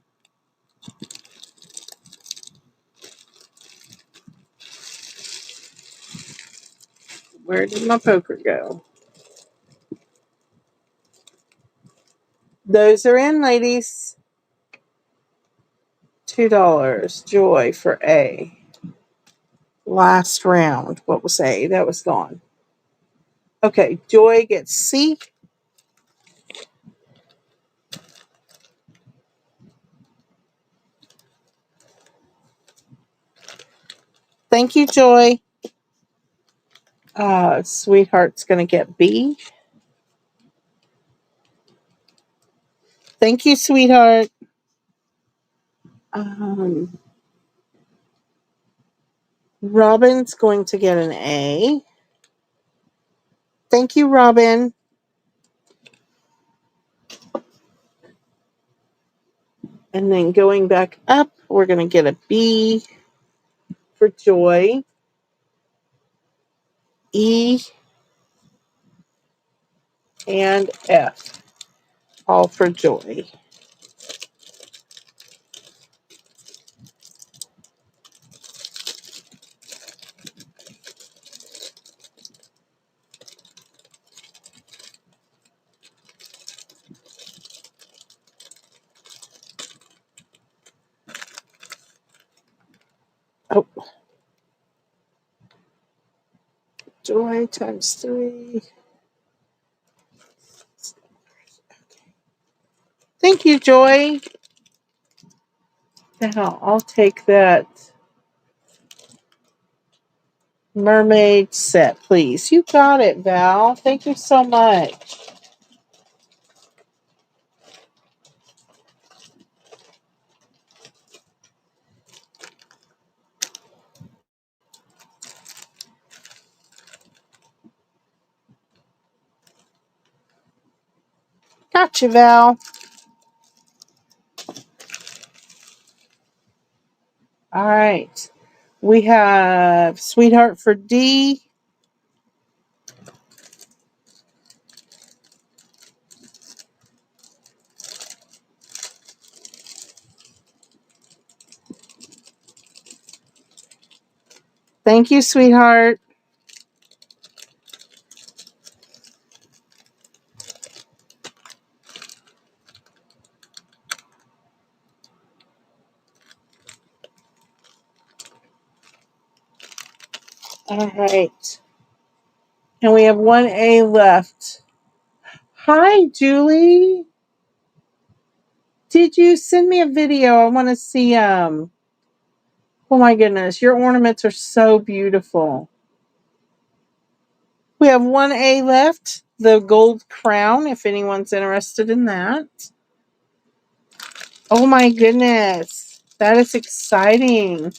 Where did my poker go? Those are in, ladies. $2. Joy for A. Last round. What was A? That was gone. Okay, Joy gets C. Thank you, Joy. Sweetheart's going to get B. Thank you, sweetheart. Robin's going to get an A. Thank you, Robin. And then going back up, we're going to get a B for Joy. E and F, all for Joy. Oh, Joy times 3. Thank you, Joy. Now I'll take that mermaid set, please. You got it, Val. Thank you so much. Gotcha, Val. All right. We have Sweetheart for D. Thank you, sweetheart. All right. And we have 1A left. Hi, Julie. Did you send me a video? I want to see oh my goodness, your ornaments are so beautiful. We have 1A left, the gold crown, if anyone's interested in that. Oh my goodness, that is exciting.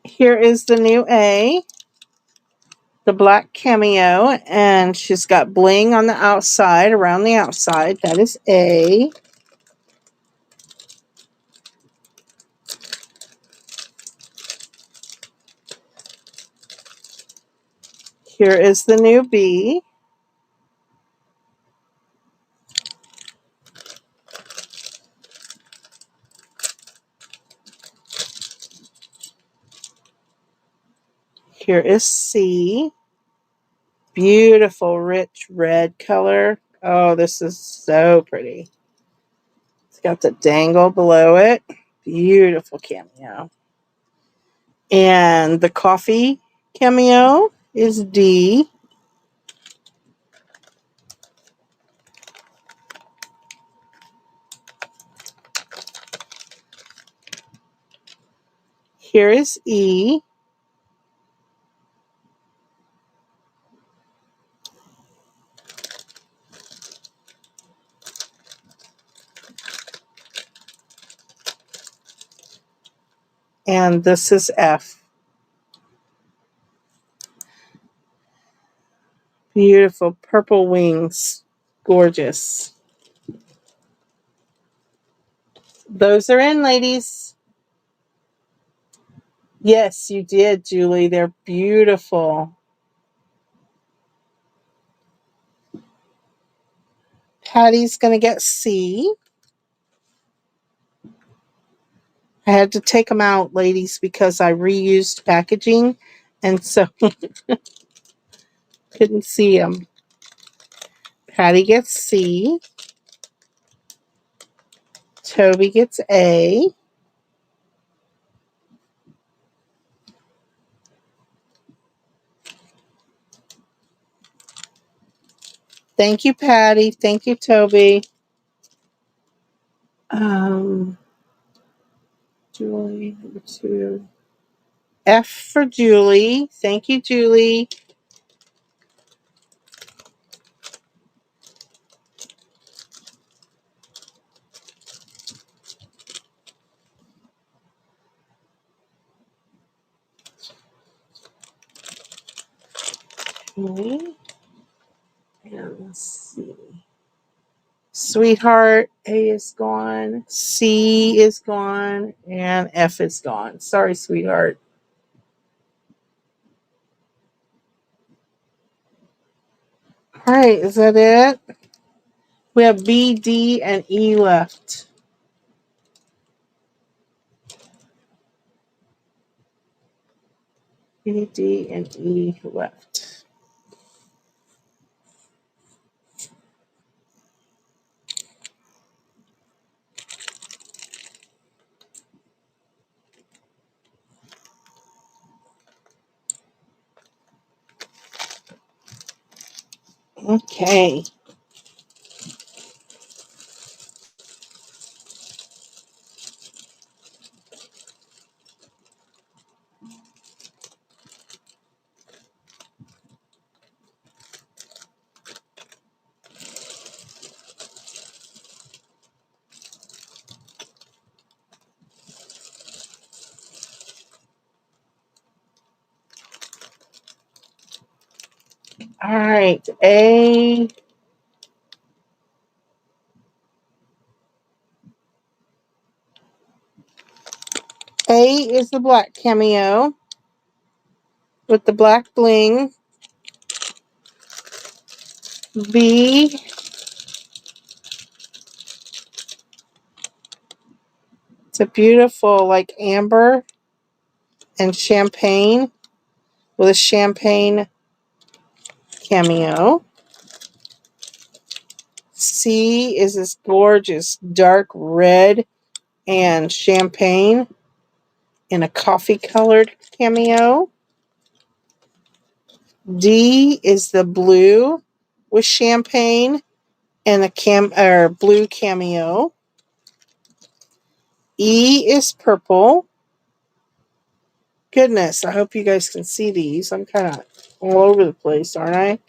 Here is the new A, the black cameo, and she's got bling on the outside, around the outside. That is A. Here is the new B. Here is C. Beautiful, rich red color. Oh, this is so pretty. It's got the dangle below it. Beautiful cameo. And the coffee cameo is D. Here is E. And this is F. Beautiful purple wings. Gorgeous. Those are in, ladies. Yes, you did, Julie. They're beautiful. Patty's going to get C. I had to take them out, ladies, because I reused packaging, and so couldn't see them. Patty gets C. Toby gets A. Thank you, Patty. Thank you, Toby. Julie, number 2. F for Julie. Thank you, Julie. Okay. And let's see. Sweetheart, A is gone. C is gone. And F is gone. Sorry, sweetheart. All right, is that it? We have B, D, and E left. B, D, and E left. Okay. All right. A is the black cameo with the black bling. B, it's a beautiful like amber and champagne with a champagne cameo. C is this gorgeous dark red and champagne in a coffee colored cameo. D is the blue with champagne and a blue cameo. E is purple. Goodness, I hope you guys can see these. I'm kind of all over the place, aren't I?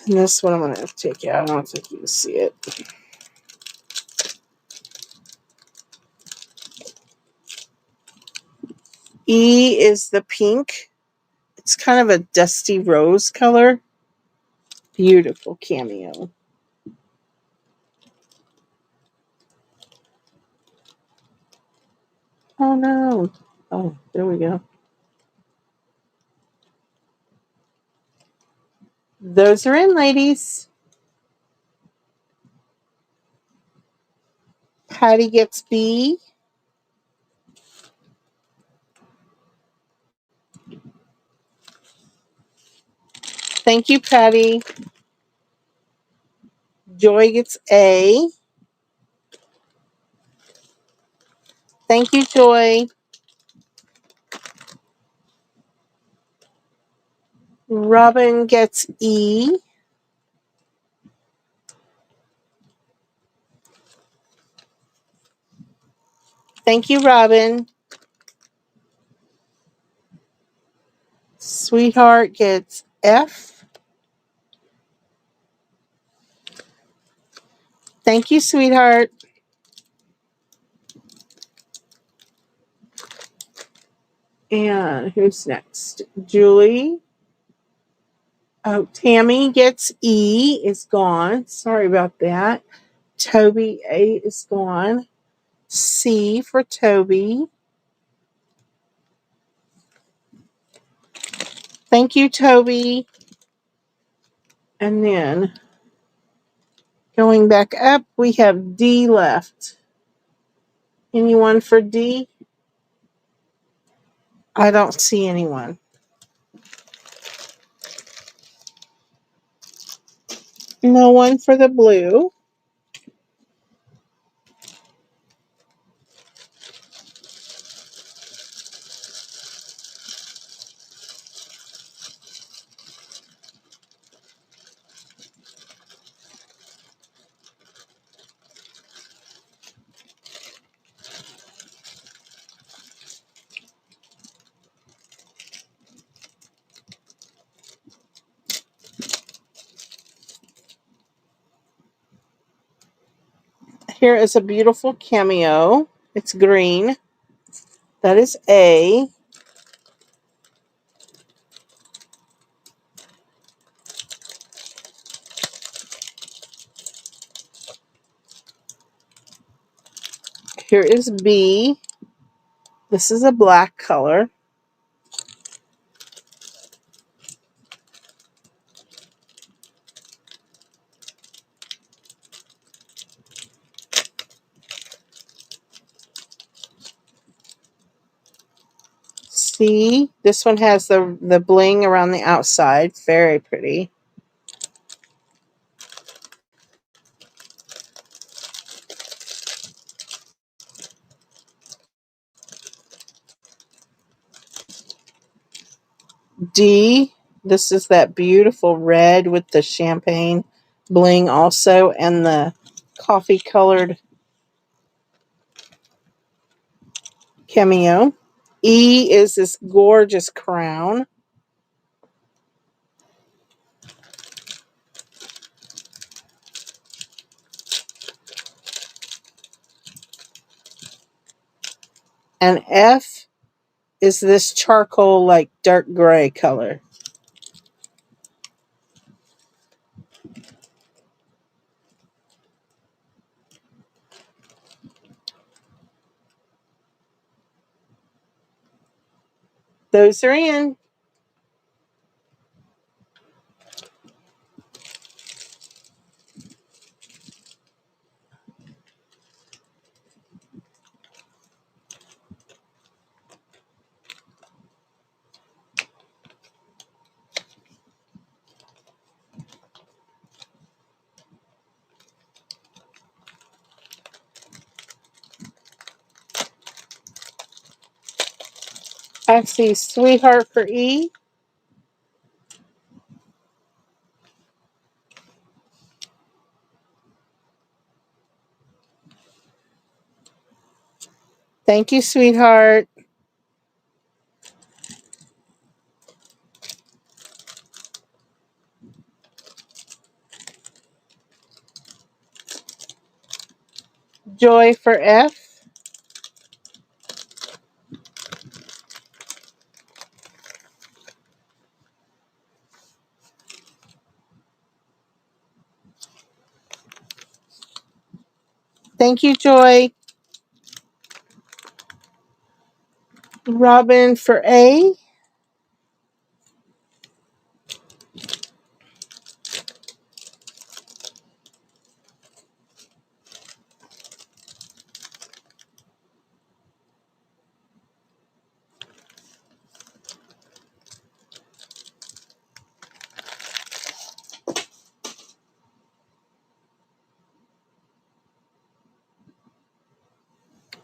And this one I'm going to have to take out. I don't think you can see it. E is the pink. It's kind of a dusty rose color. Beautiful cameo. Oh no. Oh, there we go. Those are in, ladies. Patty gets B. Thank you, Patty. Joy gets A. Thank you, Joy. Robin gets E. Thank you, Robin. Sweetheart gets F. Thank you, sweetheart. And who's next? Julie. Oh, Tammy gets E. Is gone. Sorry about that. Toby A is gone. C for Toby. Thank you, Toby. And then going back up, we have D left. Anyone for D? I don't see anyone. No one for the blue. Here is a beautiful cameo. It's green. That is A. Here is B. This is a black color. C. This one has the bling around the outside. Very pretty. D. This is that beautiful red with the champagne bling also, and the coffee colored cameo. E is this gorgeous crown. And F is this charcoal, like dark gray color. Those are in. I see sweetheart for E. Thank you, sweetheart. Joy for F. Thank you, Joy. Robin for A.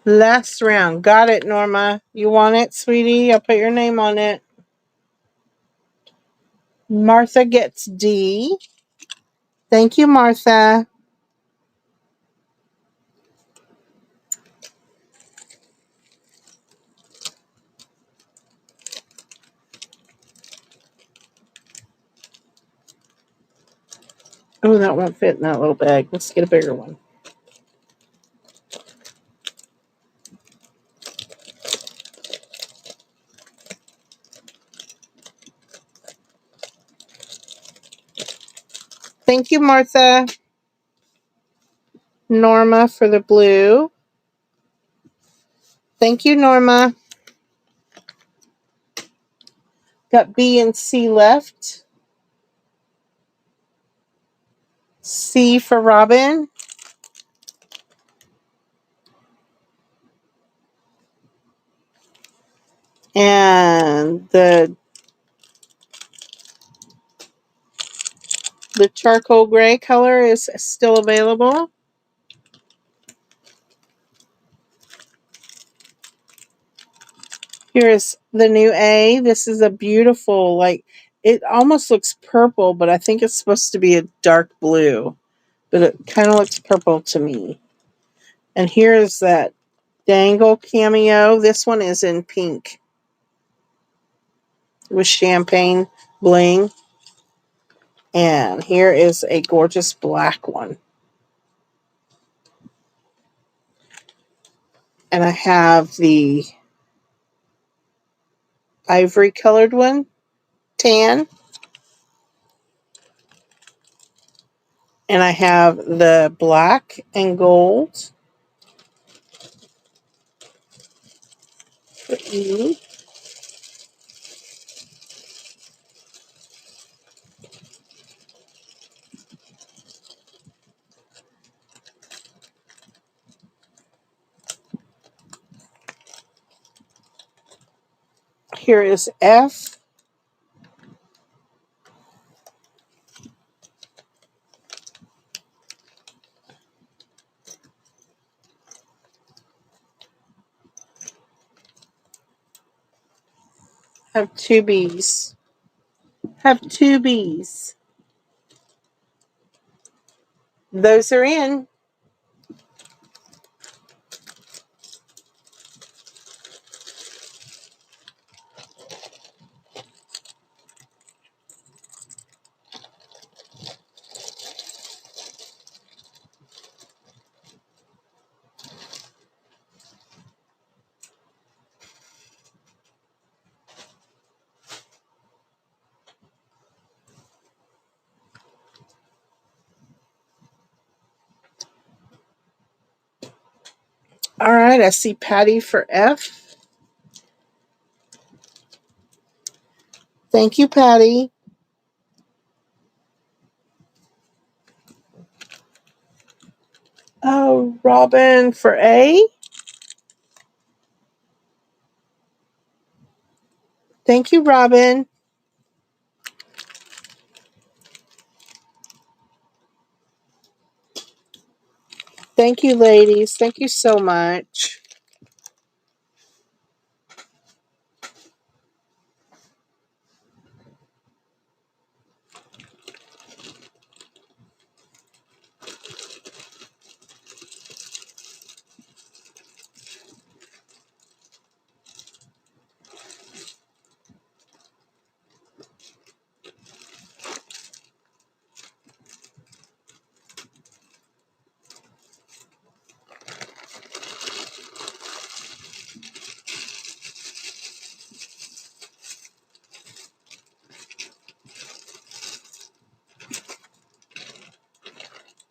Last round. Got it, Norma. You want it, sweetie? I'll put your name on it. Martha gets D. Thank you, Martha. Oh, that won't fit in that little bag. Let's get a bigger one. Thank you, Martha. Norma for the blue. Thank you, Norma. Got B and C left. C for Robin. And the charcoal gray color is still available. Here's the new A. This is a beautiful, like, it almost looks purple, but I think it's supposed to be a dark blue. But it kind of looks purple to me. And here's that dangle cameo. This one is in pink with champagne bling. And here is a gorgeous black one. And I have the ivory colored one, tan. And I have the black and gold for E. Here is F. Have two B's. Have two B's. Those are in. All right, I see Patty for F. Thank you, Patty. Oh, Robin for A. Thank you, Robin. Thank you, ladies. Thank you so much.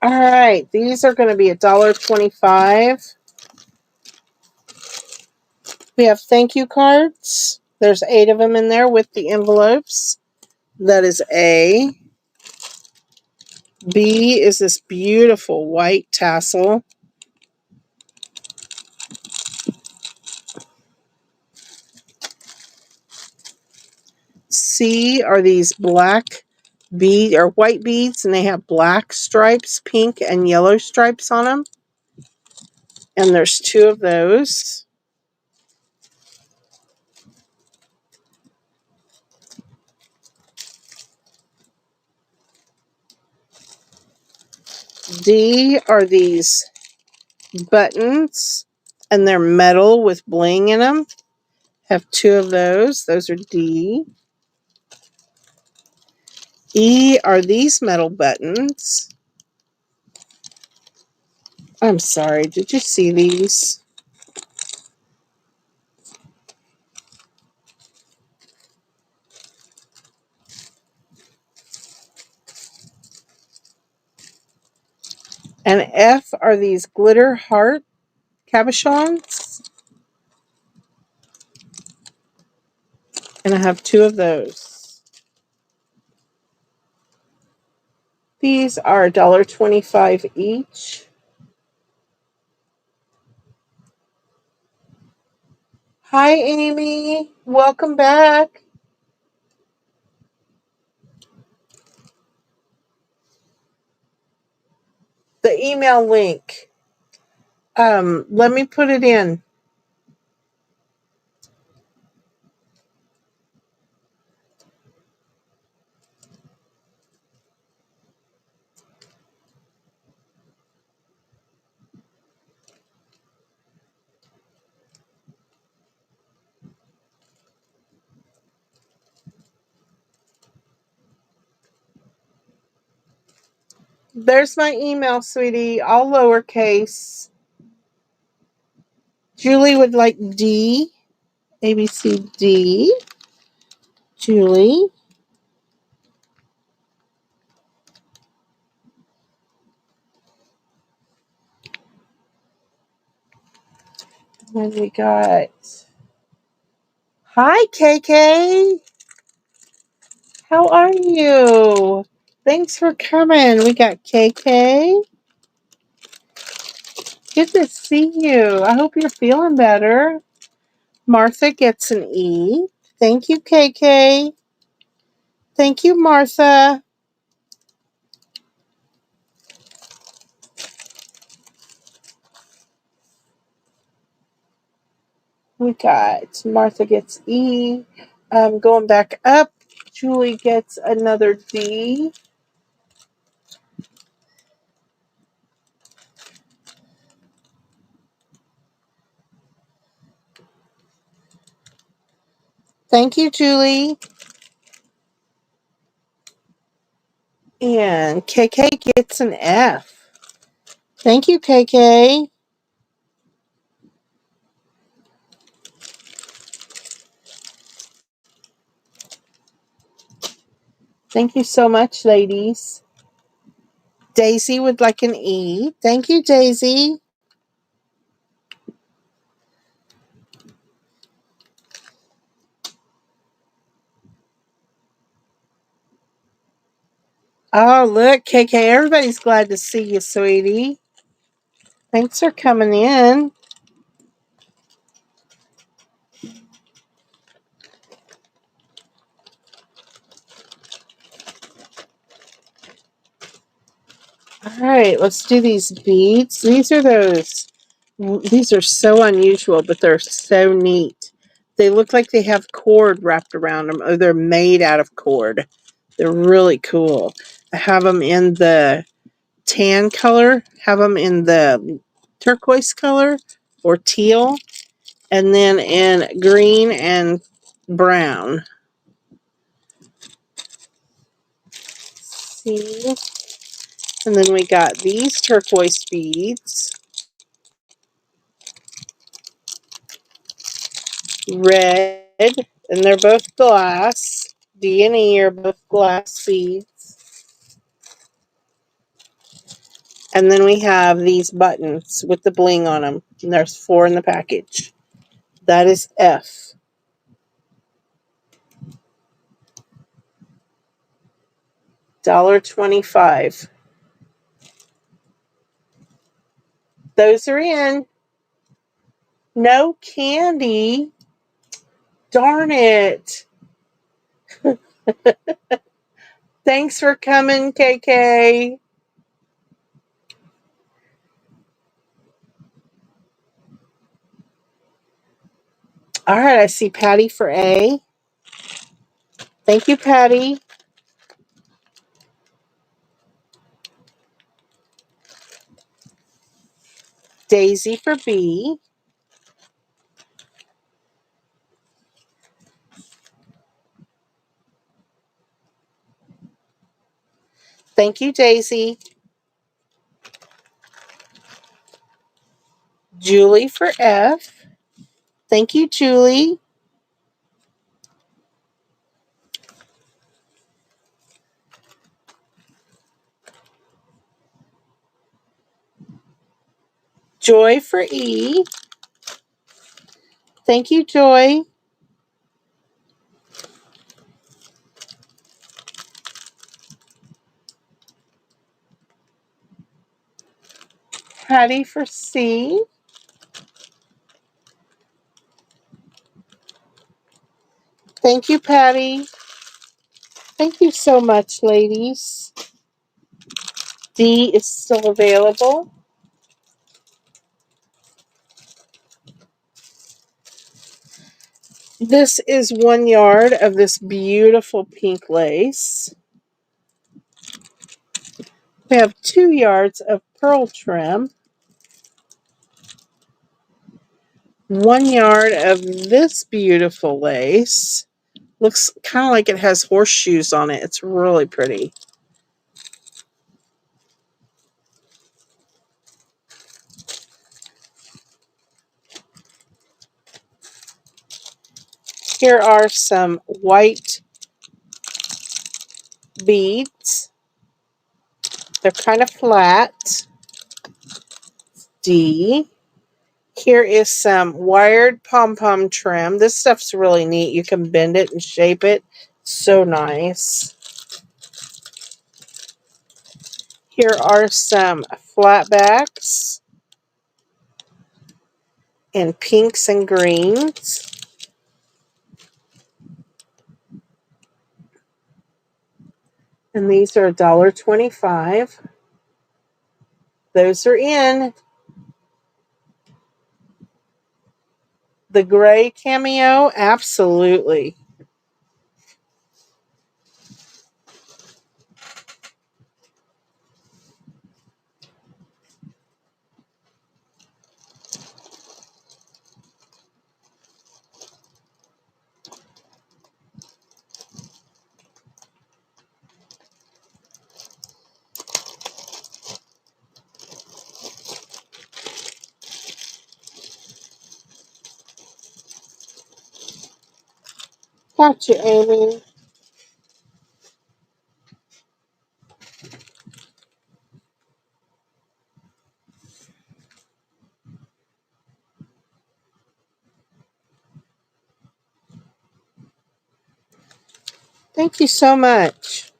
All right, these are going to be $1.25. We have thank you cards. There's 8 of them in there with the envelopes. That is A. B is this beautiful white tassel. C are these black bead or white beads, and they have black stripes, pink and yellow stripes on them. And there's 2 of those. D are these buttons, and they're metal with bling in them. Have 2 of those. Those are D. E are these metal buttons. I'm sorry, did you see these? And F are these glitter heart cabochons. And I have 2 of those. These are $1.25 each. Hi, Amy. Welcome back. The email link. Let me put it in. There's my email, sweetie, all lowercase. Julie would like D. A, B, C, D. Julie. And we got... Hi, KK. How are you? Thanks for coming. We got KK. Good to see you. I hope you're feeling better. Martha gets an E. Thank you, KK. Thank you, Martha. We got Martha gets E. Going back up, Julie gets another D. Thank you, Julie. And KK gets an F. Thank you, KK. Thank you so much, ladies. Daisy would like an E. Thank you, Daisy. Oh, look, KK, everybody's glad to see you, sweetie. Thanks for coming in. All right, let's do these beads. These are so unusual, but they're so neat. They look like they have cord wrapped around them, or they're made out of cord. They're really cool. I have them in the tan color, have them in the turquoise color or teal, and then in green and brown. See? And then we got these turquoise beads. Red, and they're both glass. D and E are both glass beads. And then we have these buttons with the bling on them. And there's 4 in the package. That is F. $1.25. Those are in. No candy. Darn it. Thanks for coming, KK. All right, I see Patty for A. Thank you, Patty. Daisy for B. Thank you, Daisy. Julie for F. Thank you, Julie. Joy for E. Thank you, Joy. Patty for C. Thank you, Patty. Thank you so much, ladies. D is still available. This is 1 yard of this beautiful pink lace. We have 2 yards of pearl trim. 1 yard of this beautiful lace. Looks kind of like it has horseshoes on it. It's really pretty. Here are some white beads. They're kind of flat. D. Here is some wired pom-pom trim. This stuff's really neat. You can bend it and shape it. So nice. Here are some flatbacks in pinks and greens. And these are $1.25. Those are in. The gray cameo, absolutely. Gotcha, Amy. Thank you so much.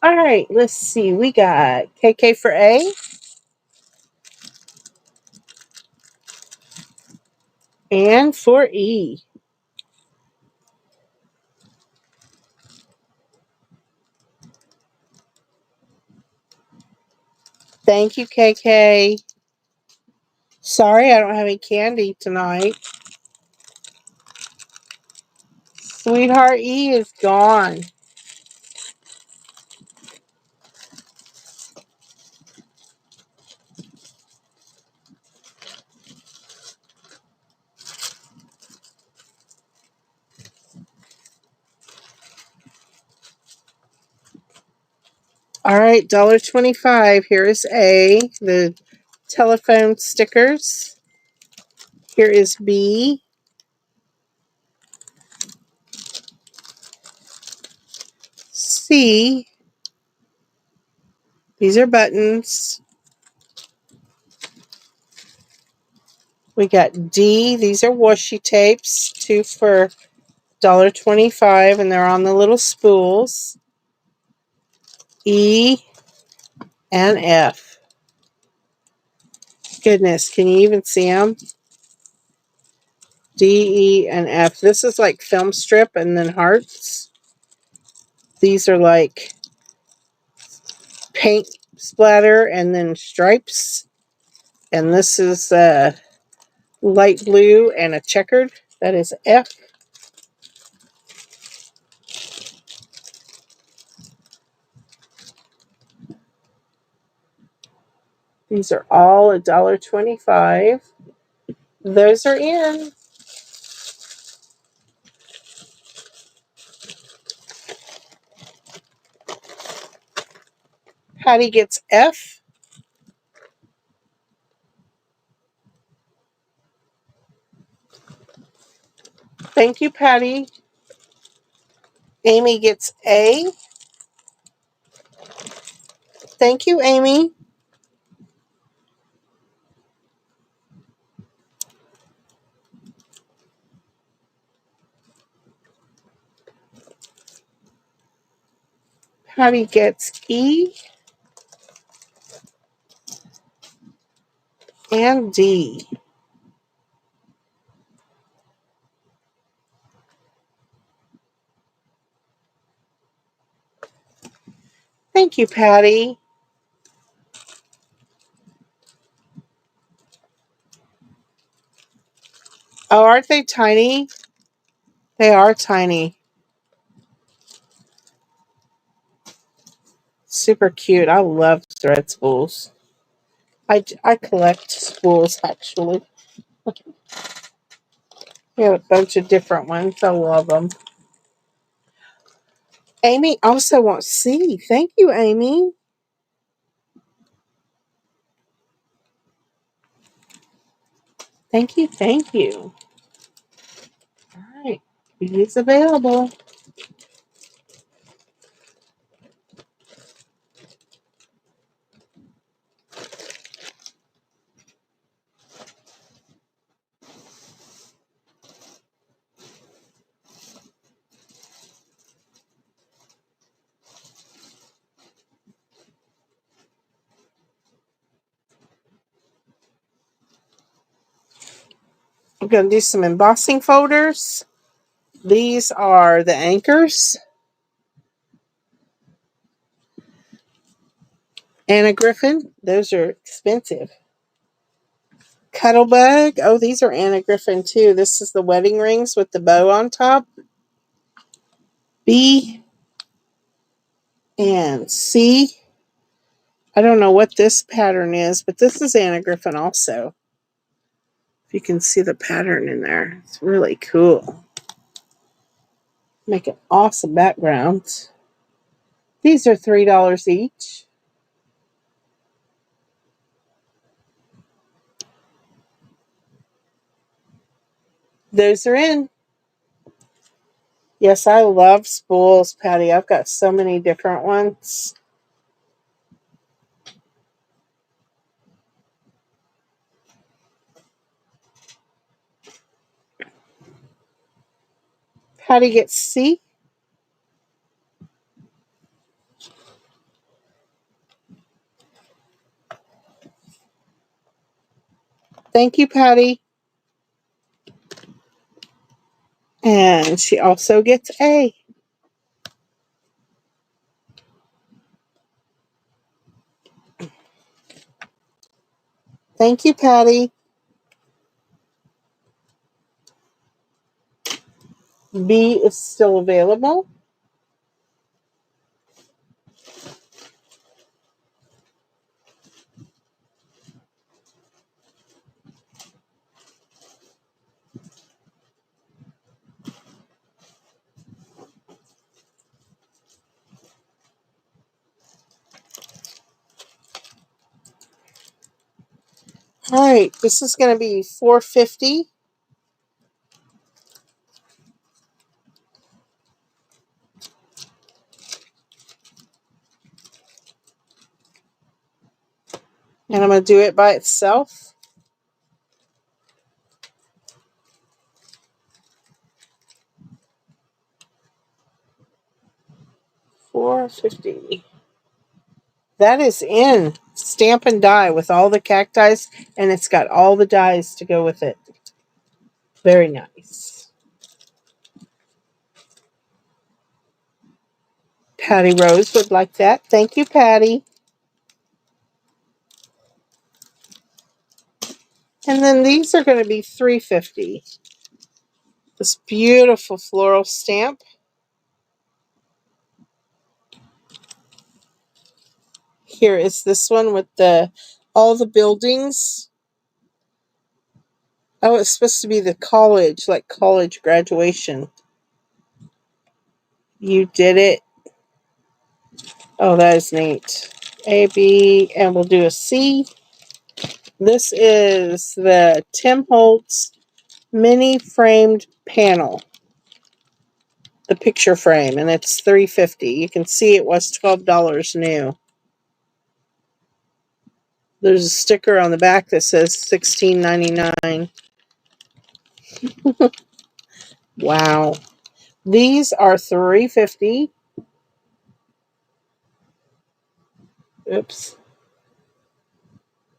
All right, let's see. We got KK for A and for E. Thank you, KK. Sorry, I don't have any candy tonight. Sweetheart E is gone. All right, $1.25. Here is A, the telephone stickers. Here is B. C. These are buttons. We got D. These are washi tapes. 2 for $1.25, and they're on the little spools. E and F. Goodness, can you even see them? D, E, and F. This is like film strip and then hearts. These are like paint splatter and then stripes. And this is light blue and a checkered. That is F. These are all $1.25. Those are in. Patty gets F. Thank you, Patty. Amy gets A. Thank you, Amy. Patty gets E and D. Thank you, Patty. Oh, aren't they tiny? They are tiny. Super cute. I love thread spools. I collect spools, actually. We have a bunch of different ones. I love them. Amy also wants C. Thank you, Amy. Thank you, thank you. All right. B is available. I'm going to do some embossing folders. These are the anchors. Anna Griffin. Those are expensive. Cuttlebug. Oh, these are Anna Griffin too. This is the wedding rings with the bow on top. B and C. I don't know what this pattern is, but this is Anna Griffin also. If you can see the pattern in there, it's really cool. Make an awesome background. These are $3 each. Those are in. Yes, I love spools, Patty. I've got so many different ones. Patty gets C. Thank you, Patty. And she also gets A. Thank you, Patty. B is still available. All right, this is going to be $4.50. And I'm going to do it by itself. $4.50. That is in Stamp and Die with all the cacti, and it's got all the dies to go with it. Very nice. Patty Rose would like that. Thank you, Patty. And then these are going to be $3.50. This beautiful floral stamp. Here is this one with all the buildings. Oh, it's supposed to be the college, like college graduation. You did it. Oh, that is neat. A, B, and we'll do a C. This is the Tim Holtz mini framed panel. The picture frame, and it's $3.50. You can see it was $12 new. There's a sticker on the back that says $16.99. Wow. These are $3.50. Oops.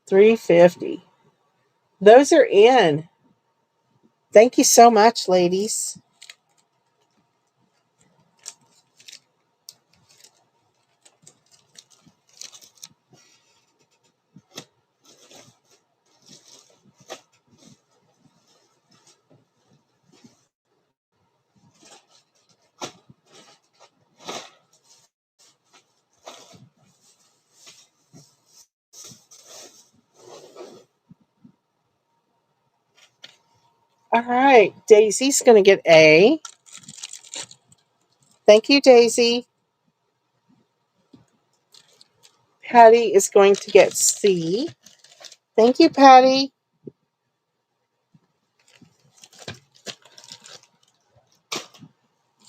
$3.50. Those are in. Thank you so much, ladies. All right. Daisy's going to get A. Thank you, Daisy. Patty is going to get C. Thank you, Patty.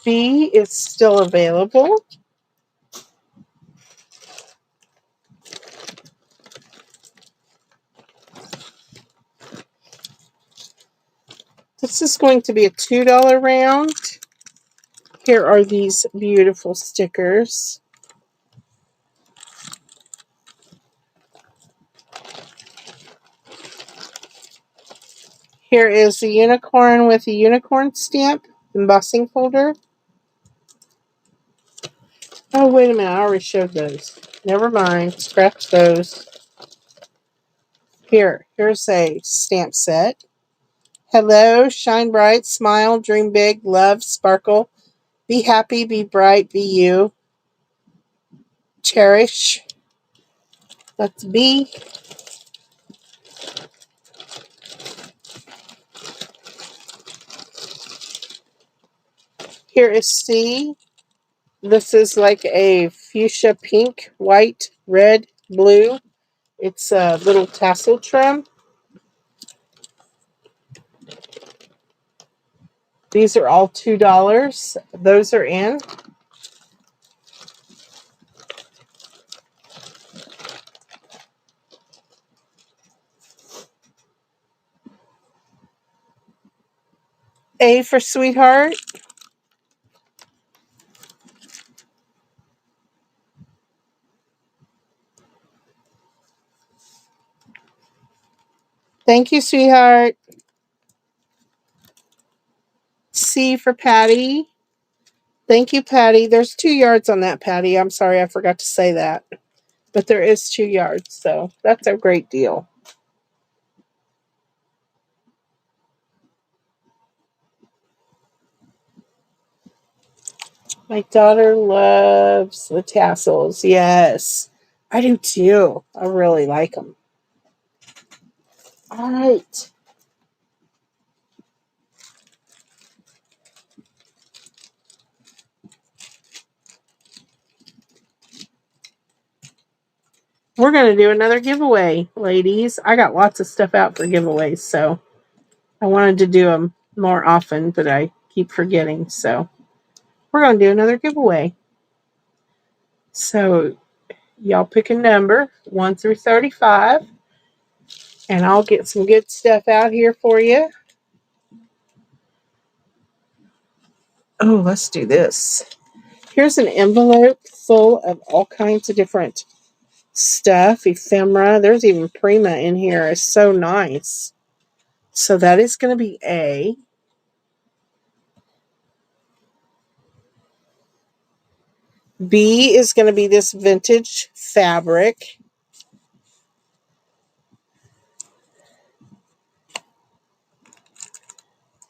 B is still available. This is going to be a $2 round. Here are these beautiful stickers. Here is the unicorn with a unicorn stamp embossing folder. Oh, wait a minute. I already showed those. Never mind. Scratch those. Here's a stamp set. Hello, shine bright, smile, dream big, love, sparkle. Be happy, be bright, be you. Cherish. That's B. Here is C. This is like a fuchsia pink, white, red, blue. It's a little tassel trim. These are all $2. Those are in. A for sweetheart. Thank you, sweetheart. C for Patty. Thank you, Patty. There's 2 yards on that, Patty. I'm sorry, I forgot to say that. But there is 2 yards, so that's a great deal. My daughter loves the tassels. Yes, I do too. I really like them. All right. We're going to do another giveaway, ladies. I got lots of stuff out for giveaways, so I wanted to do them more often, but I keep forgetting. So we're going to do another giveaway. So y'all pick a number, 1 through 35, and I'll get some good stuff out here for you. Oh, let's do this. Here's an envelope full of all kinds of different stuff, ephemera. There's even Prima in here. It's so nice. So that is going to be A. B is going to be this vintage fabric.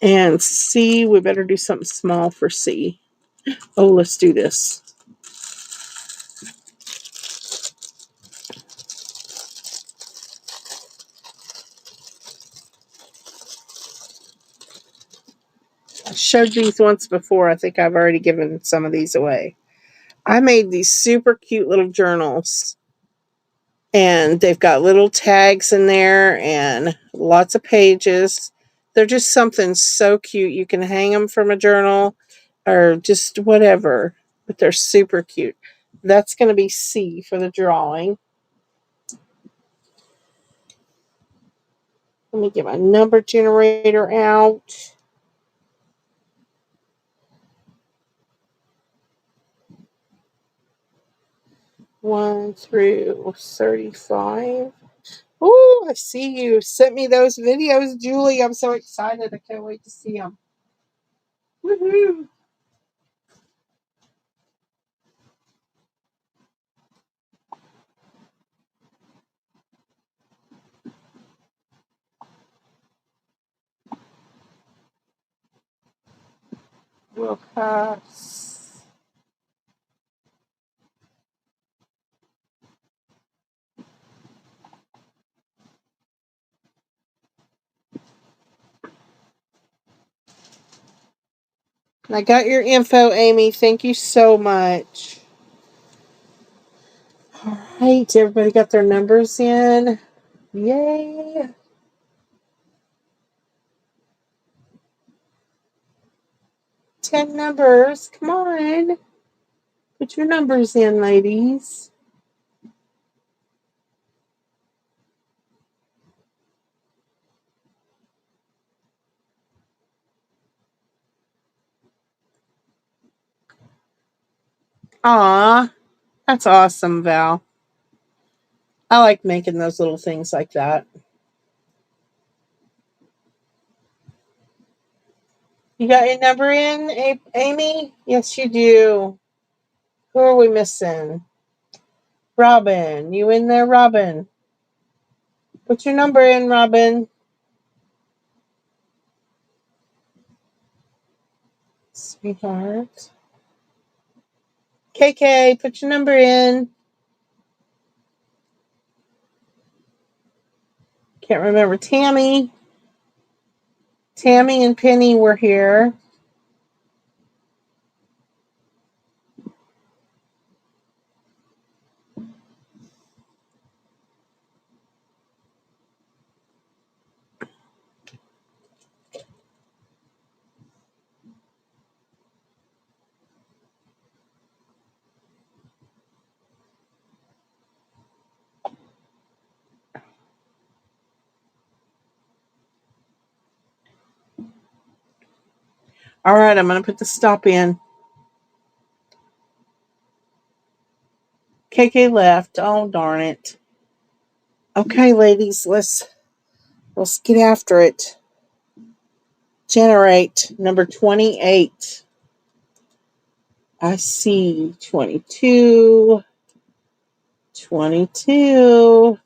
And C, we better do something small for C. Oh, let's do this. I showed these once before. I think I've already given some of these away. I made these super cute little journals. And they've got little tags in there and lots of pages. They're just something so cute. You can hang them from a journal or just whatever. But they're super cute. That's going to be C for the drawing. Let me get my number generator out. One through 35. Oh, I see you sent me those videos, Julie. I'm so excited. I can't wait to see them. Woohoo! We'll pass. I got your info, Amy. Thank you so much. All right, everybody got their numbers in. Yay. 10 numbers. Come on. Put your numbers in, ladies. Aw, that's awesome, Val. I like making those little things like that. You got your number in, Amy? Yes, you do. Who are we missing? Robin. You in there, Robin? Put your number in, Robin. Sweetheart. KK, put your number in. Can't remember. Tammy. Tammy and Penny were here. All right, I'm going to put the stop in. KK left. Oh, darn it. Okay, ladies, let's get after it. Generate number 28. I see 22. 22.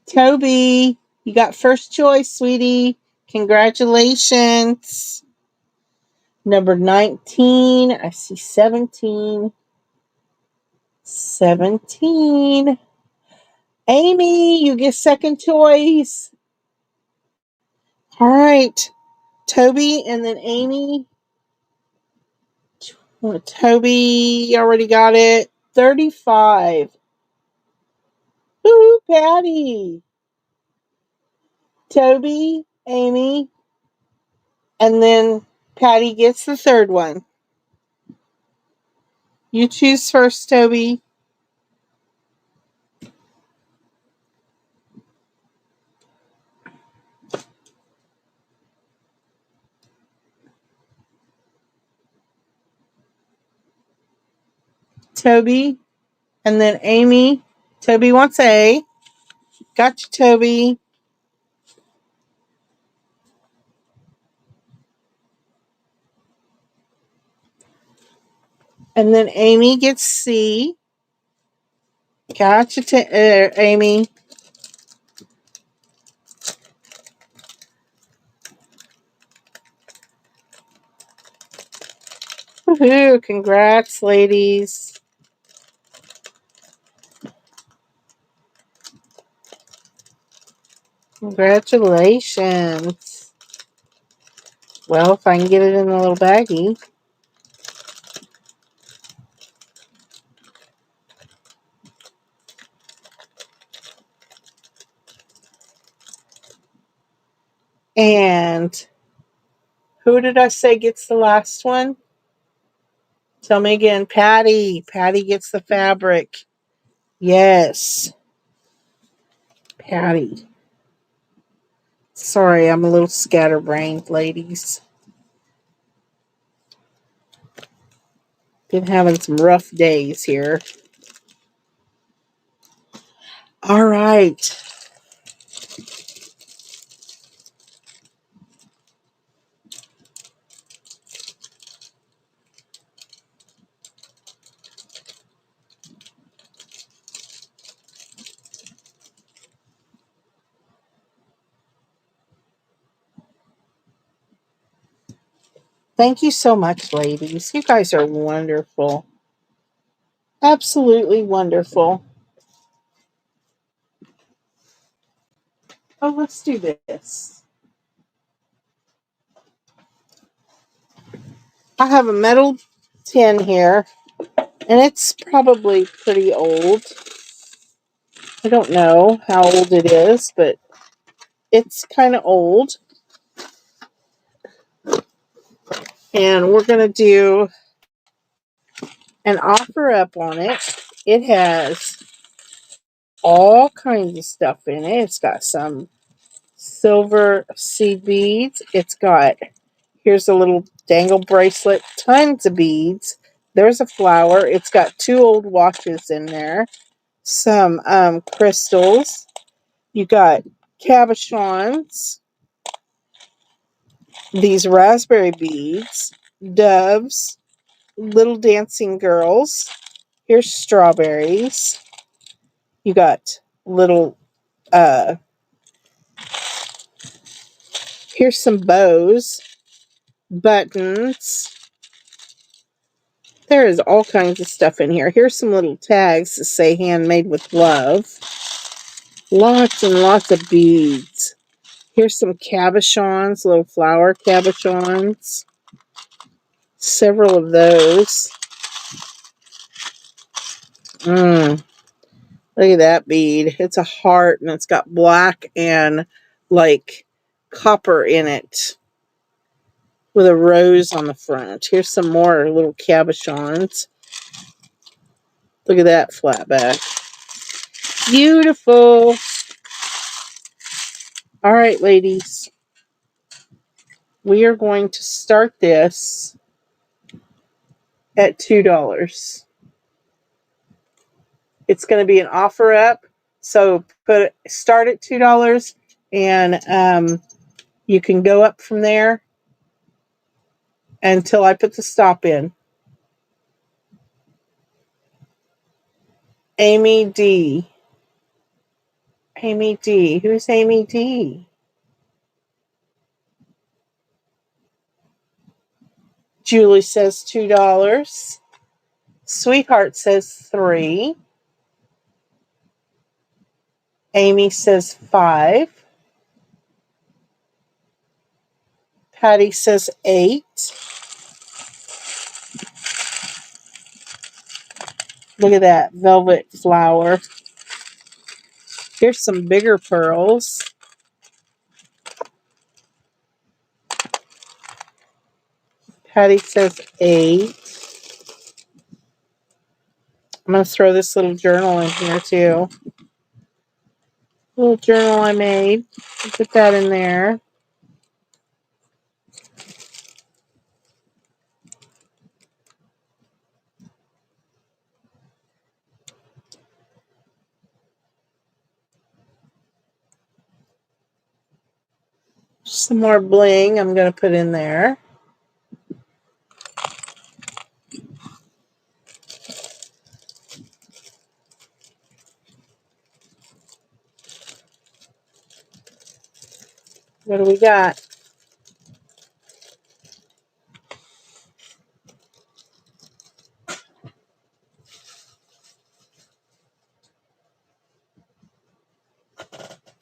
Toby, you got first choice, sweetie. Congratulations. Number 19. I see 17. 17. Amy, you get second choice. All right. Toby and then Amy. Toby already got it. 35. Woo, Patty. Toby, Amy, and then Patty gets the third one. You choose first, Toby. Toby, and then Amy. Toby wants A. Gotcha, Toby. And then Amy gets C. Gotcha, Amy. Woohoo! Congrats, ladies. Congratulations. Well, if I can get it in a little baggie. And who did I say gets the last one? Tell me again. Patty. Patty gets the fabric. Yes. Patty. Sorry, I'm a little scatterbrained, ladies. Been having some rough days here. All right. Thank you so much, ladies. You guys are wonderful. Absolutely wonderful. Oh, let's do this. I have a metal tin here, and it's probably pretty old. I don't know how old it is, but it's kind of old. And we're going to do an offer up on it. It has all kinds of stuff in it. It's got some silver seed beads. It's got, here's a little dangle bracelet, tons of beads. There's a flower. It's got 2 old watches in there. Some crystals. You got cabochons, these raspberry beads, doves, little dancing girls. Here's strawberries. You got little, uh, here's some bows, buttons. There is all kinds of stuff in here. Here's some little tags that say handmade with love. Lots and lots of beads. Here's some cabochons, little flower cabochons. Several of those. Look at that bead. It's a heart and it's got black and like copper in it with a rose on the front. Here's some more little cabochons. Look at that flat back. Beautiful. All right, ladies. We are going to start this at $2. It's going to be an offer up. So start at $2 and you can go up from there until I put the stop in. Amy D. Amy D. Who's Amy D? Julie says $2. Sweetheart says 3. Amy says 5. Patty says 8. Look at that velvet flower. Here's some bigger pearls. Patty says 8. I'm going to throw this little journal in here too. Little journal I made. Put that in there. Some more bling I'm going to put in there. What do we got?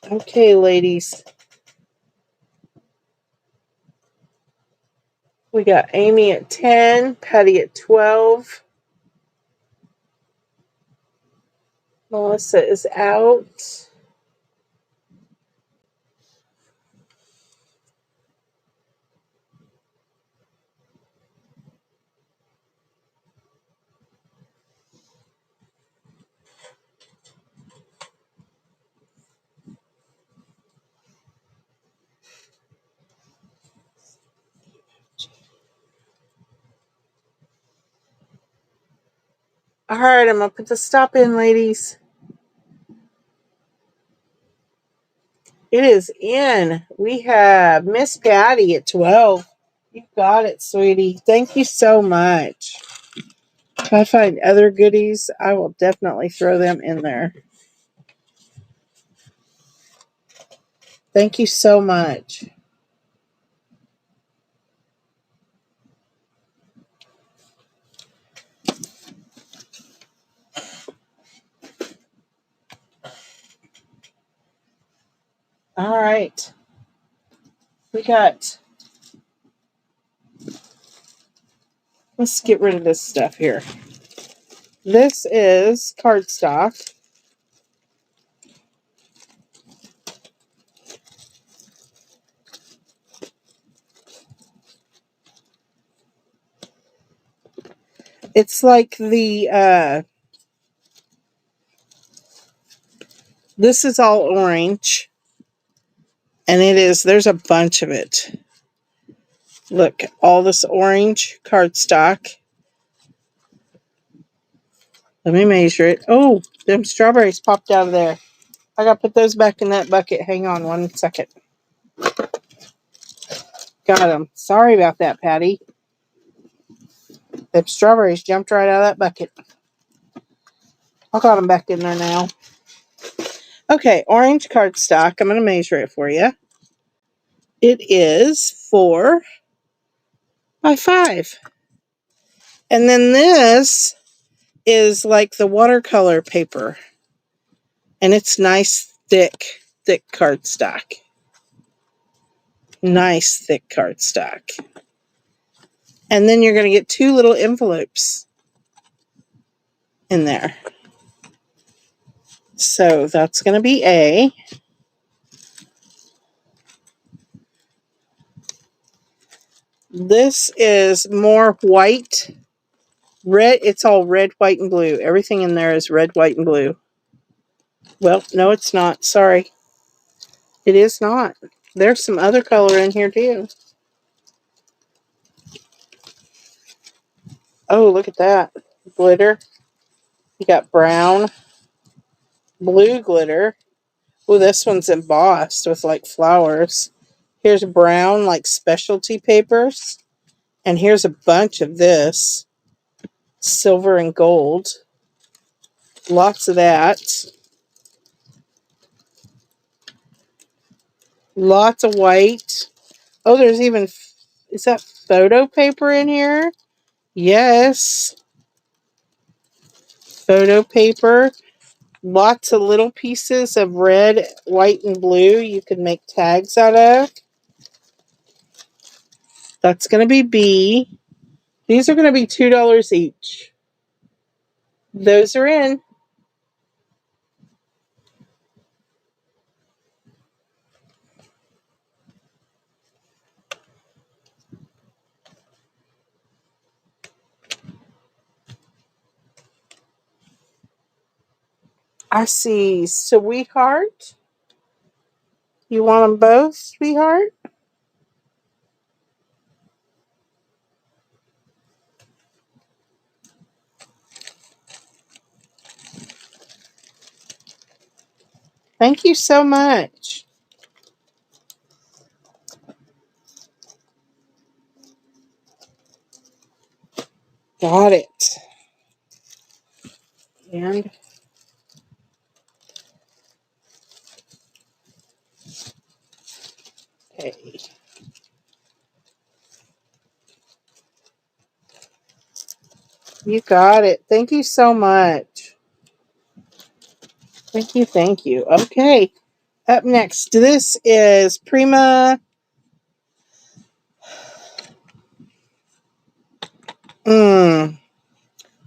Okay, ladies. We got Amy at 10, Patty at 12. Melissa is out. All right, I'm going to put the stop in, ladies. It is in. We have Miss Patty at 12. You got it, sweetie. Thank you so much. If I find other goodies, I will definitely throw them in there. Thank you so much. All right. Let's get rid of this stuff here. This is cardstock. It's like this is all orange. And there's a bunch of it. Look, all this orange cardstock. Let me measure it. Oh, them strawberries popped out of there. I got to put those back in that bucket. Hang on 1 second. Got them. Sorry about that, Patty. Them strawberries jumped right out of that bucket. I got them back in there now. Okay, orange cardstock. I'm going to measure it for you. It is 4 by 5. And then this is like the watercolor paper. And it's nice, thick cardstock. Nice, thick cardstock. And then you're going to get 2 little envelopes in there. So that's going to be A. This is more white. Red. It's all red, white, and blue. Everything in there is red, white, and blue. Well, no, it's not. Sorry. It is not. There's some other color in here, too. Oh, look at that. Glitter. You got brown, blue glitter. Oh, this one's embossed with like flowers. Here's brown, like specialty papers. And here's a bunch of this. Silver and gold. Lots of that. Lots of white. Oh, there's even... Is that photo paper in here? Yes. Photo paper. Lots of little pieces of red, white, and blue you can make tags out of. That's going to be B. These are going to be $2 each. Those are in. I see Sweetheart. You want them both, Sweetheart? Thank you so much. Got it. And okay. You got it. Thank you so much. Thank you. Okay. Up next, this is Prima.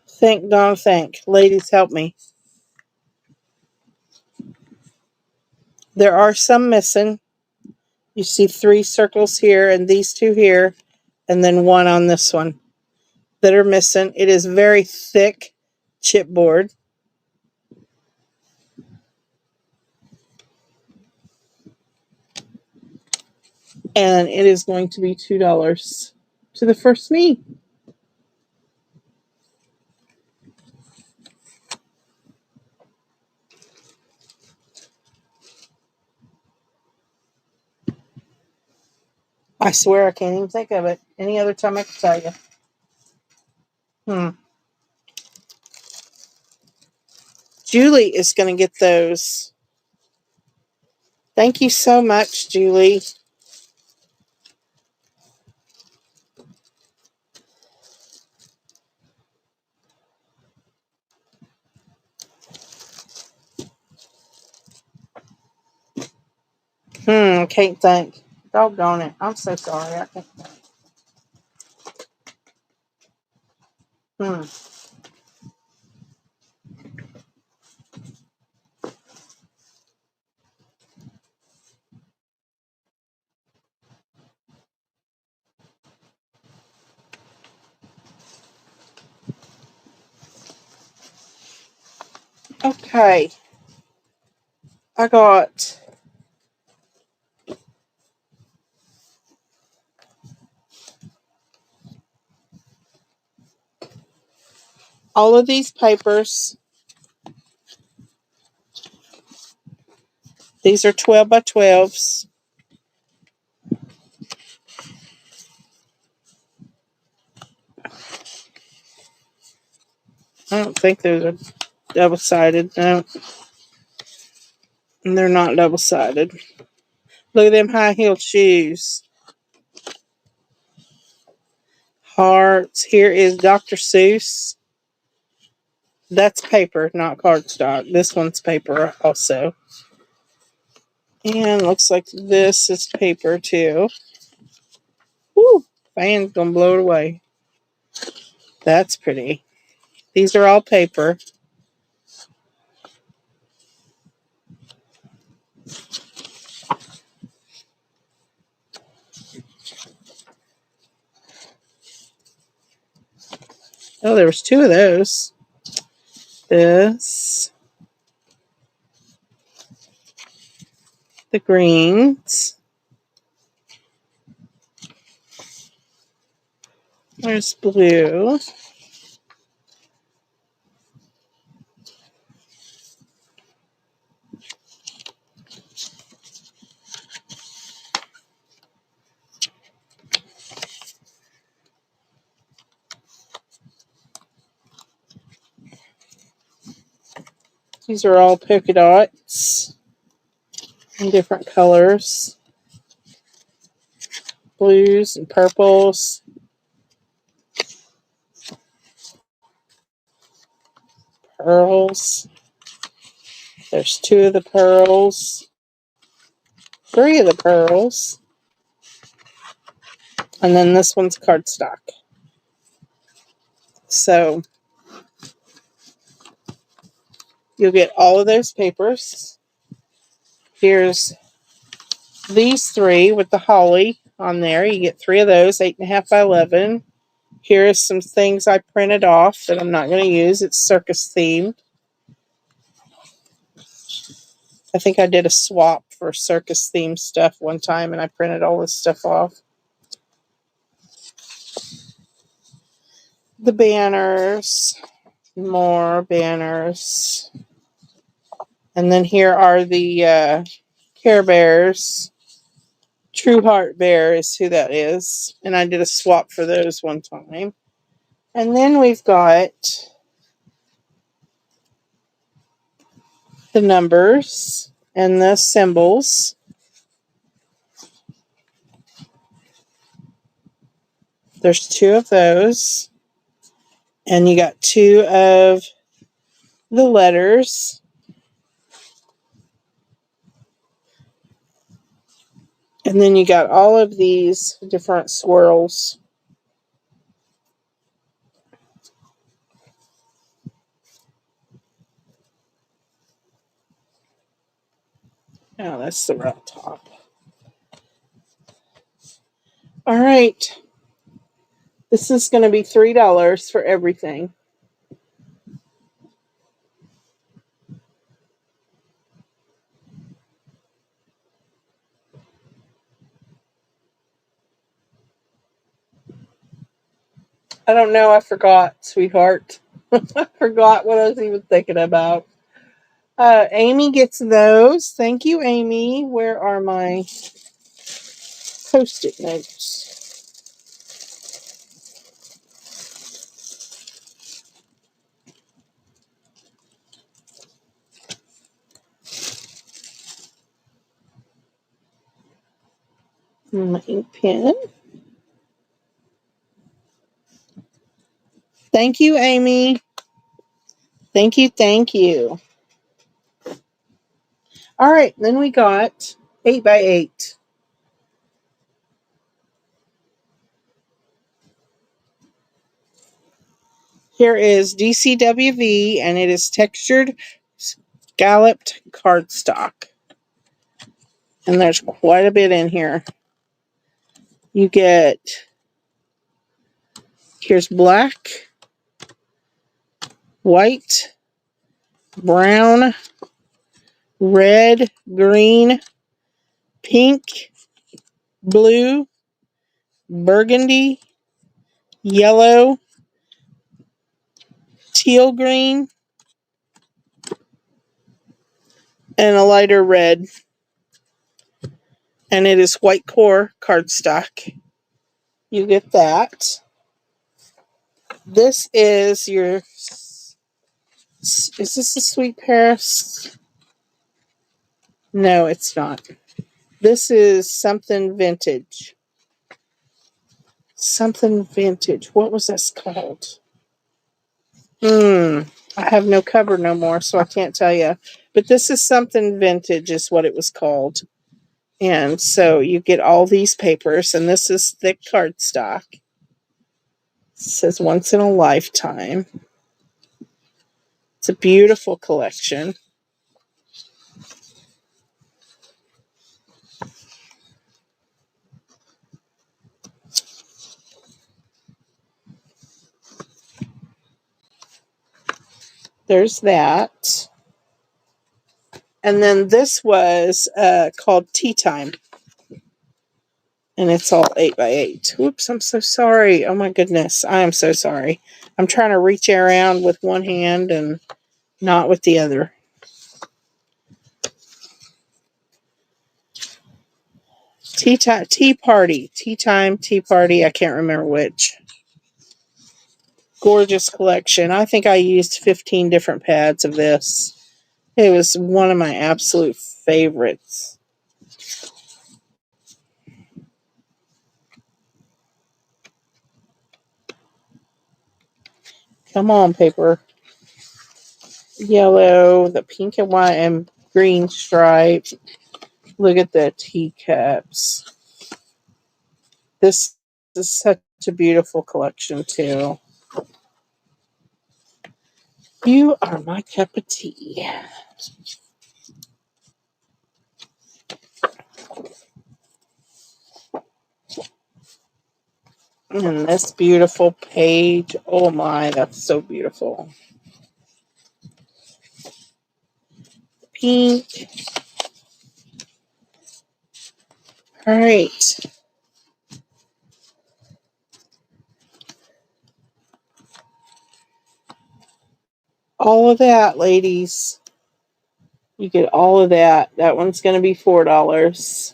Think, don't think. Ladies, help me. There are some missing. You see 3 circles here and these 2 here, and then 1 on this one that are missing. It is very thick chipboard. And it is going to be $2 to the first me. I swear I can't even think of it. Any other time I could tell you. Julie is going to get those. Thank you so much, Julie. Can't think. Doggone it. I'm so sorry. I can't think. Okay. I got all of these papers. These are 12 by 12s. I don't think those are double-sided. No. And they're not double-sided. Look at them high-heeled shoes. Hearts. Here is Dr. Seuss. That's paper, not cardstock. This one's paper also. And looks like this is paper too. Woo! Fan's gonna blow it away. That's pretty. These are all paper. Oh, there was 2 of those. This. The greens. There's blue. These are all polka dots in different colors. Blues and purples. Pearls. There's 2 of the pearls. 3 of the pearls. And then this one's cardstock. So you'll get all of those papers. Here's these 3 with the holly on there. You get 3 of those, 8.5 by 11. Here is some things I printed off that I'm not going to use. It's circus themed. I think I did a swap for circus themed stuff one time and I printed all this stuff off. The banners. More banners. And then here are the Care Bears. True Heart Bear is who that is. And I did a swap for those one time. And then we've got the numbers and the symbols. There's 2 of those. And you got 2 of the letters. And then you got all of these different swirls. Oh, that's the right top. All right. This is going to be $3 for everything. I don't know. I forgot, sweetheart. I forgot what I was even thinking about. Amy gets those. Thank you, Amy. Where are my Post-it notes? My ink pen. Thank you, Amy. Thank you, thank you. All right, then we got 8x8. Here is DCWV, and it is textured scalloped cardstock. And there's quite a bit in here. You get, here's black, white, brown, red, green, pink, blue, burgundy, yellow, teal green, and a lighter red. And it is white core cardstock. You get that. This is your, is this a Sweet Paris? No, it's not. This is something vintage. Something vintage. What was this called? I have no cover no more, so I can't tell you. But this is something vintage is what it was called. And so you get all these papers, and this is thick cardstock. It says once in a lifetime. It's a beautiful collection. There's that. And then this was called Tea Time. And it's all 8x8. Whoops, I'm so sorry. Oh my goodness. I am so sorry. I'm trying to reach around with one hand and not with the other. Tea time, tea party. Tea time, tea party. I can't remember which. Gorgeous collection. I think I used 15 different pads of this. It was one of my absolute favorites. Come on, paper. Yellow, the pink and white and green stripe. Look at the teacups. This is such a beautiful collection, too. You are my cup of tea. And this beautiful page. Oh my, that's so beautiful. Pink. All right. All of that, ladies. You get all of that. That one's going to be $4.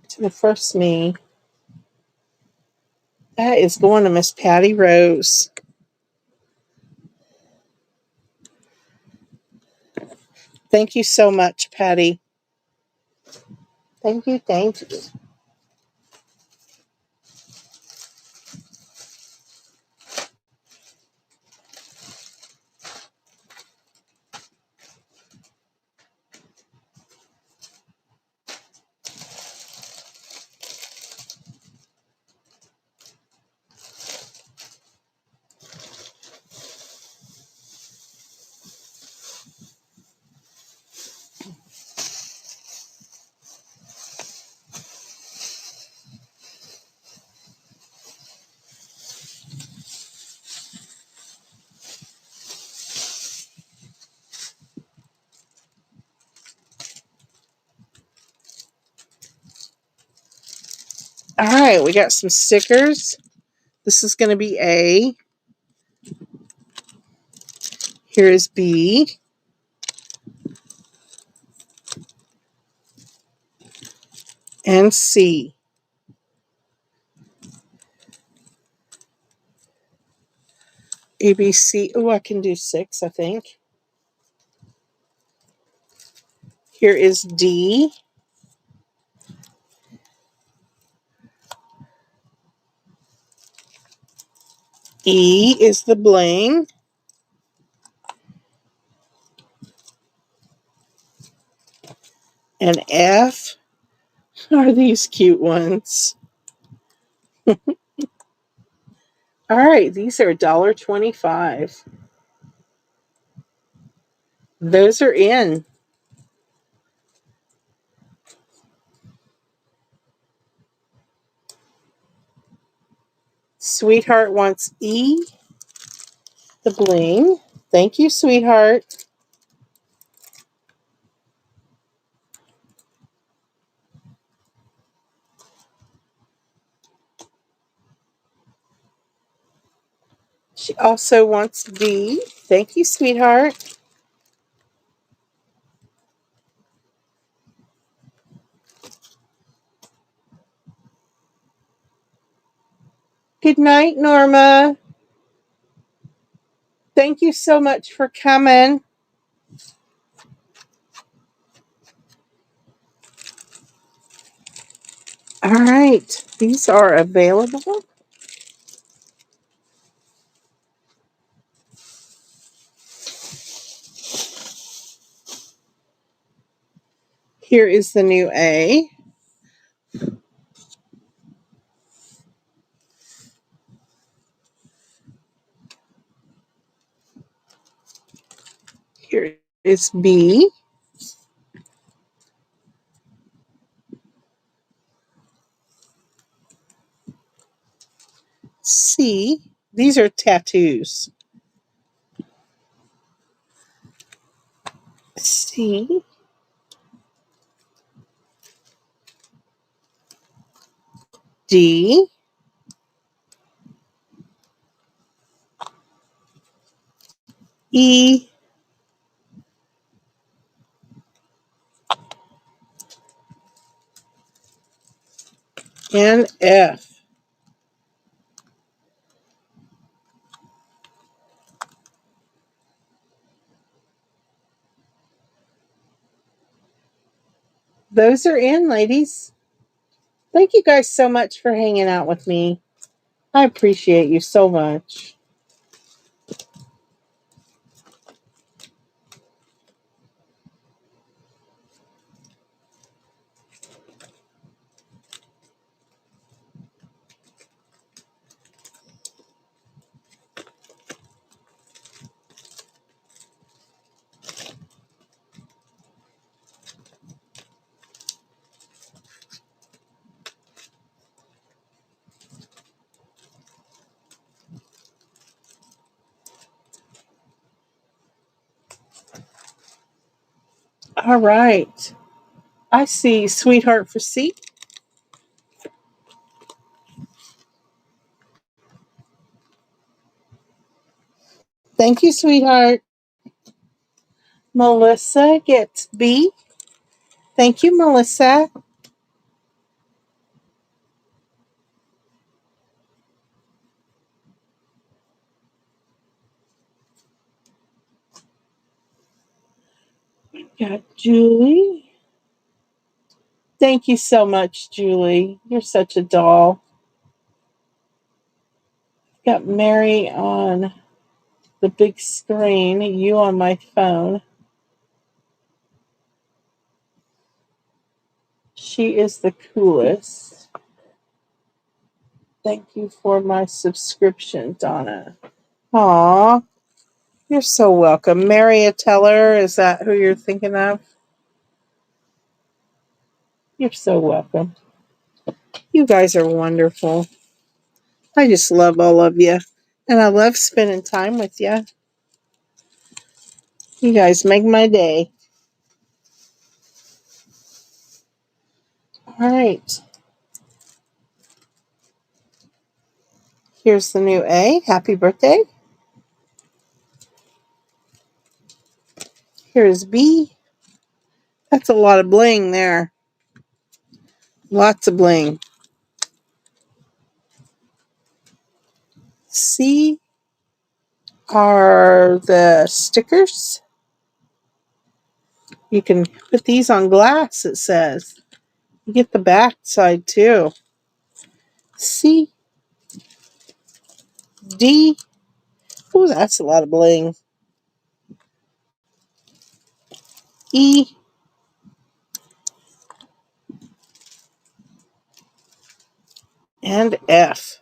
To the first me. That is going to Miss Patty Rose. Thank you so much, Patty. Thank you, thank you. All right, we got some stickers. This is going to be A. Here is B. And C. A, B, C. Oh, I can do 6, I think. Here is D. E is the bling. And F are these cute ones. All right, these are $1.25. Those are in. Sweetheart wants E, the bling. Thank you, sweetheart. She also wants B. Thank you, sweetheart. Good night, Norma. Thank you so much for coming. All right, these are available. Here is the new A. Here is B. C. These are tattoos. C. D. E. And F. Those are in, ladies. Thank you guys so much for hanging out with me. I appreciate you so much. All right. I see sweetheart for C. Thank you, sweetheart. Melissa gets B. Thank you, Melissa. Got Julie. Thank you so much, Julie. You're such a doll. Got Mary on the big screen, you on my phone. She is the coolest. Thank you for my subscription, Donna. Aw, you're so welcome. Mary Teller, is that who you're thinking of? You're so welcome. You guys are wonderful. I just love all of you. And I love spending time with you. You guys make my day. All right. Here's the new A. Happy birthday. Here's B. That's a lot of bling there. Lots of bling. C are the stickers. You can put these on glass, it says. You get the back side too. C. D. Oh, that's a lot of bling. E. And F.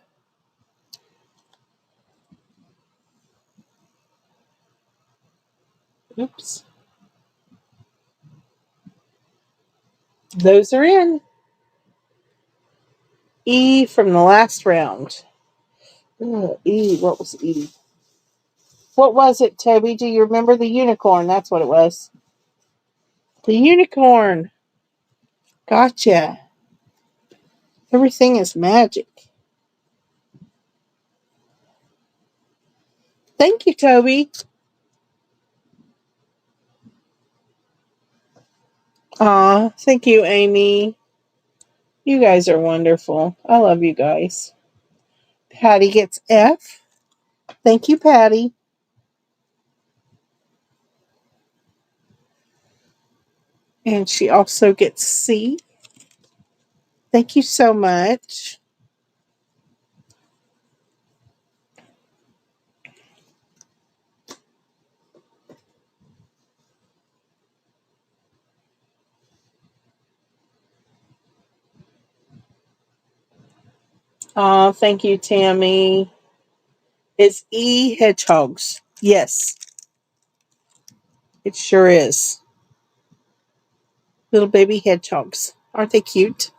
Oops. Those are in. E from the last round. E. What was E? What was it, Toby? Do you remember the unicorn? That's what it was. The unicorn. Gotcha. Everything is magic. Thank you, Toby. Aw, thank you, Amy. You guys are wonderful. I love you guys. Patty gets F. Thank you, Patty. And she also gets C. Thank you so much. Oh, thank you, Tammy. It's E hedgehogs. Yes, it sure is. Little baby hedgehogs. Aren't they cute?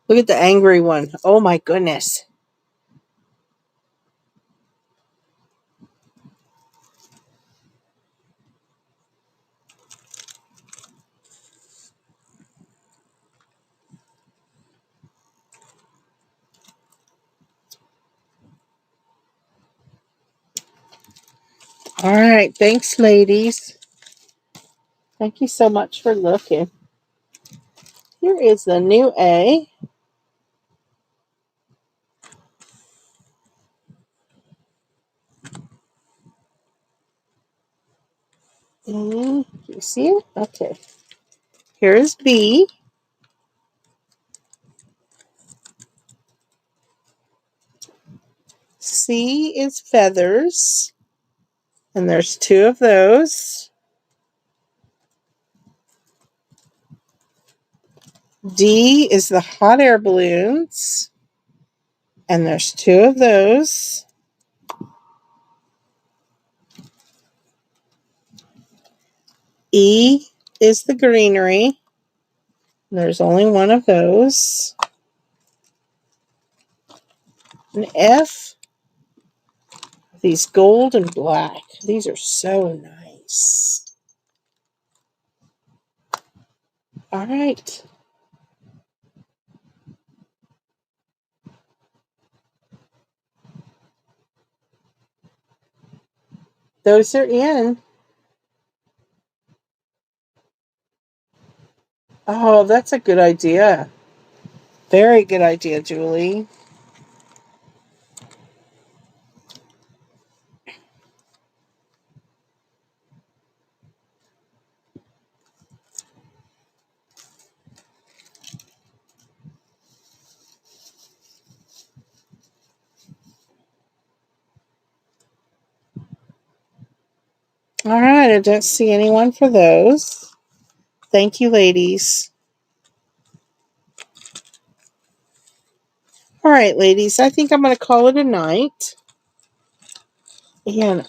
Look at the angry one. Oh my goodness. All right. Thanks, ladies. Thank you so much for looking. Here is the new A. Do you see it? Okay. Here is B. C is feathers. And there's two of those. D is the hot air balloons. And there's two of those. E is the greenery. There's only one of those. And F, these gold and black. These are so nice. All right. Those are in. Oh, that's a good idea. Very good idea, Julie. All right, I don't see anyone for those. Thank you, ladies. All right, ladies, I think I'm going to call it a night. And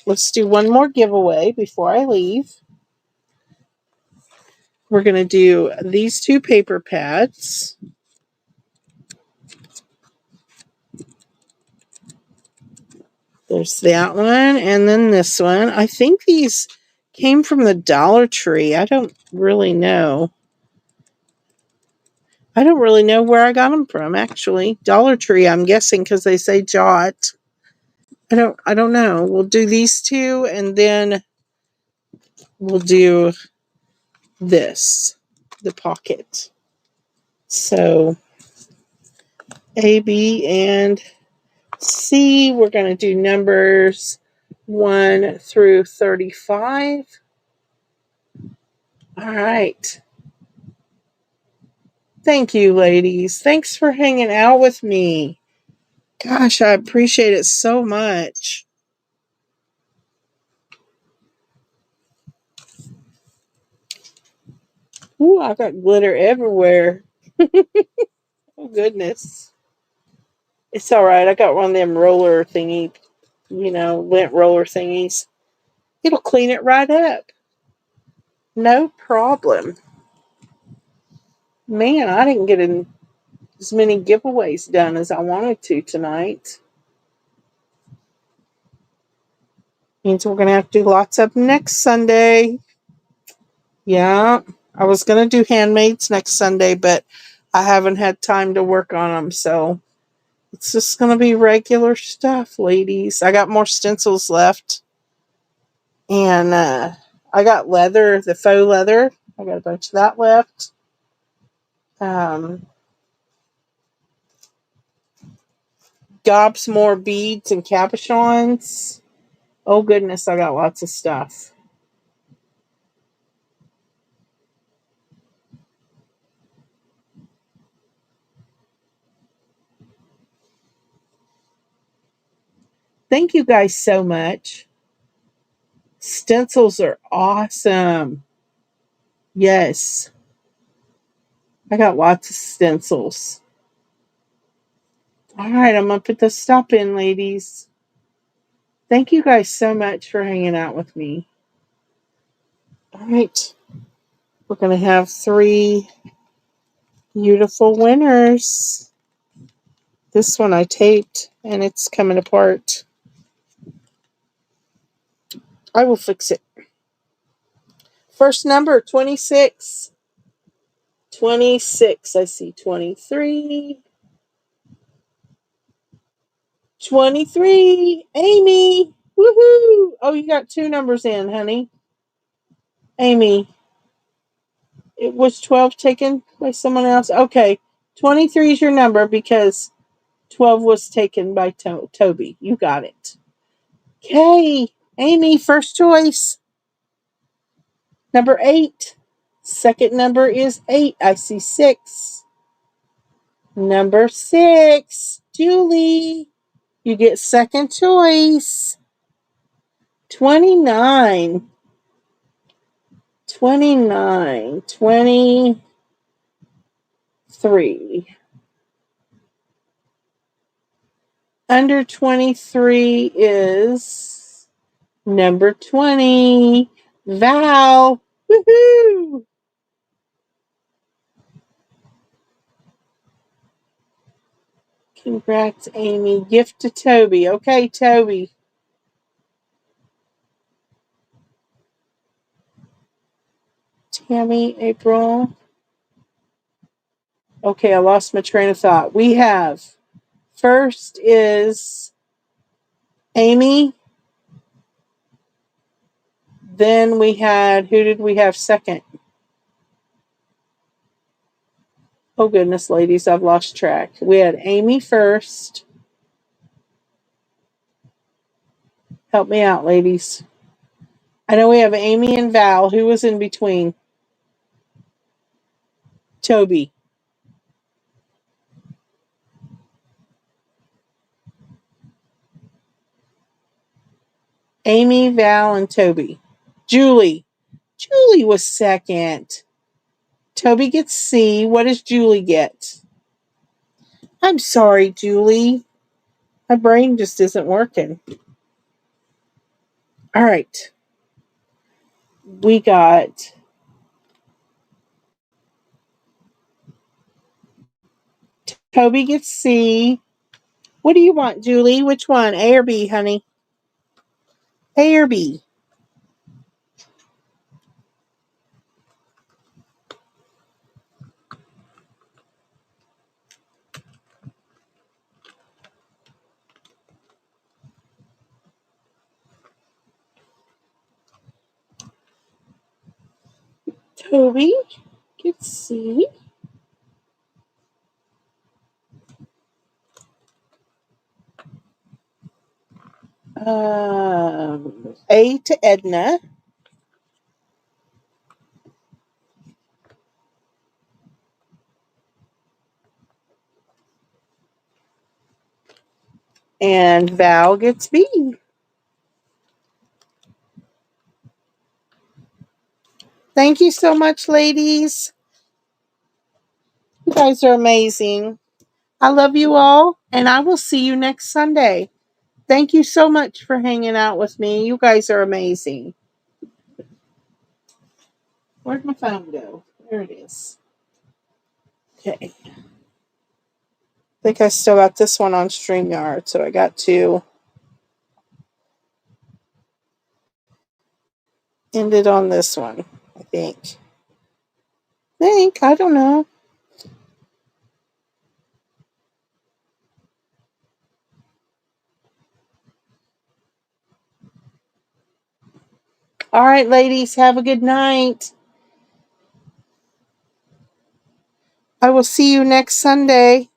let's do one more giveaway before I leave. We're going to do these two paper pads. There's that one, and then this one. I think these came from the Dollar Tree. I don't really know. I don't really know where I got them from, actually. Dollar Tree, I'm guessing, because they say Jot. I don't know. We'll do these two, and then we'll do this, the pocket. So A, B, and C. We're going to do numbers 1 through 35. All right. Thank you, ladies. Thanks for hanging out with me. Gosh, I appreciate it so much. Ooh, I got glitter everywhere. Oh, goodness. It's all right. I got one of them roller thingy, lint roller thingies. It'll clean it right up. No problem. Man, I didn't get as many giveaways done as I wanted to tonight. Means we're going to have to do lots of next Sunday. Yeah, I was going to do handmaids next Sunday, but I haven't had time to work on them, so it's just going to be regular stuff, ladies. I got more stencils left, and I got leather, the faux leather. I got a bunch of that left. Gobs more beads and cabochons. Oh, goodness, I got lots of stuff. Thank you guys so much. Stencils are awesome. Yes. I got lots of stencils. All right, I'm going to put the stop in, ladies. Thank you guys so much for hanging out with me. All right. We're going to have 3 beautiful winners. This one I taped, and it's coming apart. I will fix it. First number, 26. 26. I see 23. 23. Amy. Woohoo. Oh, you got 2 numbers in, honey. Amy. It was 12 taken by someone else. Okay. 23 is your number because 12 was taken by Toby. You got it. Okay. Amy, first choice. Number 8. Second number is 8. I see 6. Number 6. Julie. You get second choice. 29. 29. 23. Under 23 is number 20. Val. Woohoo! Congrats, Amy. Gift to Toby. Okay, Toby. Tammy, April. Okay, I lost my train of thought. We have first is Amy. Then we had, who did we have second? Oh, goodness, ladies, I've lost track. We had Amy first. Help me out, ladies. I know we have Amy and Val. Who was in between? Toby. Amy, Val, and Toby. Julie. Julie was second. Toby gets C. What does Julie get? I'm sorry, Julie. My brain just isn't working. All right. We got Toby gets C. What do you want, Julie? Which one? A or B, honey? A or B? Toby, let's see. A to Edna. And Val gets B. Thank you so much, ladies. You guys are amazing. I love you all, and I will see you next Sunday. Thank you so much for hanging out with me. You guys are amazing. Where'd my phone go? There it is. Okay. I think I still got this one on StreamYard, so I got to end it on this one, I think. I don't know. All right, ladies, have a good night. I will see you next Sunday.